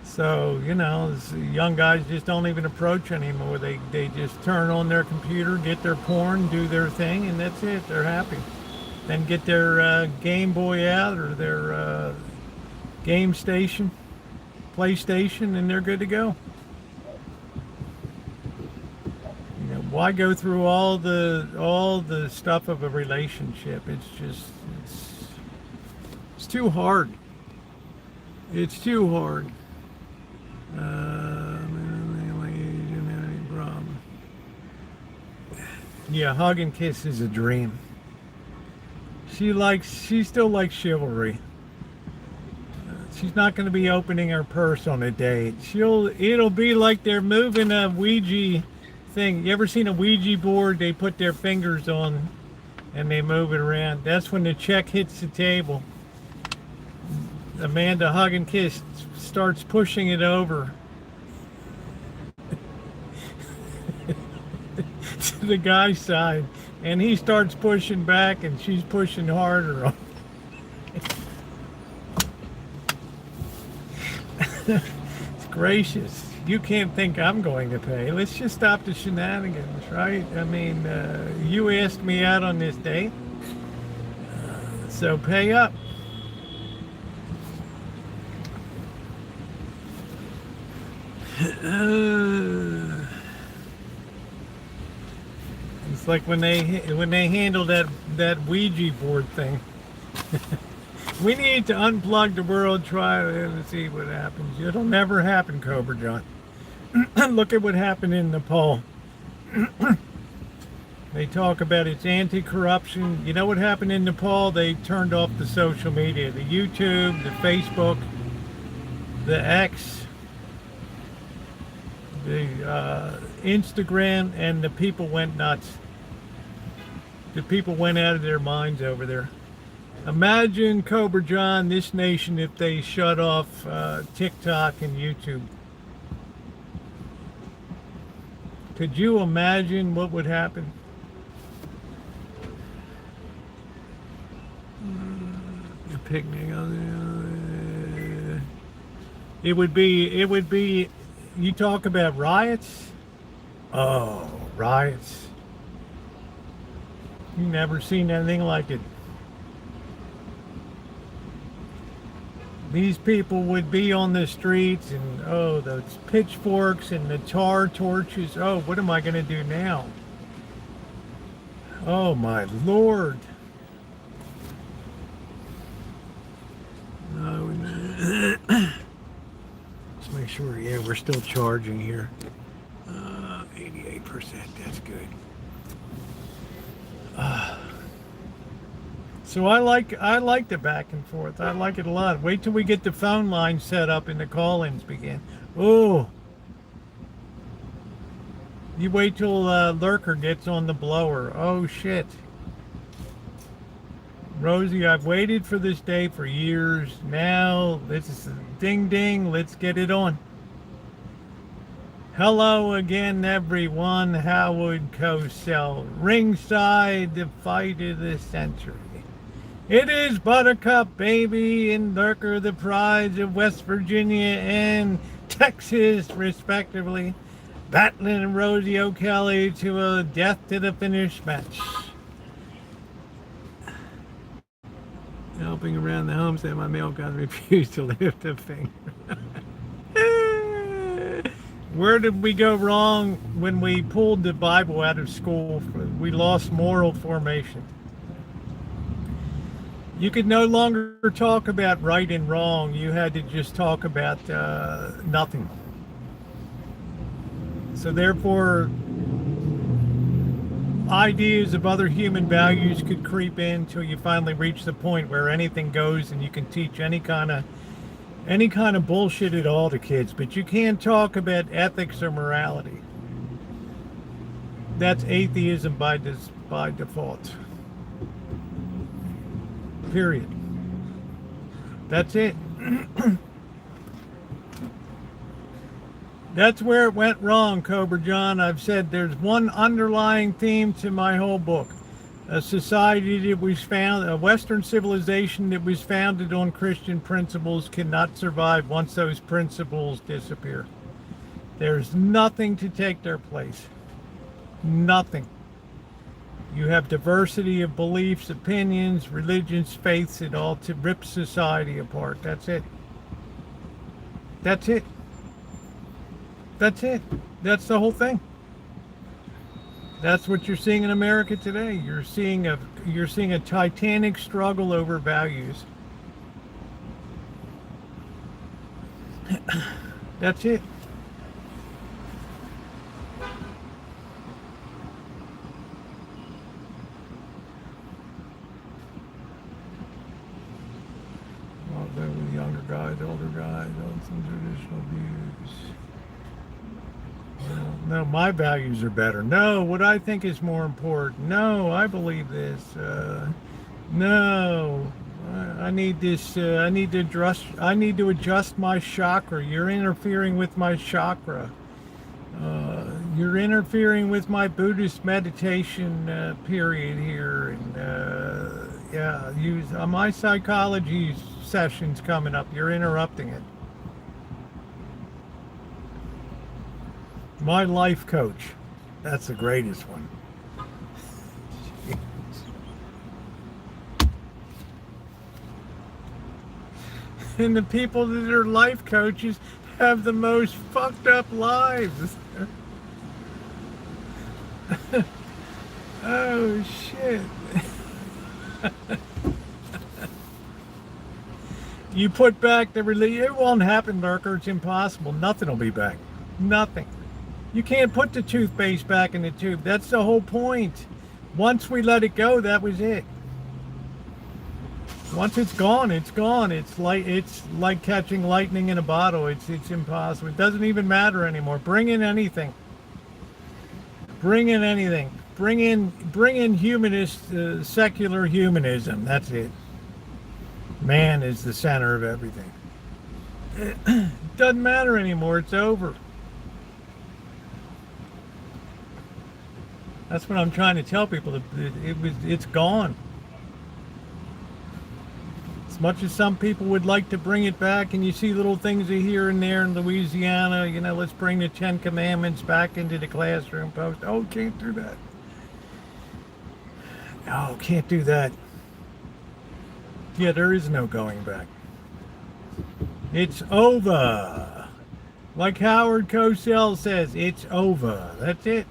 So, you know, young guys just don't even approach anymore. They just turn on their computer, get their porn, do their thing, and that's it. They're happy. Then get their Game Boy out or their game station, PlayStation, and they're good to go. You know, why go through all the stuff of a relationship? It's just it's too hard. It's too hard. Yeah, hug and kiss is a dream. She still likes chivalry. She's not going to be opening her purse on a date. It'll be like they're moving a Ouija thing. You ever seen a Ouija board? They put their fingers on and they move it around. That's when the check hits the table. Amanda hug and kiss starts pushing it over to the guy's side, and he starts pushing back, and she's pushing harder on. It's gracious. You can't think I'm going to pay. Let's just stop the shenanigans, right? I mean, you asked me out on this date, so pay up. It's like when they handle that Ouija board thing. We need to unplug the world, try and see what happens. It'll never happen, Cobra John. Look at what happened in Nepal. They talk about its anti-corruption. You know what happened in Nepal? They turned off the social media, the YouTube, the Facebook, the X, the Instagram, and the people went nuts. The people went out of their minds over there. Imagine, Cobra John, this nation, if they shut off TikTok and YouTube. Could you imagine what would happen? The picnic. It would be, you talk about riots? Oh, riots. You've never seen anything like it. These people would be on the streets and, oh, those pitchforks and the tar torches. Oh, what am I going to do now? Oh, my Lord. Let's make sure, yeah, we're still charging here. 88%, that's good. So I like the back and forth. I like it a lot. Wait till we get the phone line set up and the call-ins begin. Oh, you wait till Lurker gets on the blower. Oh shit, Rosie, I've waited for this day for years. Now this is ding ding. Let's get it on. Hello again, everyone. Howard Cosell, ringside, the fight of the century. It is Buttercup, baby, and Lurker, the prize of West Virginia and Texas, respectively, battling Rosieokelly to a death to the finish match. Helping around the homestead, my male god refused to lift a finger. Where did we go wrong when we pulled the Bible out of school? We lost moral formation. You could no longer talk about right and wrong. You had to just talk about nothing. So therefore, ideas of other human values could creep in until you finally reach the point where anything goes and you can teach any kind of bullshit at all to kids, but you can't talk about ethics or morality. That's atheism by default. Period. That's it. That's where it went wrong, Cobra John. I've said there's one underlying theme to my whole book. A society that was found, a Western civilization that was founded on Christian principles cannot survive once those principles disappear. There's nothing to take their place. Nothing. You have diversity of beliefs, opinions, religions, faiths, it all to rip society apart. That's it. That's it. That's it. That's the whole thing. That's what you're seeing in America today. You're seeing a titanic struggle over values. That's it. Well, there with younger guys, older guys, on some traditional views. No, my values are better. No, what I think is more important. No, I believe this. No, I need this. I need to adjust my chakra. You're interfering with my chakra. You're interfering with my Buddhist meditation period here. And yeah, my psychology session's coming up. You're interrupting it. My life coach. That's the greatest one. And the people that are life coaches have the most fucked up lives. Oh shit. You put back the religion, it won't happen, Lurker. It's impossible. Nothing will be back. Nothing. You can't put the toothpaste back in the tube. That's the whole point. Once we let it go, that was it. Once it's gone, it's gone. It's like catching lightning in a bottle. It's impossible. It doesn't even matter anymore. Bring in anything. Bring in anything. Bring in humanist, secular humanism. That's it. Man is the center of everything. It doesn't matter anymore. It's over. That's what I'm trying to tell people. It's gone. As much as some people would like to bring it back, and you see little things here and there in Louisiana, you know, let's bring the 10 Commandments back into the classroom post. Oh, can't do that. No, can't do that. Yeah, there is no going back. It's over. Like Howard Cosell says, it's over. That's it.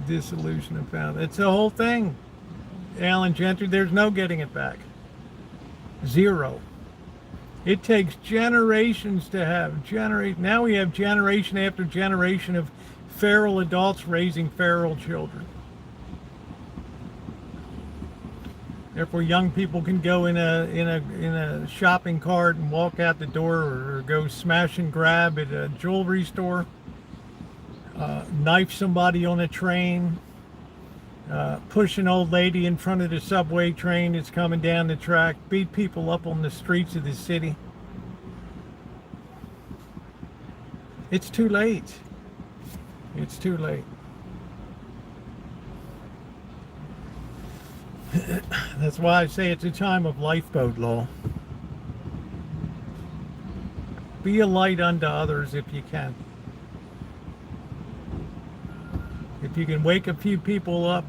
Dissolution of family. It's the whole thing. Alan Gentry, there's no getting it back. Zero. It takes generations to have now we have generation after generation of feral adults raising feral children. Therefore, young people can go in a shopping cart and walk out the door, or go smash and grab at a jewelry store, knife somebody on a train, push an old lady in front of the subway train that's coming down the track, beat people up on the streets of the city. It's too late. It's too late. That's why I say it's a time of lifeboat law. Be a light unto others if you can. If you can wake a few people up,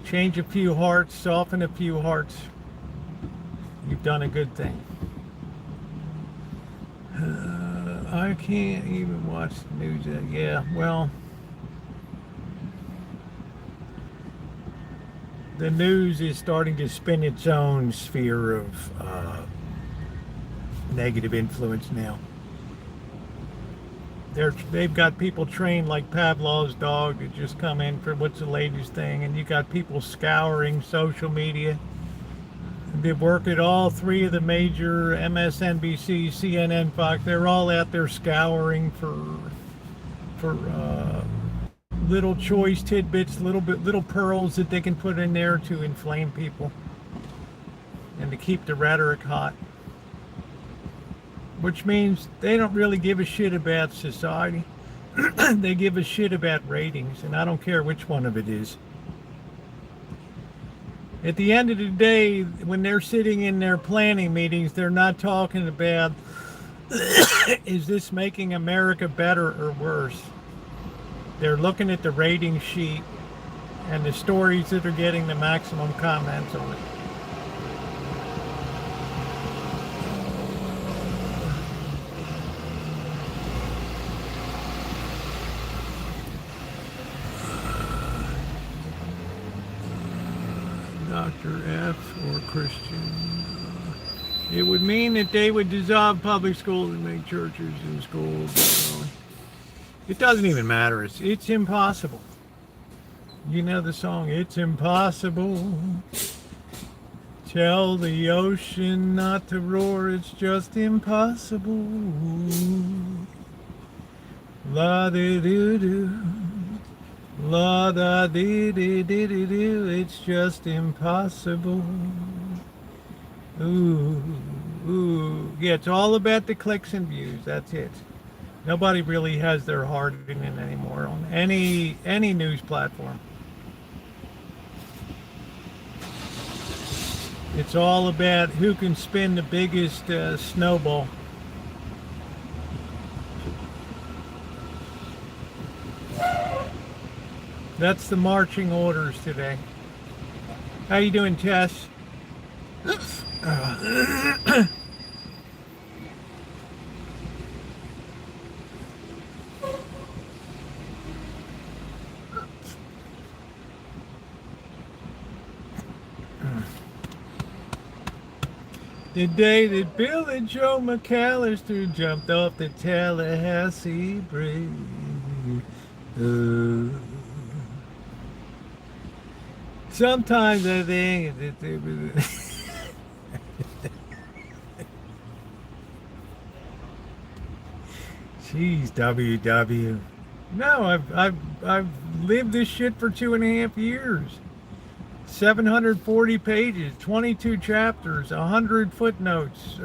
change a few hearts, soften a few hearts, you've done a good thing. I can't even watch the news. Yeah, well, the news is starting to spin its own sphere of negative influence now. They've got people trained like Pavlov's dog to just come in for what's the latest thing, and you got people scouring social media. They work at all three of the major MSNBC, CNN, Fox. They're all out there scouring for little choice tidbits, little pearls that they can put in there to inflame people and to keep the rhetoric hot. Which means they don't really give a shit about society. They give a shit about ratings, and I don't care which one of it is. At the end of the day, when they're sitting in their planning meetings, they're not talking about is this making America better or worse. They're looking at the rating sheet and the stories that are getting the maximum comments on it. Dr. F or Christian. It would mean that they would dissolve public schools and make churches and schools. It doesn't even matter. It's impossible. You know the song, it's impossible. Tell the ocean not to roar, it's just impossible. La dee doo doo. La da dee dee dee dee doo, it's just impossible. Ooh, ooh. Yeah, it's all about the clicks and views, that's it. Nobody really has their heart in it anymore on any news platform. It's all about who can spin the biggest snowball. That's the marching orders today. How you doing, Tess? The day that Bill and Joe McAllister jumped off the Tallahassee Bridge. Sometimes I think that they Jeez, WW. No, I've lived this shit for 2.5 years. 740 pages, 22 chapters, 100 footnotes,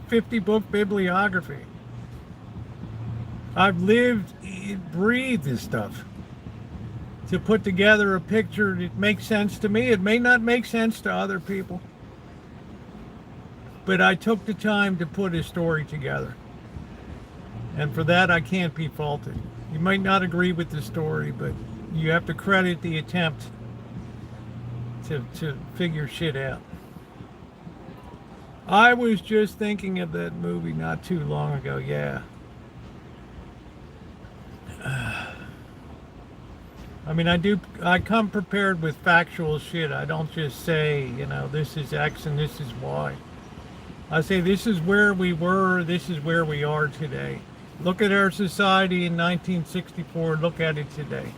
50 book bibliography. I've lived, breathed this stuff. To put together a picture that makes sense to me, it may not make sense to other people. But I took the time to put a story together. And for that, I can't be faulted. You might not agree with the story, but you have to credit the attempt to figure shit out. I was just thinking of that movie not too long ago, yeah. I mean, I come prepared with factual shit. I don't just say, you know, this is X and this is Y. I say this is where we were, this is where we are today. Look at our society in 1964, look at it today.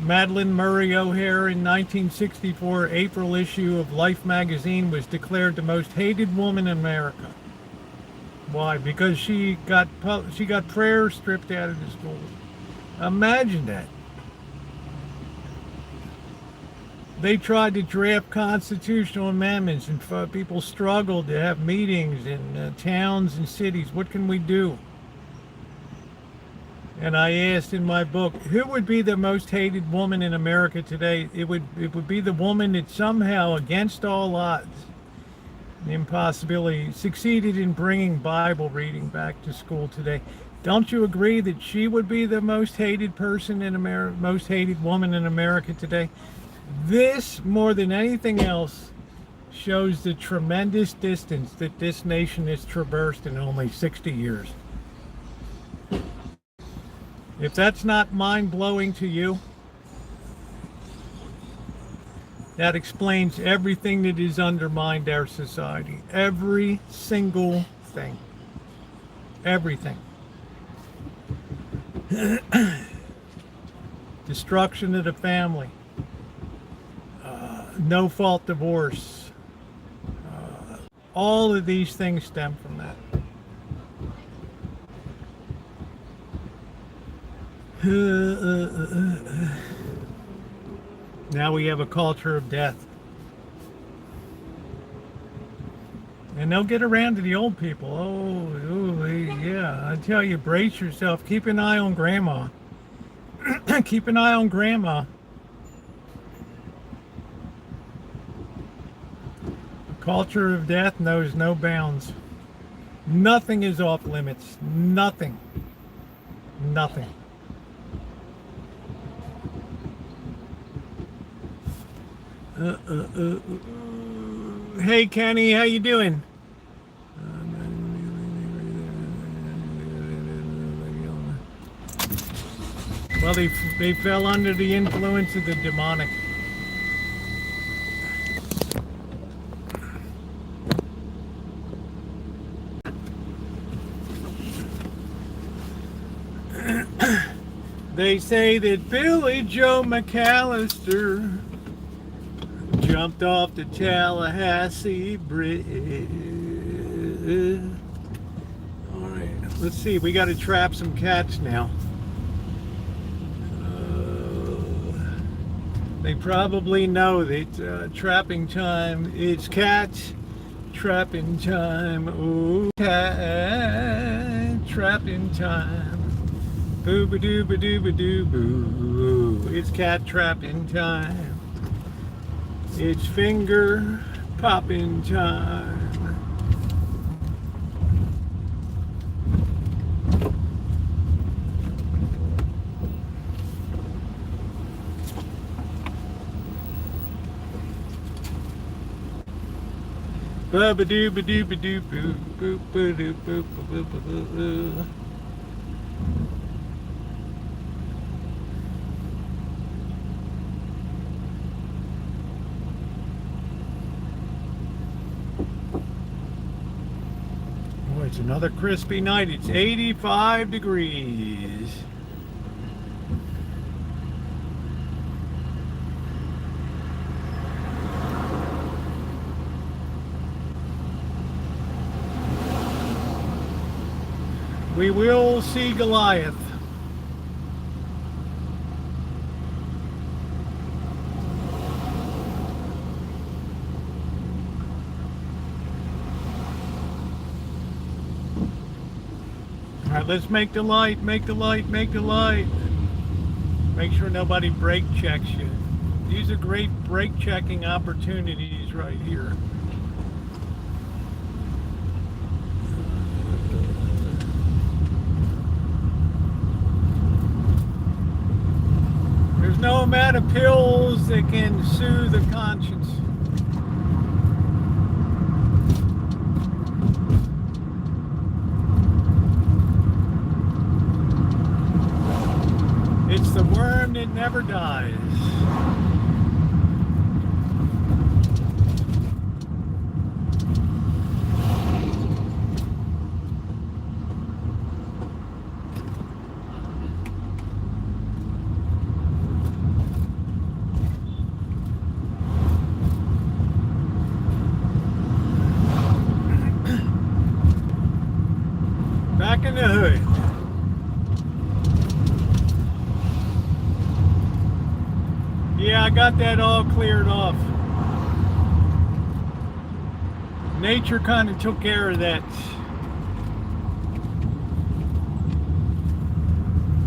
Madeleine Murray O'Hare in 1964 April issue of Life magazine was declared the most hated woman in America. Why? Because she got prayer stripped out of the schools. Imagine that. They tried to draft constitutional amendments and people struggled to have meetings in towns and cities. What can we do? And I asked in my book, who would be the most hated woman in America today? It would be the woman that somehow, against all odds, the impossibility, succeeded in bringing Bible reading back to school today. Don't you agree that she would be the most hated person in America, most hated woman in America today? This, more than anything else, shows the tremendous distance that this nation has traversed in only 60 years. If that's not mind-blowing to you, that explains everything that has undermined our society. Every single thing. Everything. Destruction of the family. No-fault divorce. All of these things stem from that. Now we have a culture of death. And they'll get around to the old people. Oh, yeah, I tell you, brace yourself. Keep an eye on grandma. Keep an eye on grandma. The culture of death knows no bounds. Nothing is off limits. Nothing. Nothing. Hey Kenny, how you doing? Well, they fell under the influence of the demonic. They say that Billy Joe McAllister jumped off the Tallahassee Bridge. All right, let's see. We got to trap some cats now. They probably know that trapping time. It's cat trapping time. Ooh, cat trapping time. Boo ba doo ba doo ba doo boo. It's cat trapping time. It's finger popping time. Ba ba doo ba doo ba doo boo boo ba doo boo boo boo boo. It's another crispy night. It's 85 degrees. We will see Goliath. All right, let's make the light, make the light, make the light. Make sure nobody brake checks you. These are great brake checking opportunities right here. There's no amount of pills that can soothe the conscience. It's the worm that never dies. Back in the hood. Yeah, I got that all cleared off. Nature kind of took care of that.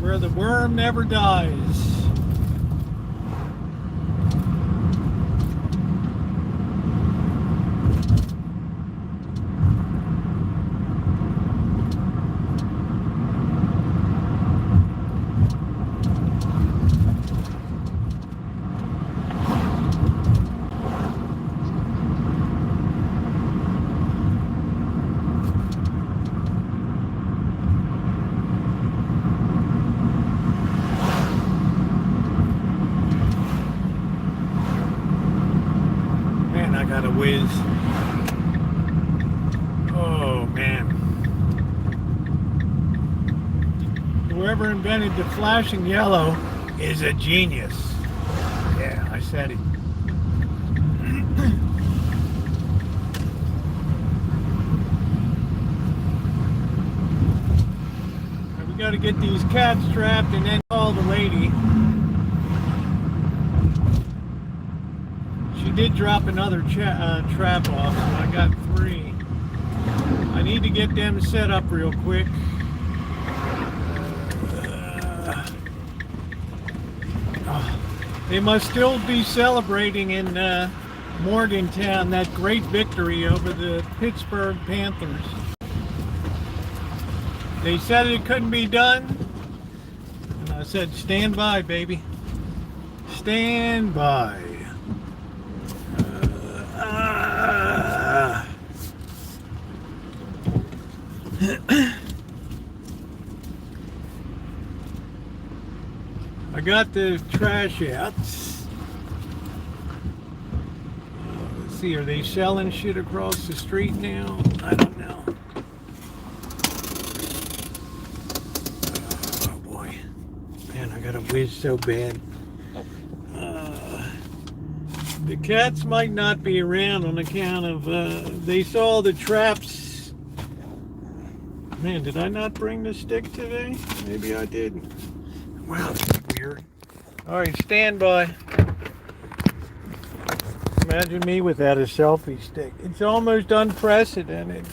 Where the worm never dies. Whiz. Oh man. Whoever invented the flashing yellow is a genius. Yeah, I said it. We got to get these cats trapped and then call the lady. Did drop another trap off, so I got 3. I need to get them set up real quick. They must still be celebrating in Morgantown that great victory over the Pittsburgh Panthers. They said it couldn't be done, and I said, stand by, baby. Stand by. I got the trash out. Let's see, are they selling shit across the street now? I don't know. Oh boy. Man, I gotta whiz so bad. The cats might not be around on account of, they saw the traps. Man, did I not bring the stick today? Maybe I didn't. Wow, that's weird. Alright, stand by. Imagine me without a selfie stick. It's almost unprecedented.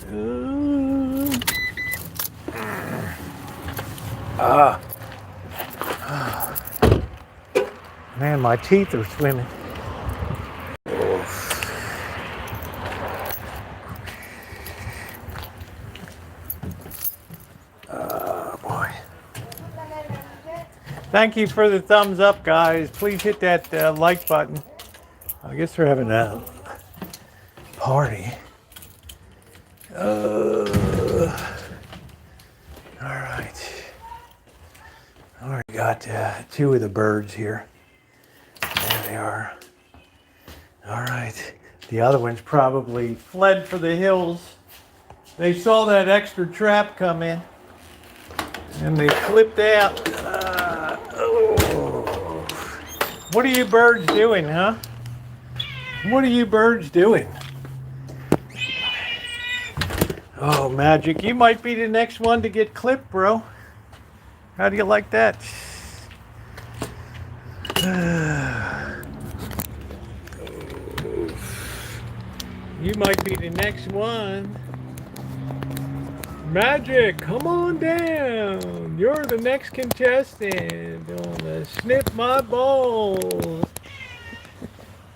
Man, my teeth are swimming. Thank you for the thumbs up, guys. Please hit that like button. I guess we're having a party. All right. I already got 2 of the birds here. There they are. All right. The other one's probably fled for the hills. They saw that extra trap come in, and they flipped out. Oh. What are you birds doing, huh? What are you birds doing? Oh, Magic, you might be the next one to get clipped, bro. How do you like that? You might be the next one. Magic, come on down. You're the next contestant on the Snip My Balls.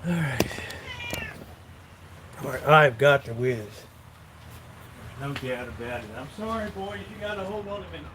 All right. All right, I've got the whiz. There's no doubt about it. I'm sorry, boys. You got to hold on a minute.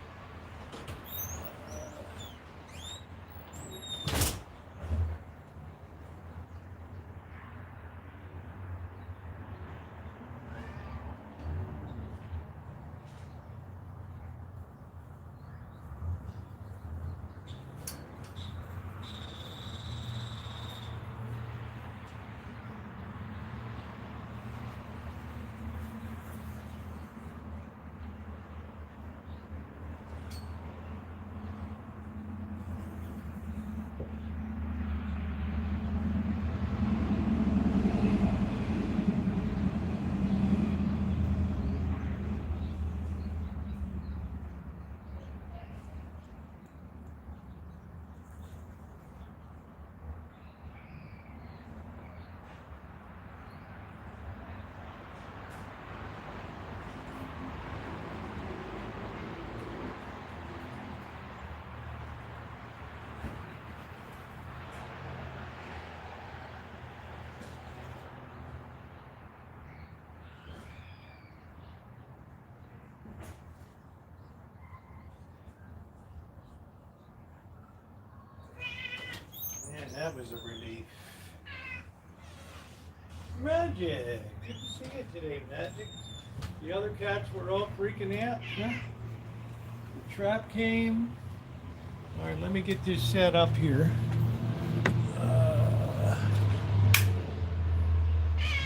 Man, that was a relief. Magic! Good to see you today, Magic. The other cats were all freaking out, huh? The trap came. Alright, let me get this set up here.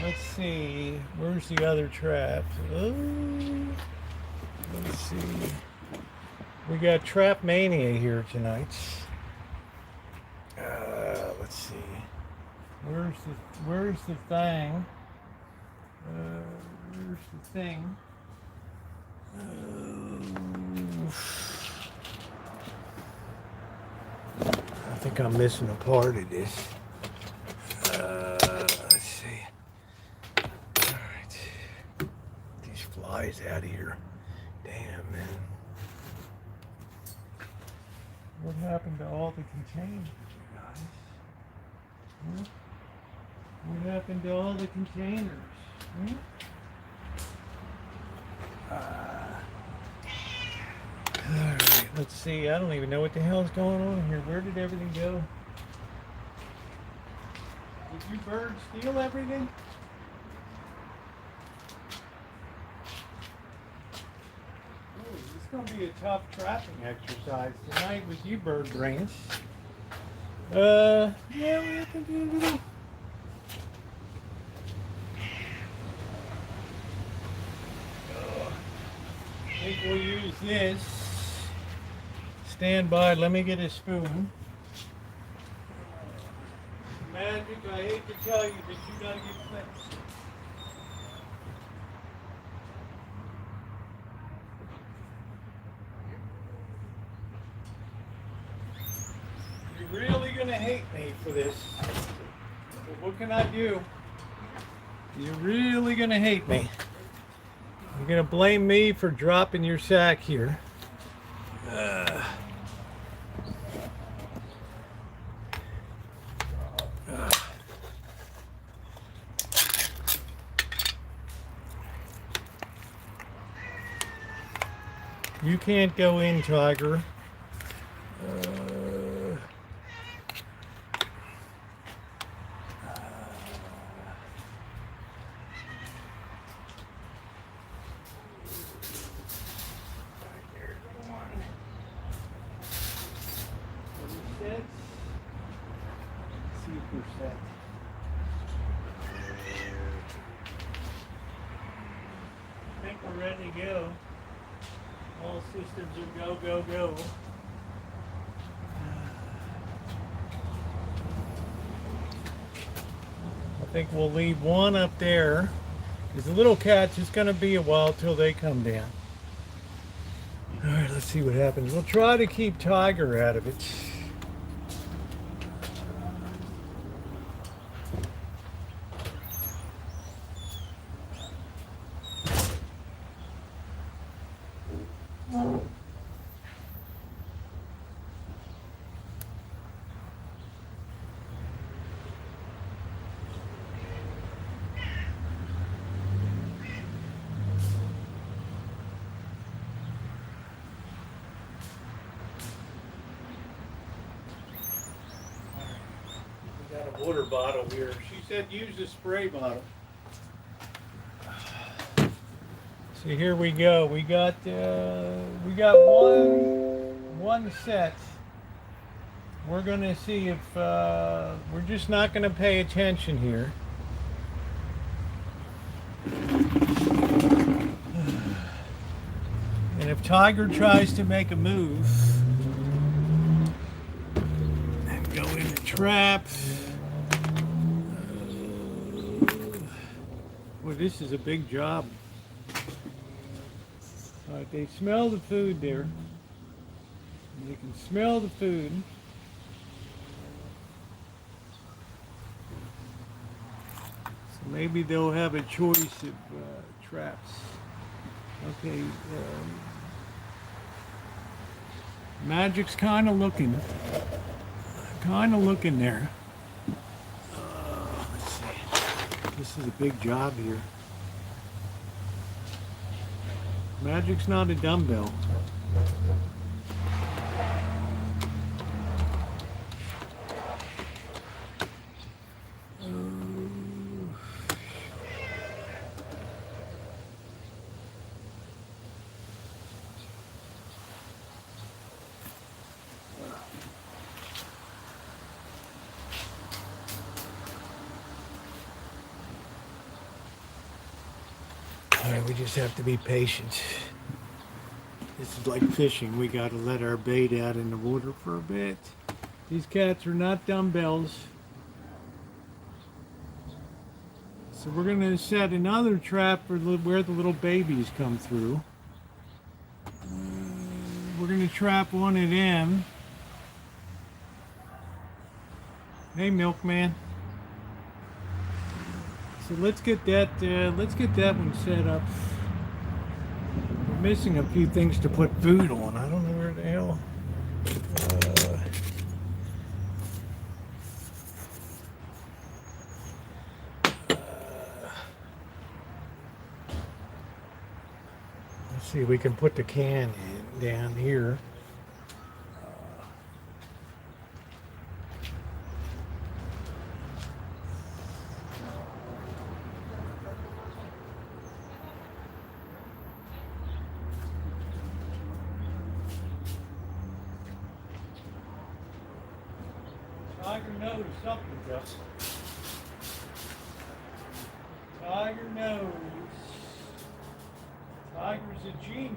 Let's see. Where's the other trap? Oh, let's see. We got Trap Mania here tonight. Let's see. Where's the thing? Where's the thing? I think I'm missing a part of this. Let's see. All right. These flies out of here. Damn, man. What happened to all the containers, you guys? Hmm? What happened to all the containers? Hmm? Alright, let's see. I don't even know what the hell's going on here. Where did everything go? Did you birds steal everything? Oh, this is going to be a tough trapping exercise tonight with you bird brains. Yeah, we have to do a little. I think we'll use this. Stand by, let me get a spoon. Magic, I hate to tell you, but you gotta get clipped. You're really gonna hate me for this. But what can I do? You're really gonna hate me. You're gonna blame me for dropping your sack here. You can't go in, Tiger. think we're ready to go. All systems are go, go, go. I think we'll leave one up there. Because the little cats, it's going to be a while till they come down. All right, let's see what happens. We'll try to keep Tiger out of it. Water bottle here. She said use the spray bottle. So here we go. We got one set. We're gonna see if we're just not gonna pay attention here. And if Tiger tries to make a move and go into traps. Boy, this is a big job. All right, they smell the food there. They can smell the food. So maybe they'll have a choice of traps. Okay, Magic's kind of looking there. Let's see. This is a big job here. Magic's not a dumbbell. We just have to be patient. This is like fishing. We got to let our bait out in the water for a bit. These cats are not dumbbells. So we're going to set another trap for where the little babies come through. We're going to trap one of them. Hey, milkman. So let's get that one set up. We're missing a few things to put food on. I don't know where the hell. Let's see if we can put the can down here. Tiger knows something, Justin. Tiger knows. Tiger's a genius.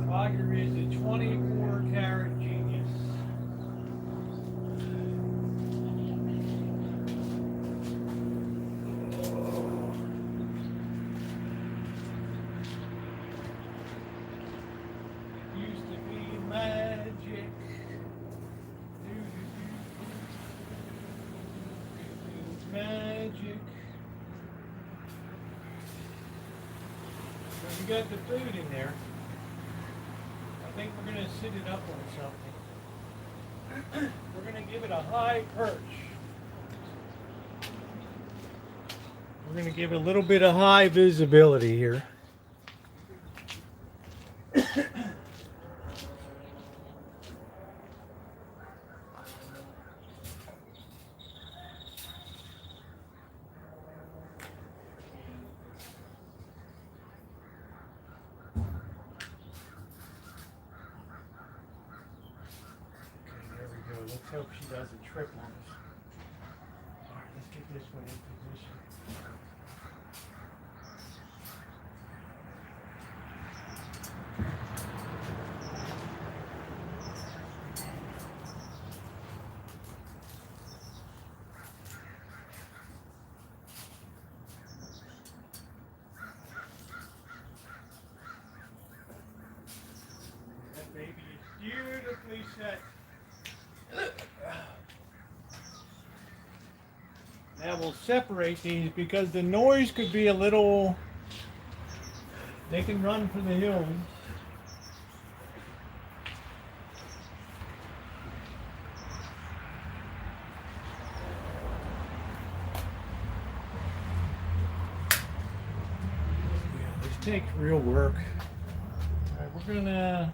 Tiger is a 24-karat genius. Used to be magic. Magic. So you got the food in there. I think we're going to sit it up on something. We're going to give it a high perch. We're going to give it a little bit of high visibility here. hope she doesn't trip on us. All right, let's get this one in position. That baby is beautifully set. Now we'll separate these because the noise could be a little, they can run for the hills. Yeah, this takes real work. All right, we're gonna,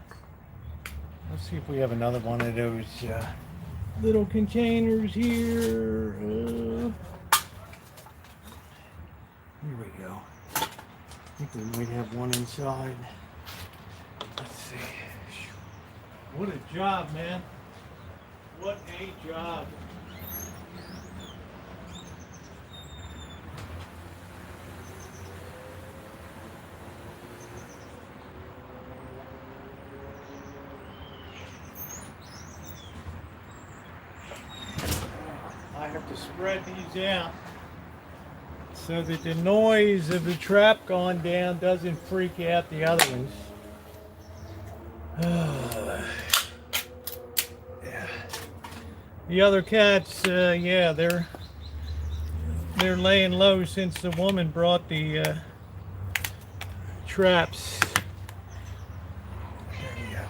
let's see if we have another one of those little containers here. Here we go. I think we might have one inside. Let's see. What a job, man. What a job. I have to spread these out so that the noise of the trap going down doesn't freak out the other ones. Yeah. The other cats, yeah, they're laying low since the woman brought the traps. There you go.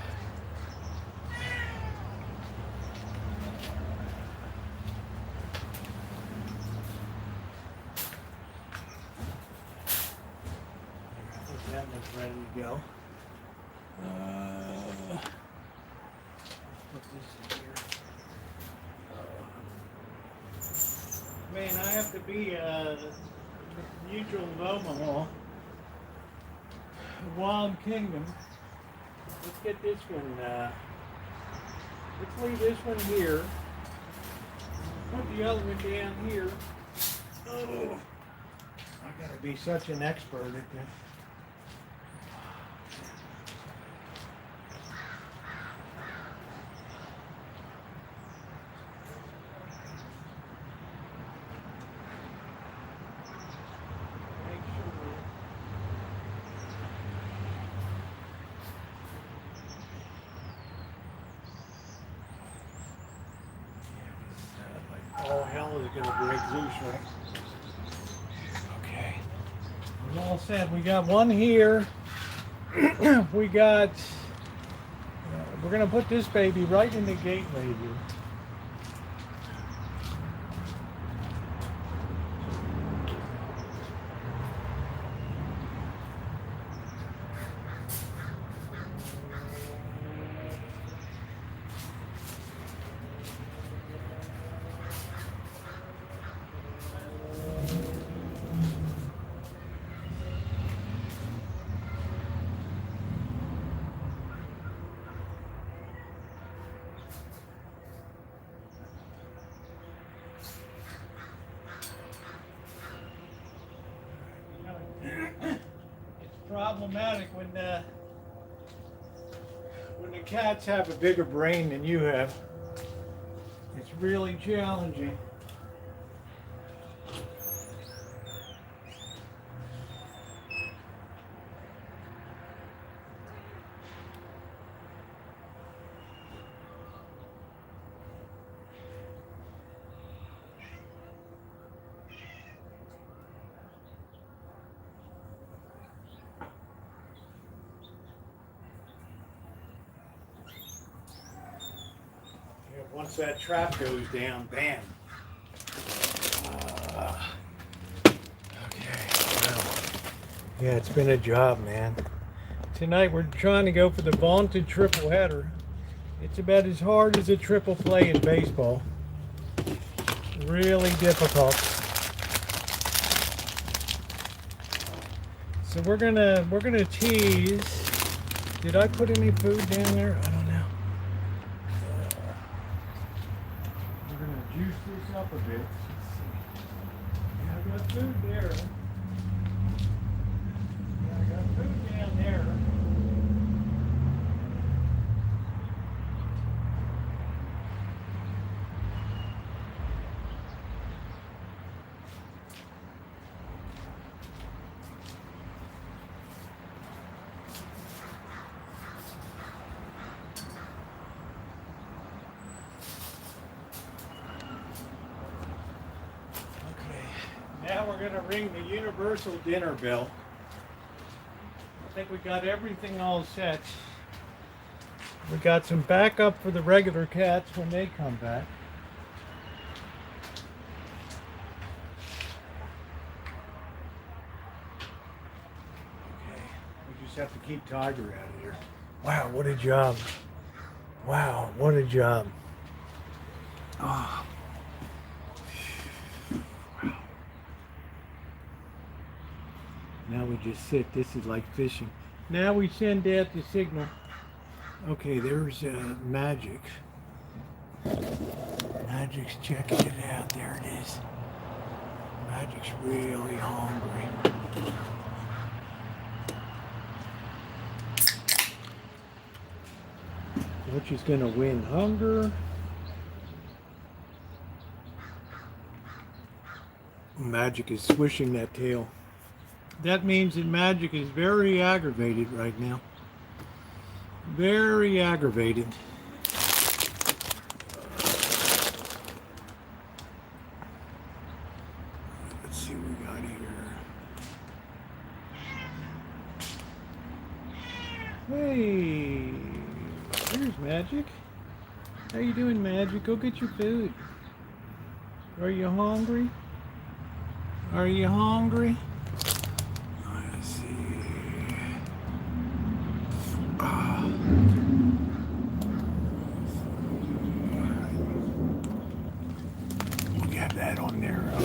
That one's ready to go. Put this in here. Man, I have to be the Mutual of Omaha, Wild Kingdom. Let's get this one. Let's leave this one here. Put the other one down here. Oh, I gotta be such an expert at this. All hell is going to break loose, right? Okay. We're all set. We got one here. We got, we're going to put this baby right in the gateway here. Problematic when the cats have a bigger brain than you have. It's really challenging. Once that trap goes down, bam. Okay, well, yeah, it's been a job, man. Tonight we're trying to go for the vaunted triple header. It's about as hard as a triple play in baseball. Really difficult. So we're gonna tease. Did I put any food down there? I don't know. up a bit. Yeah, I got food there. Yeah, I got food down there. Now we're going to ring the universal dinner bell. I think we got everything all set. We got some backup for the regular cats when they come back. Okay, we just have to keep Tiger out of here. Wow, what a job. Wow, what a job. Oh. Now we just sit. This is like fishing. Now we send out the signal. Okay, there's Magic. Magic's checking it out. There it is. Magic's really hungry. Which is going to win? Hunger? Magic is swishing that tail. That means that Magic is very aggravated right now. Very aggravated. Let's see what we got here. Hey, here's Magic. How you doing, Magic? Go get your food. Are you hungry? Are you hungry?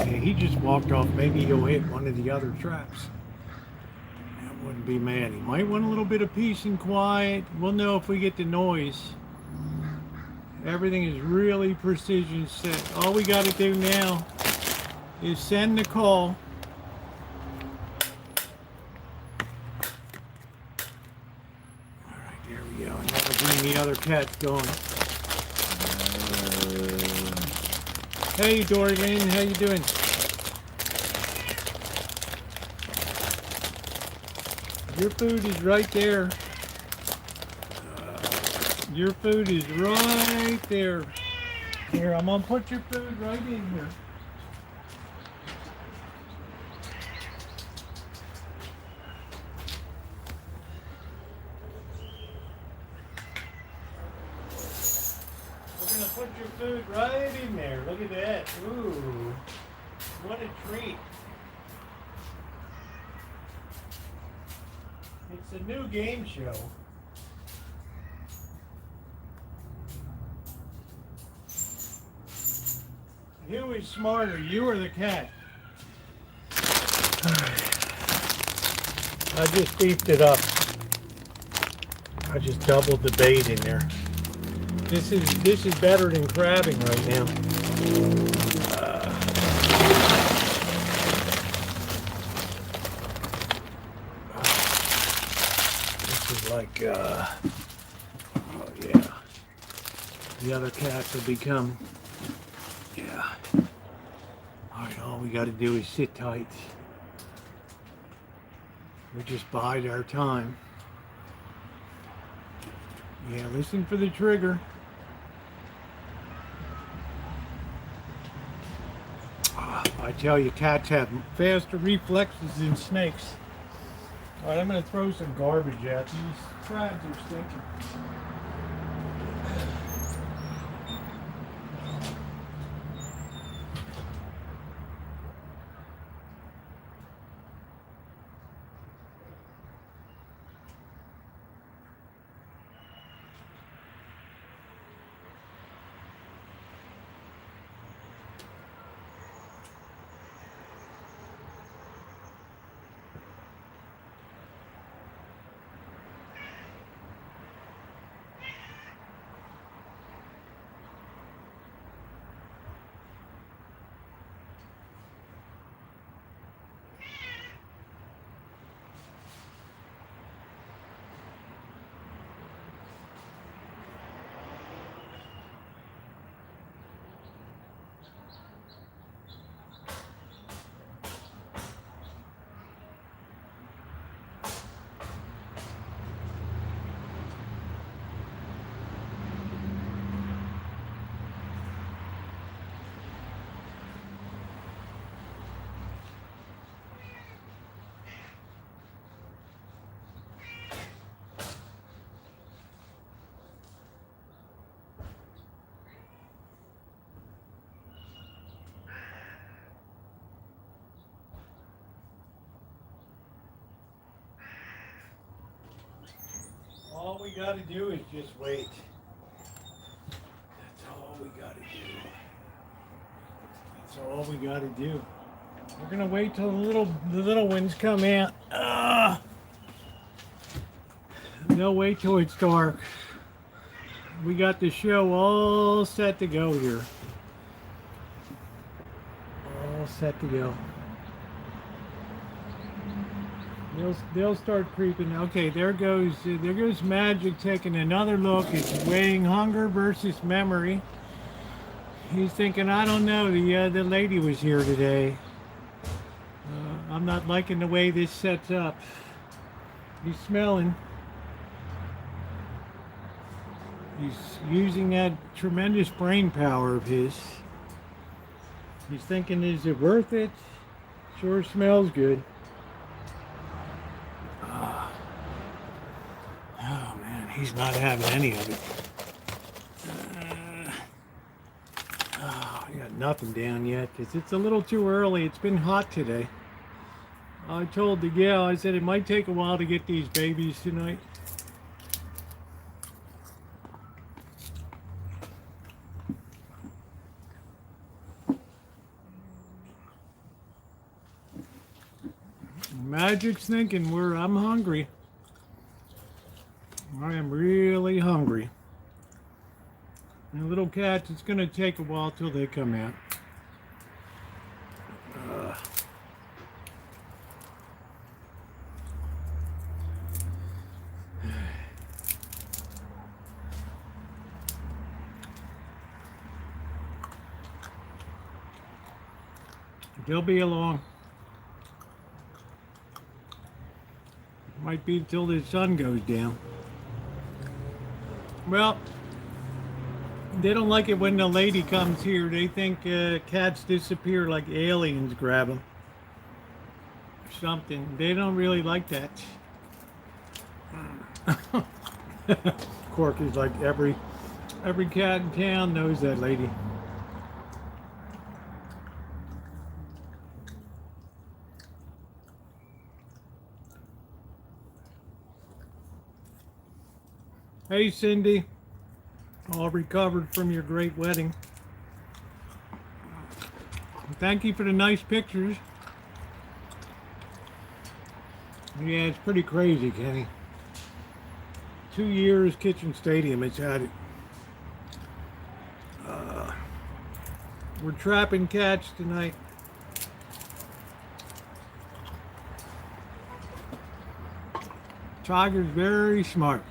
He just walked off. Maybe he'll hit one of the other traps. That wouldn't be mad. He might want a little bit of peace and quiet. We'll know if we get the noise. Everything is really precision set. All we got to do now is send the call. All right, there we go. And that'll bring the other cats going. Hey, Dorian, how you doing? Your food is right there. Your food is right there. Here, I'm gonna put your food right in here. We're gonna put your food right in there. Look at that. Ooh, what a treat. It's a new game show. Who is smarter, you or the cat? I just beefed it up. I just doubled the bait in there. This is better than crabbing right now. Like, oh yeah, the other cats have become, yeah. All right, all we got to do is sit tight. We just bide our time. Yeah, listen for the trigger. I tell you, cats have faster reflexes than snakes. All right, I'm going to throw some garbage out. These crabs are stinking. All we got to do is just wait. That's all we got to do. That's all we got to do. We're gonna wait till the little ones come out. They'll wait till it's dark. We got the show all set to go here. All set to go. They'll start creeping. Okay, there goes Magic taking another look. It's weighing hunger versus memory. He's thinking, I don't know, the lady was here today. I'm not liking the way this sets up. He's smelling. He's using that tremendous brain power of his. He's thinking, is it worth it? Sure smells good. Oh man, he's not having any of it. I got nothing down yet because it's a little too early. It's been hot today. I told the gal, I said it might take a while to get these babies tonight. Magic's thinking I'm hungry. I am really hungry. And the little cats, it's going to take a while till they come out. They'll be along. Might be until the sun goes down. Well, they don't like it when the lady comes here. They think cats disappear like aliens grab them. Or something. They don't really like that. Corky's like every cat in town knows that lady. Hey Cindy, all recovered from your great wedding. Thank you for the nice pictures. Yeah, it's pretty crazy, Kenny. 2 years Kitchen Stadium, it's had it. We're trapping cats tonight. Tiger's very smart.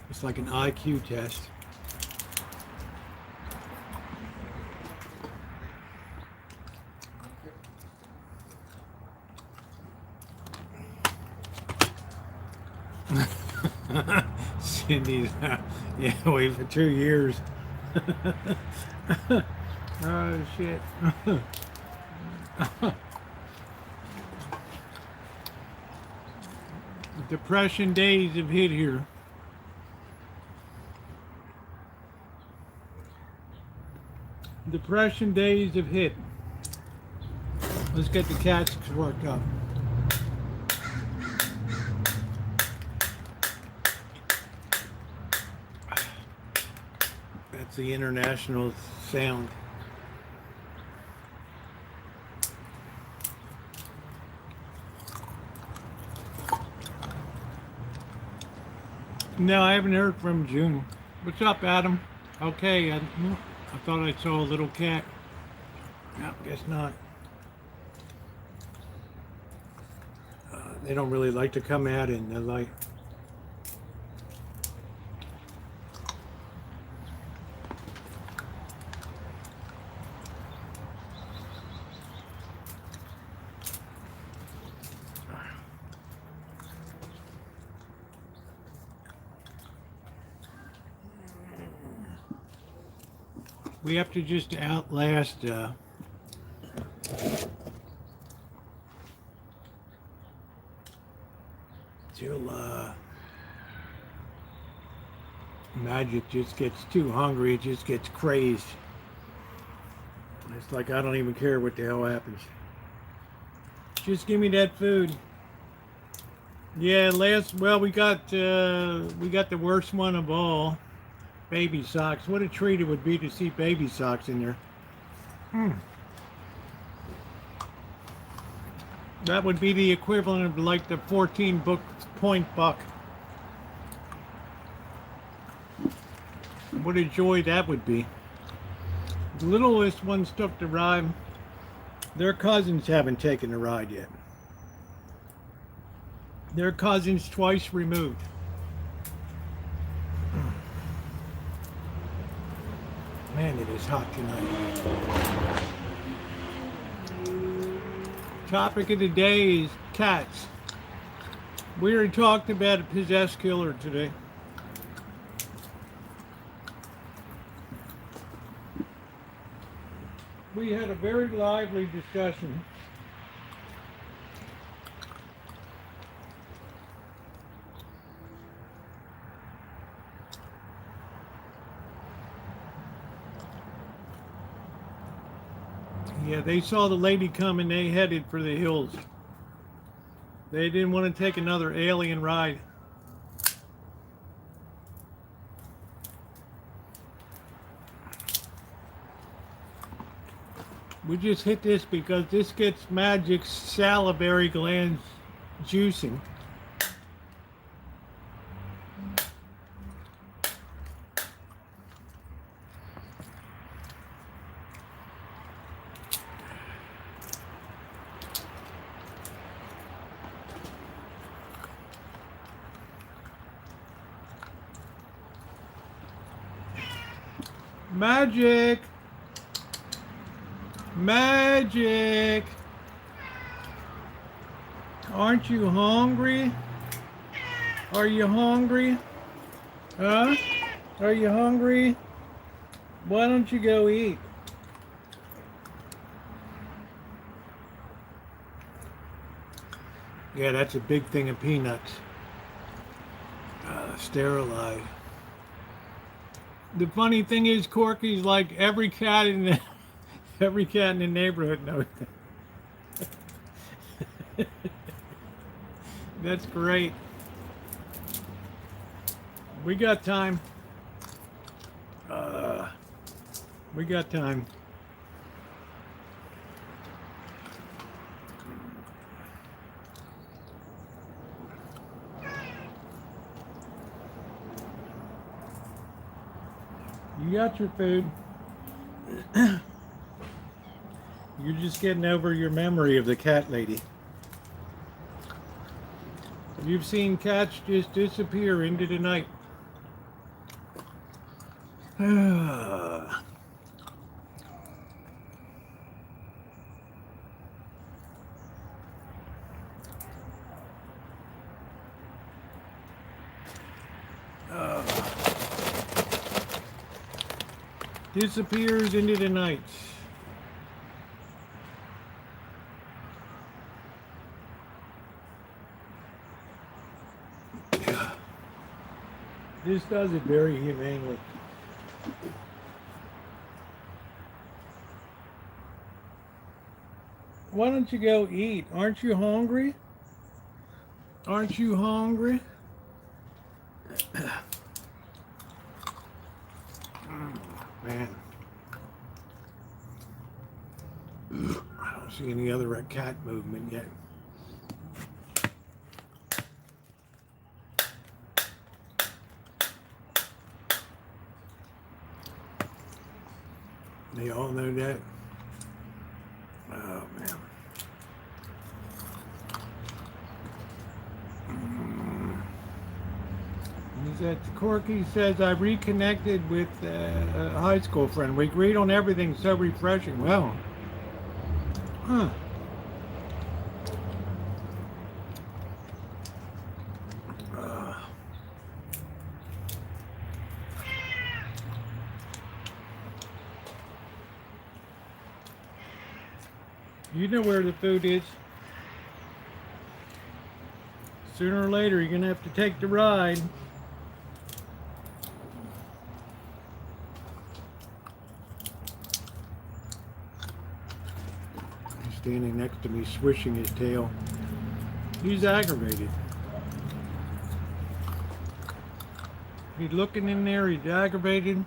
It's like an IQ test. Cindy's, yeah, wait for 2 years. Oh, shit. Depression days have hit here. Depression days have hit. Let's get the cats worked up. That's the international sound. No, I haven't heard from June. What's up, Adam? Okay, I thought I saw a little cat. No, guess not. They don't really like to come out in the light. We have to just outlast till Magic just gets too hungry, it just gets crazed. It's like I don't even care what the hell happens. Just give me that food. Yeah, we got the worst one of all. Baby socks. What a treat it would be to see baby socks in there. That would be the equivalent of like the 14-point buck. What a joy that would be. The littlest ones took the ride. Their cousins haven't taken the ride yet. Their cousins twice removed. Man, it is hot tonight. Topic of the day is cats. We already talked about a possessed killer today. We had a very lively discussion. Yeah, they saw the lady come and they headed for the hills. They didn't want to take another alien ride. We just hit this because this gets Magic's salivary glands juicing. Magic! Magic! Aren't you hungry? Are you hungry? Huh? Are you hungry? Why don't you go eat? Yeah, that's a big thing of peanuts. Sterilized. The funny thing is, Corky's like every cat in the neighborhood knows that. That's great. We got time. We got time. You got your food. You're just getting over your memory of the cat lady. You've seen cats just disappear into the night. Disappears into the night. This does it very humanely. Why don't you go eat? Aren't you hungry? Aren't you hungry? Man. I don't see any other cat movement yet. They all know that. Oh, man. Corky says, I reconnected with a high school friend. We agreed on everything, so refreshing. Well, huh. You know where the food is. Sooner or later, you're going to have to take the ride. standing next to me, swishing his tail. He's aggravated. He's looking in there, he's aggravated.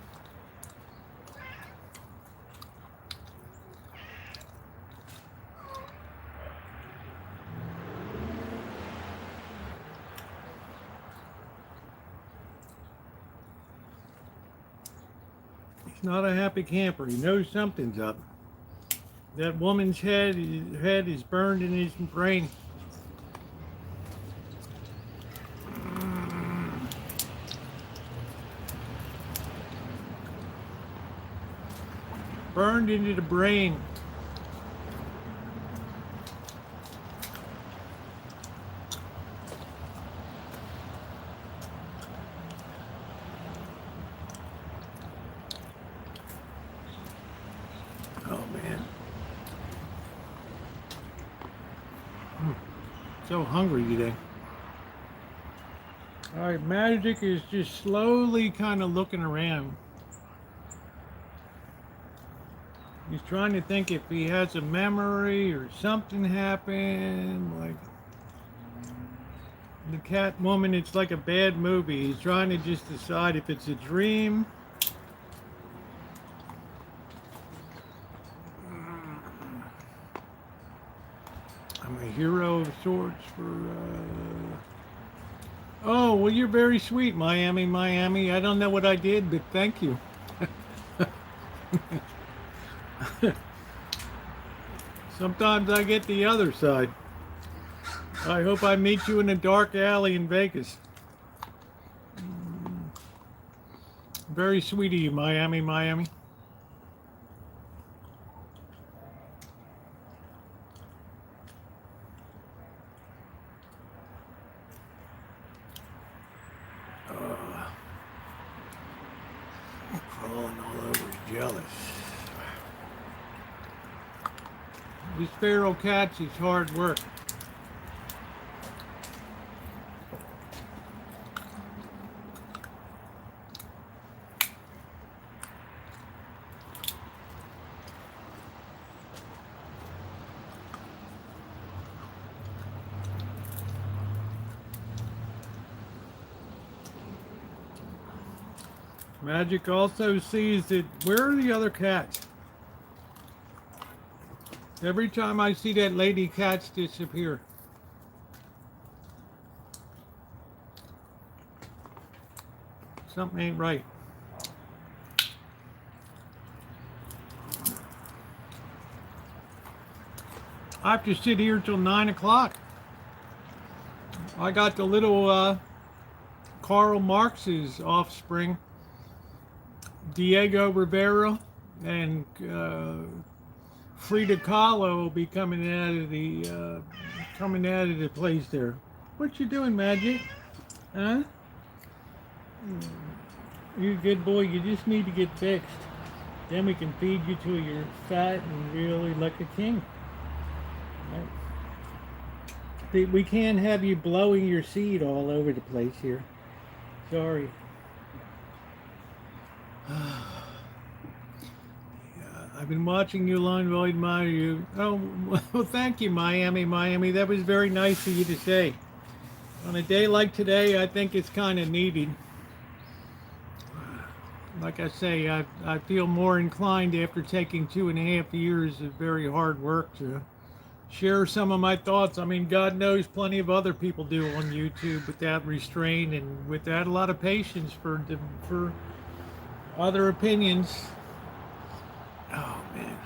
He's not a happy camper. He knows something's up. That woman's head is burned in his brain. Burned into the brain. Oh man. So hungry today. All right, Magic is just slowly kind of looking around. He's trying to think if he has a memory or something happened, like the cat woman, it's like a bad movie. He's trying to just decide if it's a dream. I'm a hero of sorts for, oh, well, you're very sweet, Miami. I don't know what I did, but thank you. Sometimes I get the other side. I hope I meet you in a dark alley in Vegas. Very sweet of you, Miami. Crawling all over, jealous. These feral cats is hard work. Magic also sees that, where are the other cats? Every time I see that lady, cats disappear. Something ain't right. I have to sit here till 9 o'clock. I got the little Karl Marx's offspring, Diego Rivera, and Frida Kahlo will be coming out of the place there. What you doing, Magic? Huh? You're a good boy. You just need to get fixed. Then we can feed you till you're fat and really like a king. Right? We can't have you blowing your seed all over the place here. Sorry. I've been watching you long, really admire you. Oh, well, thank you, Miami. That was very nice of you to say. On a day like today, I think it's kind of needed. Like I say, I feel more inclined after taking 2.5 years of very hard work to share some of my thoughts. I mean, God knows plenty of other people do on YouTube without restraint and without a lot of patience for other opinions. Oh, man.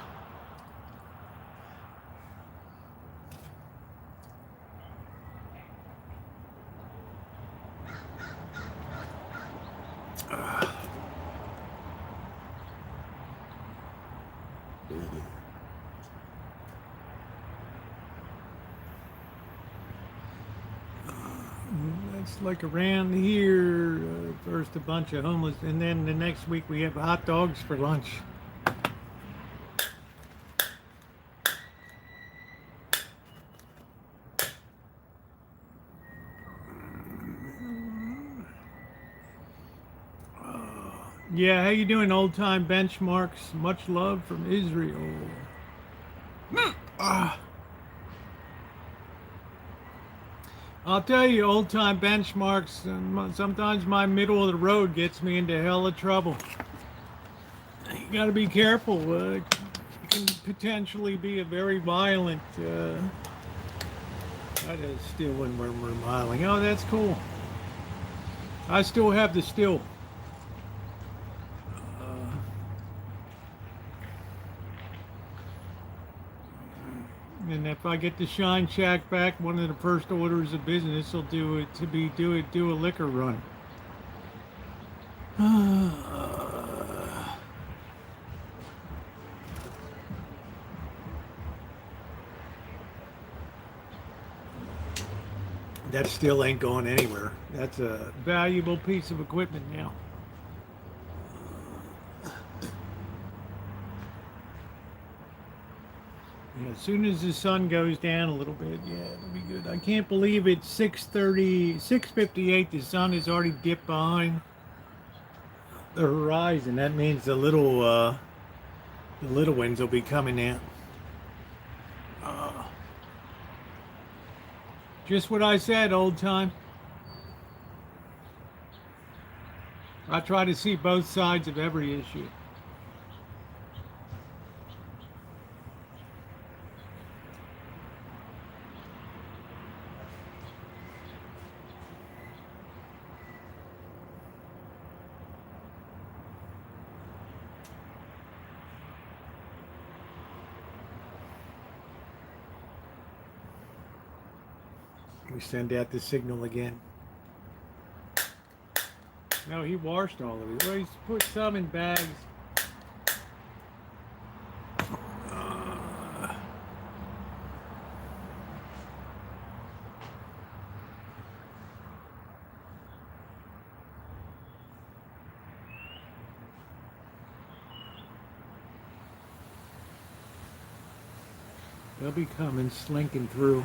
It's like around here, first a bunch of homeless, and then the next week we have hot dogs for lunch. Yeah, how you doing, old time benchmarks? Much love from Israel. I'll tell you, old time benchmarks. Sometimes my middle of the road gets me into hell of trouble. You got to be careful. It can potentially be a very violent. That is still when we're miling. Oh, that's cool. I still have the still. And if I get the Shine Shack back, one of the first orders of business will do a liquor run. That still ain't going anywhere. That's a valuable piece of equipment now. Yeah, as soon as the sun goes down a little bit, yeah, it'll be good. I can't believe it's 6:30, 6:58. The sun has already dipped behind the horizon. That means the little ones will be coming in. Just what I said, old time. I try to see both sides of every issue. We send out the signal again. No, he washed all of it. Well, he's put some in bags. They'll be coming, slinking through.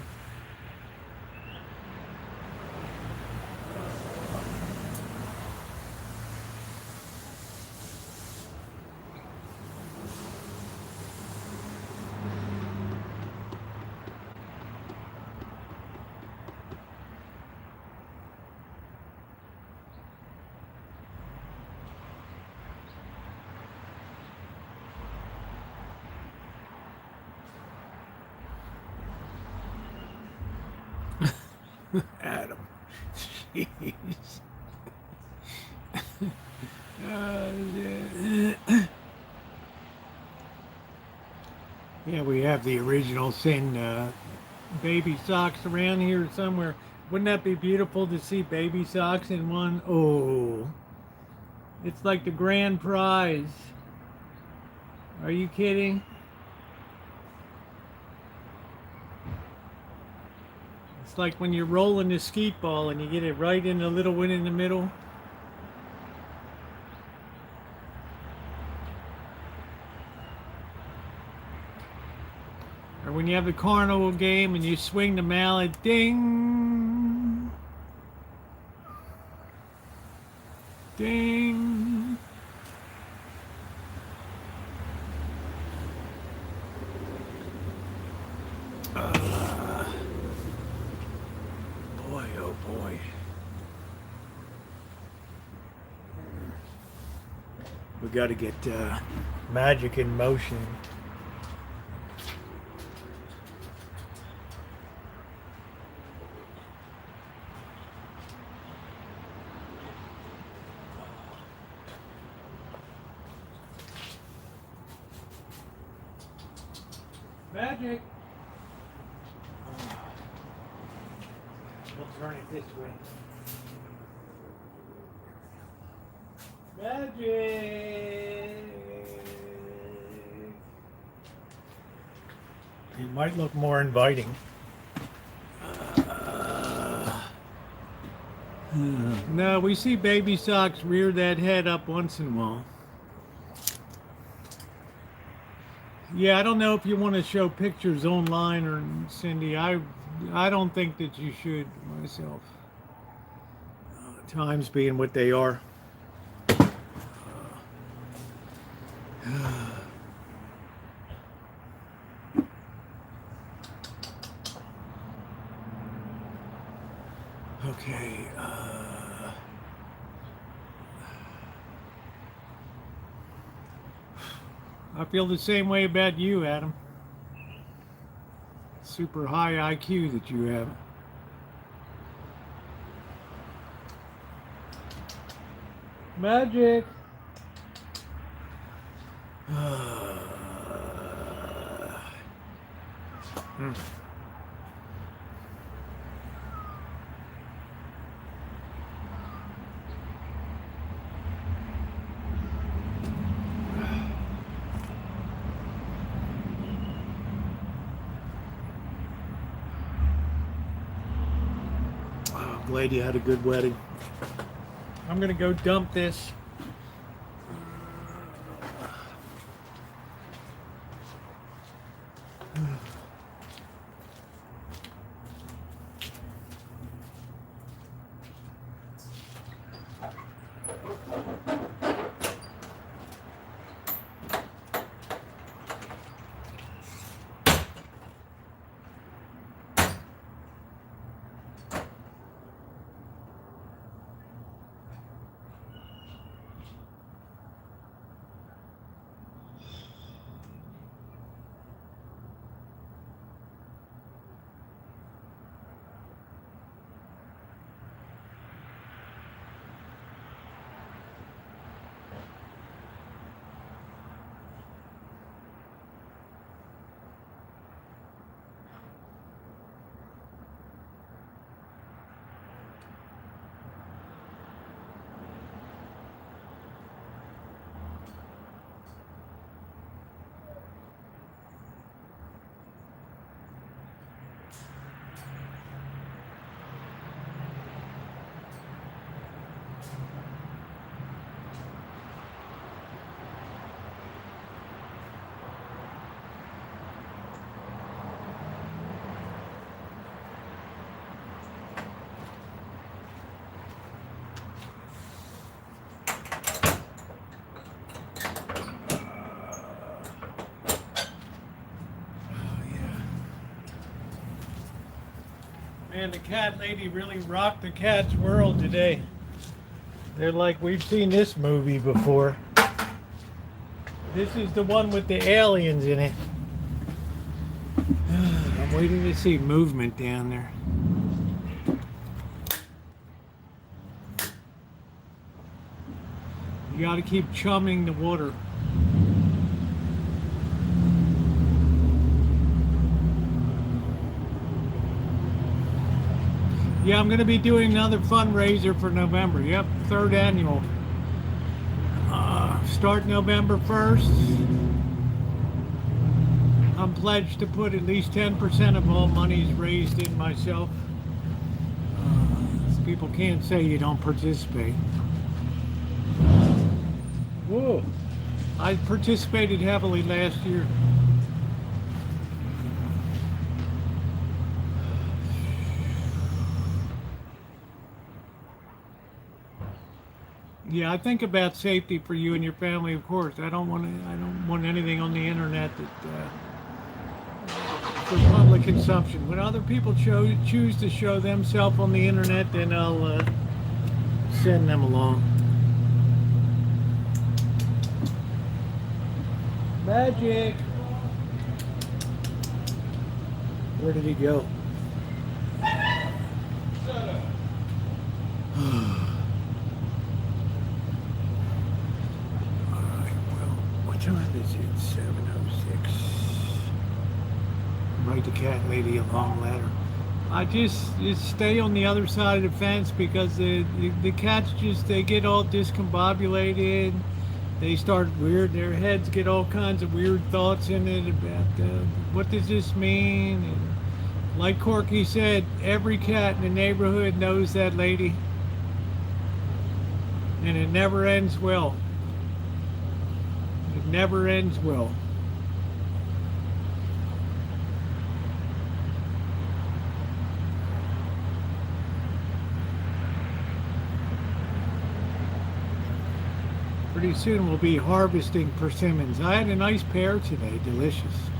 Adam. Jeez. Yeah, we have the original sin baby socks around here somewhere. Wouldn't that be beautiful to see baby socks in one? Oh, it's like the grand prize. Are you kidding? It's like when you're rolling the skeet ball and you get it right in the little one in the middle. Or when you have a carnival game and you swing the mallet, ding, ding. Boy, oh boy. We got to get magic in motion. Magic. We'll turn it this way. Magic. It might look more inviting. No, we see baby socks rear that head up once in a while. Yeah, I don't know if you want to show pictures online or Cindy. I don't think that you should myself. Times being what they are. Okay. I feel the same way about you, Adam. Super high IQ that you have. Magic. I'm glad you had a good wedding. I'm gonna go dump this. Man, the cat lady really rocked the cat's world today. They're like, we've seen this movie before. This is the one with the aliens in it. I'm waiting to see movement down there. You gotta keep chumming the water. Yeah, I'm going to be doing another fundraiser for November. Yep, 3rd annual. Start November 1st. I'm pledged to put at least 10% of all monies raised in myself. People can't say you don't participate. Whoa. I participated heavily last year. Yeah, I think about safety for you and your family, of course. I don't want anything on the internet that for public consumption. When other people choose to show themselves on the internet, then I'll send them along. Magic. Where did he go? Time is it? 7:06. Write the cat lady a long letter. I just stay on the other side of the fence because the cats they get all discombobulated. They start weird. Their heads get all kinds of weird thoughts in it about what does this mean? And like Corky said, every cat in the neighborhood knows that lady, and it never ends well. It never ends well. Pretty soon we'll be harvesting persimmons. I had a nice pear today. Delicious.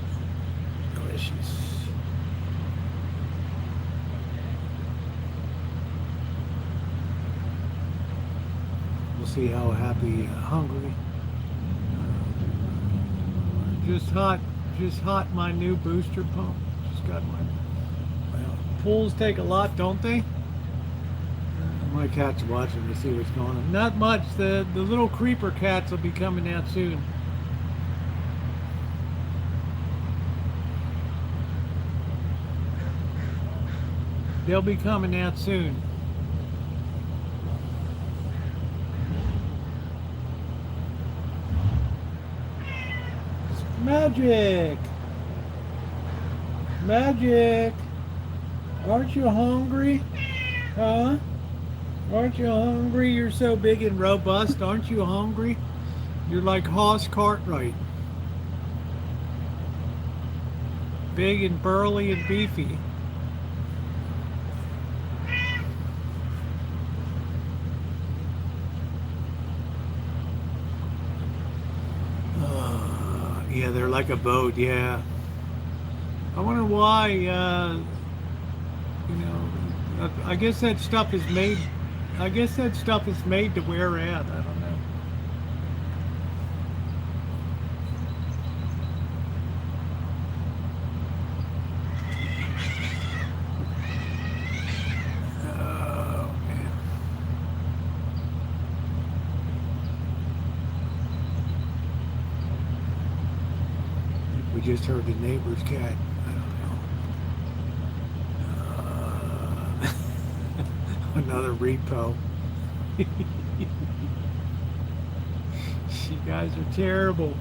Delicious. We'll see how happy, hungry. Just hot my new booster pump. Just got my, well, pools take a lot, don't they? My cat's watching to see what's going on. Not much. The little creeper cats will be coming out soon. They'll be coming out soon. Magic! Magic! Aren't you hungry? Huh? Aren't you hungry? You're so big and robust. Aren't you hungry? You're like Hoss Cartwright. Big and burly and beefy. Yeah, they're like a boat, yeah. I wonder why, you know, I guess that stuff is made, I guess that stuff is made to wear out. I don't know. Oh, man. We just heard the neighbor's cat. I don't know. Another repo. You guys are terrible.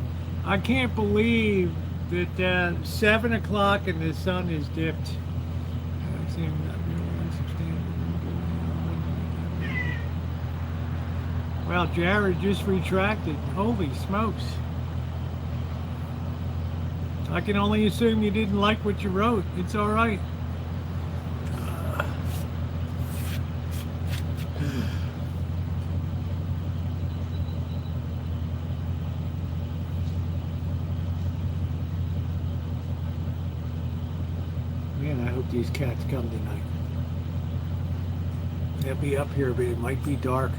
I can't believe that 7 o'clock and the sun is dipped. Well, Jared just retracted. Holy smokes. I can only assume you didn't like what you wrote. It's all right. Man, I hope these cats come tonight. They'll be up here, but it might be dark.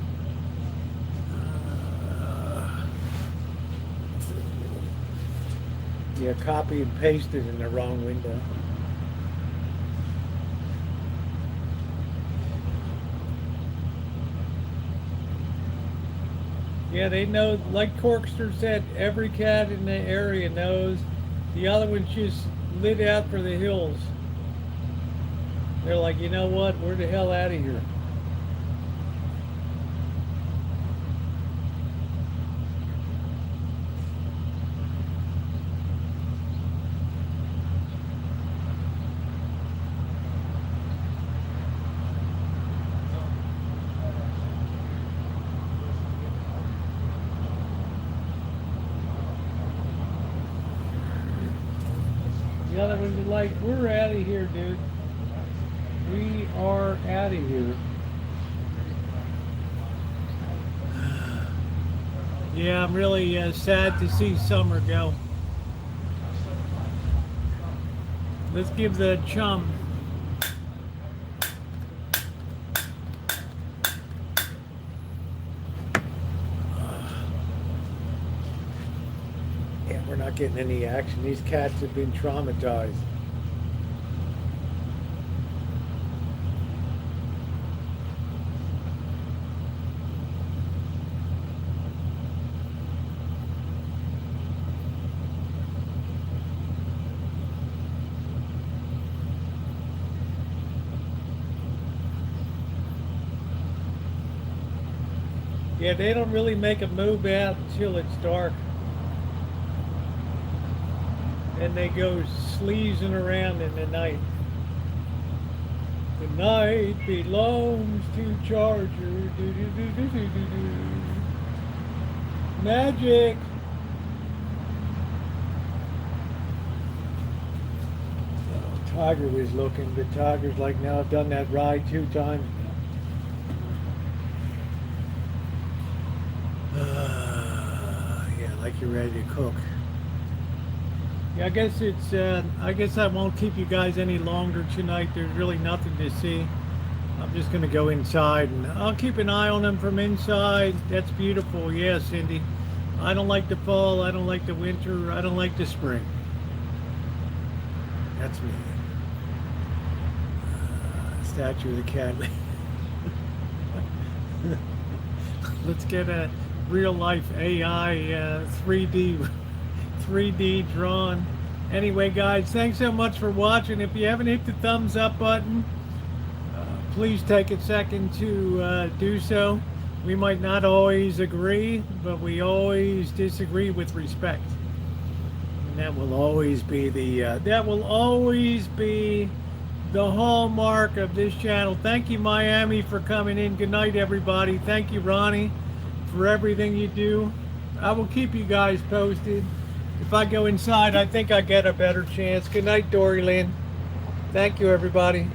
Yeah, copy and pasted in the wrong window. Yeah, they know, like Corkster said, every cat in the area knows. The other one's just lit out for the hills. They're like, you know what? We're the hell out of here. The other ones are like, we're out of here, dude. We are out of here. Yeah, I'm really sad to see summer go. Let's give the chum. Yeah, we're not getting any action. These cats have been traumatized. Yeah, they don't really make a move out until it's dark. And they go sleazing around in the night. The night belongs to Charger. Magic. Oh, Tiger was looking, but Tiger's like, no, I've done that ride 2 times. Yeah, like you're ready to cook. Yeah, I guess it's. I guess I won't keep you guys any longer tonight. There's really nothing to see. I'm just going to go inside and I'll keep an eye on them from inside. That's beautiful. Yeah, Cindy. I don't like the fall. I don't like the winter. I don't like the spring. That's me. Statue of the cat. Let's get a real life AI 3D drawn. Anyway, guys, thanks so much for watching. If you haven't hit the thumbs up button, please take a second to do so. We might not always agree, but we always disagree with respect. And that will always be the hallmark of this channel. Thank you, Miami, for coming in. Good night, everybody. Thank you, Ronnie, for everything you do. I will keep you guys posted. If I go inside, I think I get a better chance. Good night, Dory Lynn. Thank you, everybody.